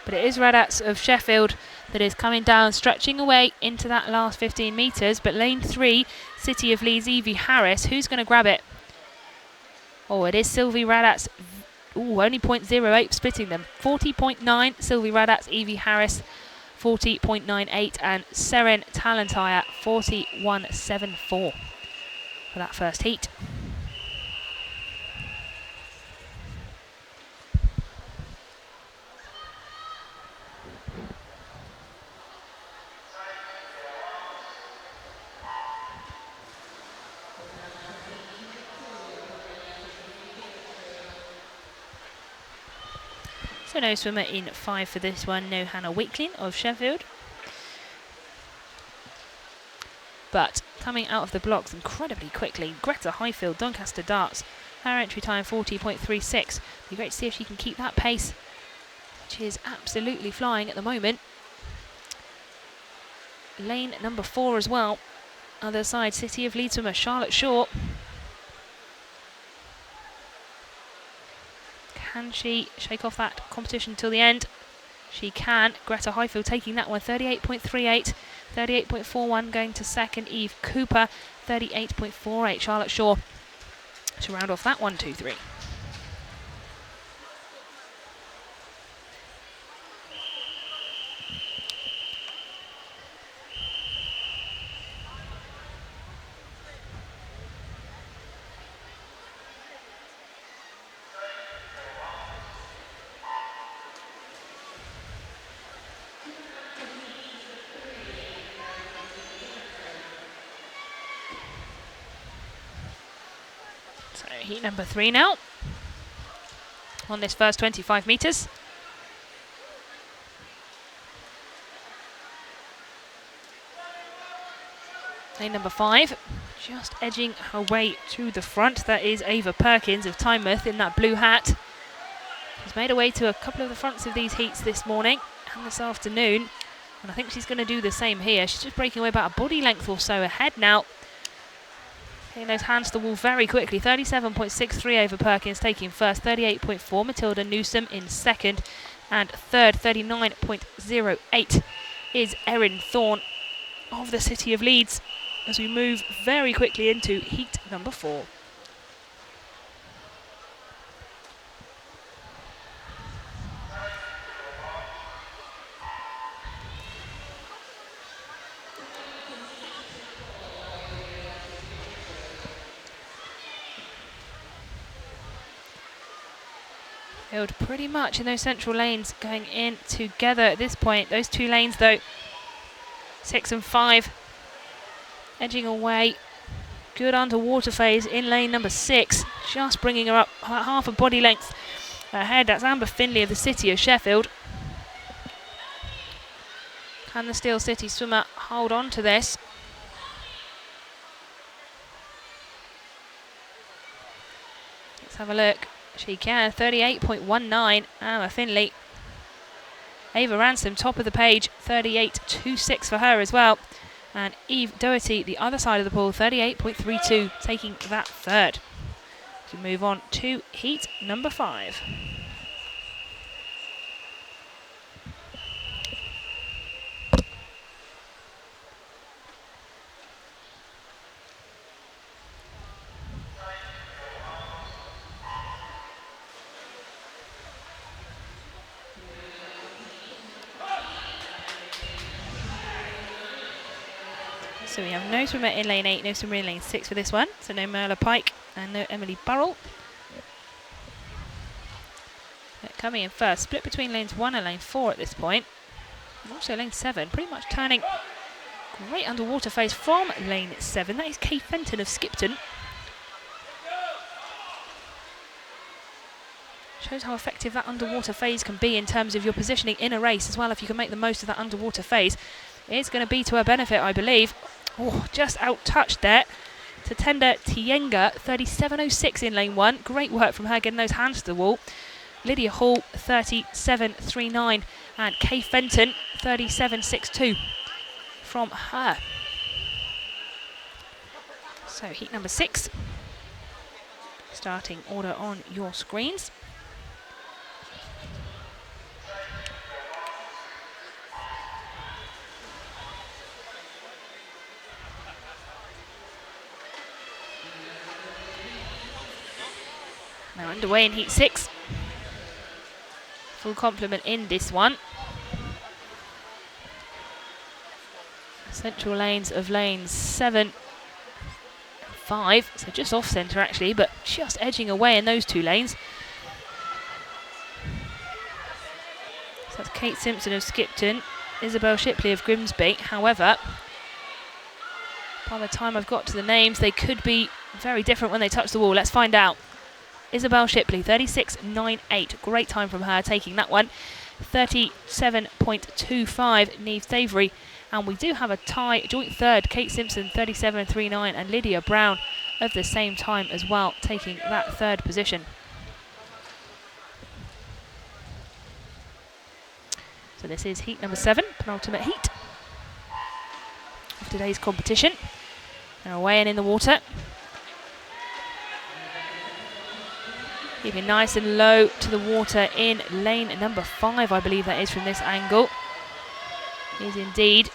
But it is Radats of Sheffield that is coming down, stretching away into that last 15 metres. But lane 3, City of Leeds, Evie Harris, who's going to grab it? Oh, it is Sylvie Radats. Ooh, only 0.08 splitting them. 40.9, Sylvie Radats, Evie Harris, 40.98, and Seren Talentire, 41.74 for that first heat. So no swimmer in 5 for this one, no Hannah Wakeling of Sheffield. But coming out of the blocks incredibly quickly, Greta Highfield, Doncaster Darts, her entry time 40.36. Be great to see if she can keep that pace, which is absolutely flying at the moment. Lane number 4 as well. Other side, City of Leeds swimmer Charlotte Shaw. Can she shake off that competition till the end? She can. Greta Highfield taking that one, 38.38, 38.41 going to second. Eve Cooper, 38.48. Charlotte Shaw to round off that 1, 2, 3. Heat number 3 now on this first 25 metres. Lane number 5, just edging her way to the front. That is Ava Perkins of Tynemouth in that blue hat. She's made her way to a couple of the fronts of these heats this morning and this afternoon, and I think she's going to do the same here. She's just breaking away about a body length or so ahead now. Getting those hands to the wall very quickly. 37.63 over Perkins taking first. 38.4 Matilda Newsom in second. And third, 39.08 is Erin Thorne of the City of Leeds as we move very quickly into heat number 4. Field pretty much in those central lanes going in together at this point. Those two lanes though, 6 and 5, edging away. Good underwater phase in lane number 6, just bringing her up half a body length ahead. That's Amber Finley of the City of Sheffield. Can the Steel City swimmer hold on to this? Let's have a look. She can. 38.19, Amber Finley. Ava Ransom, top of the page, 38.26 for her as well. And Eve Doherty, the other side of the pool, 38.32, taking that third. To move on to heat number 5. So we have no swimmer in lane 8, no swimmer in lane 6 for this one. So no Merla Pike and no Emily Burrell. Coming in first, split between lanes 1 and lane 4 at this point. And also lane 7, pretty much turning. Great underwater phase from lane 7. That is Kay Fenton of Skipton. Shows how effective that underwater phase can be in terms of your positioning in a race as well. If you can make the most of that underwater phase, it's going to be to her benefit, I believe. Oh, just out-touched there. Tatenda Tienga, 37.06 in lane 1. Great work from her getting those hands to the wall. Lydia Hall 37.39 and Kay Fenton 37.62 from her. So heat number 6. Starting order on your screens. Now underway in heat 6. Full complement in this one. Central lanes of lanes 7 and 5, so just off centre actually, but just edging away in those two lanes. So that's Kate Simpson of Skipton, Isabel Shipley of Grimsby. However, by the time I've got to the names, they could be very different when they touch the wall. Let's find out. Isabel Shipley, 36.98. Great time from her taking that one. 37.25, Neve Stavery. And we do have a tie, joint third, Kate Simpson, 37.39, and Lydia Brown of the same time as well, taking that third position. So this is heat number 7, penultimate heat of today's competition. They're away and in the water. Keeping nice and low to the water in lane number 5, I believe that is from this angle. Is indeed.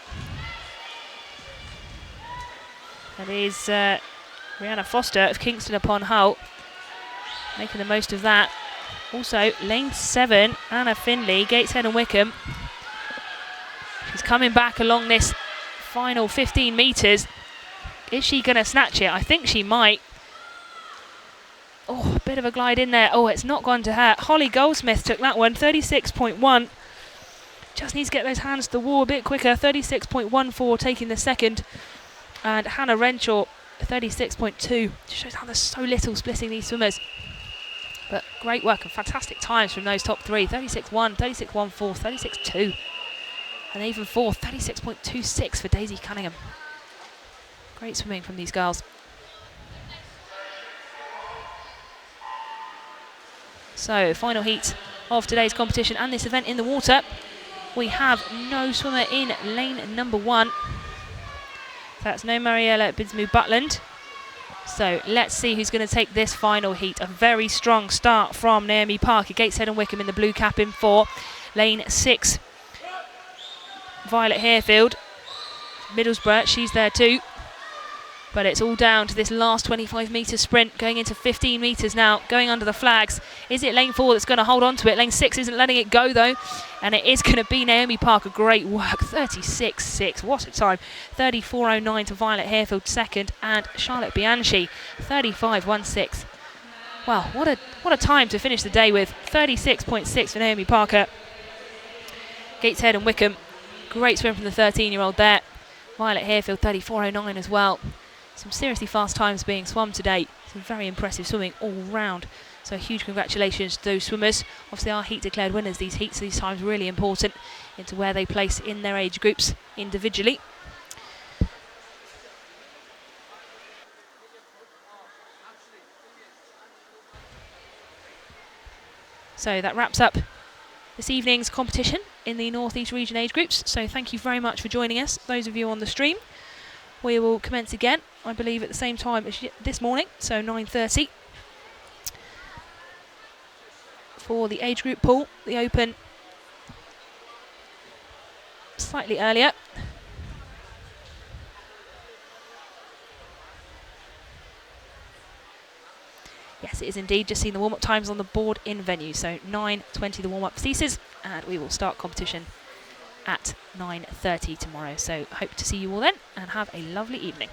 That is Rihanna Foster of Kingston upon Hull, making the most of that. Also, lane 7, Anna Finley, Gateshead and Wickham. She's coming back along this final 15 metres. Is she going to snatch it? I think she might. Oh, a bit of a glide in there. Oh, it's not gone to her. Holly Goldsmith took that one, 36.1. Just needs to get those hands to the wall a bit quicker. 36.14 taking the second. And Hannah Renshaw, 36.2. Just shows how there's so little splitting these swimmers. But great work and fantastic times from those top 3. 36.1, 36.14, 36.2. And even fourth, 36.26 for Daisy Cunningham. Great swimming from these girls. So, final heat of today's competition and this event in the water. We have no swimmer in lane number 1. That's no Mariella Bidsmu-Butland. So let's see who's going to take this final heat. A very strong start from Naomi Parker. Gateshead and Wickham in the blue cap in 4. Lane 6, Violet Harefield. Middlesbrough, she's there too. But it's all down to this last 25 metre sprint, going into 15 metres now, going under the flags. Is it lane 4 that's going to hold on to it? Lane 6 isn't letting it go though, and it is going to be Naomi Parker. Great work, 36.6, what a time. 34.09 to Violet Harefield second, and Charlotte Bianchi, 35.16. Wow, what a time to finish the day with. 36.6 for Naomi Parker. Gateshead and Wickham, great swim from the 13-year-old there. Violet Harefield, 34.09 as well. Some seriously fast times being swum today. Some very impressive swimming all round. So huge congratulations to those swimmers. Obviously our heat declared winners these heats, so these times really important into where they place in their age groups individually. So that wraps up this evening's competition in the North East Region age groups. So thank you very much for joining us, those of you on the stream. We will commence again, I believe, at the same time as this morning, so 9:30. For the age group pool, the Open slightly earlier. Yes, it is indeed. Just seen the warm-up times on the board in venue. So 9:20 the warm-up ceases, and we will start competition at 9:30 tomorrow. So hope to see you all then, and have a lovely evening.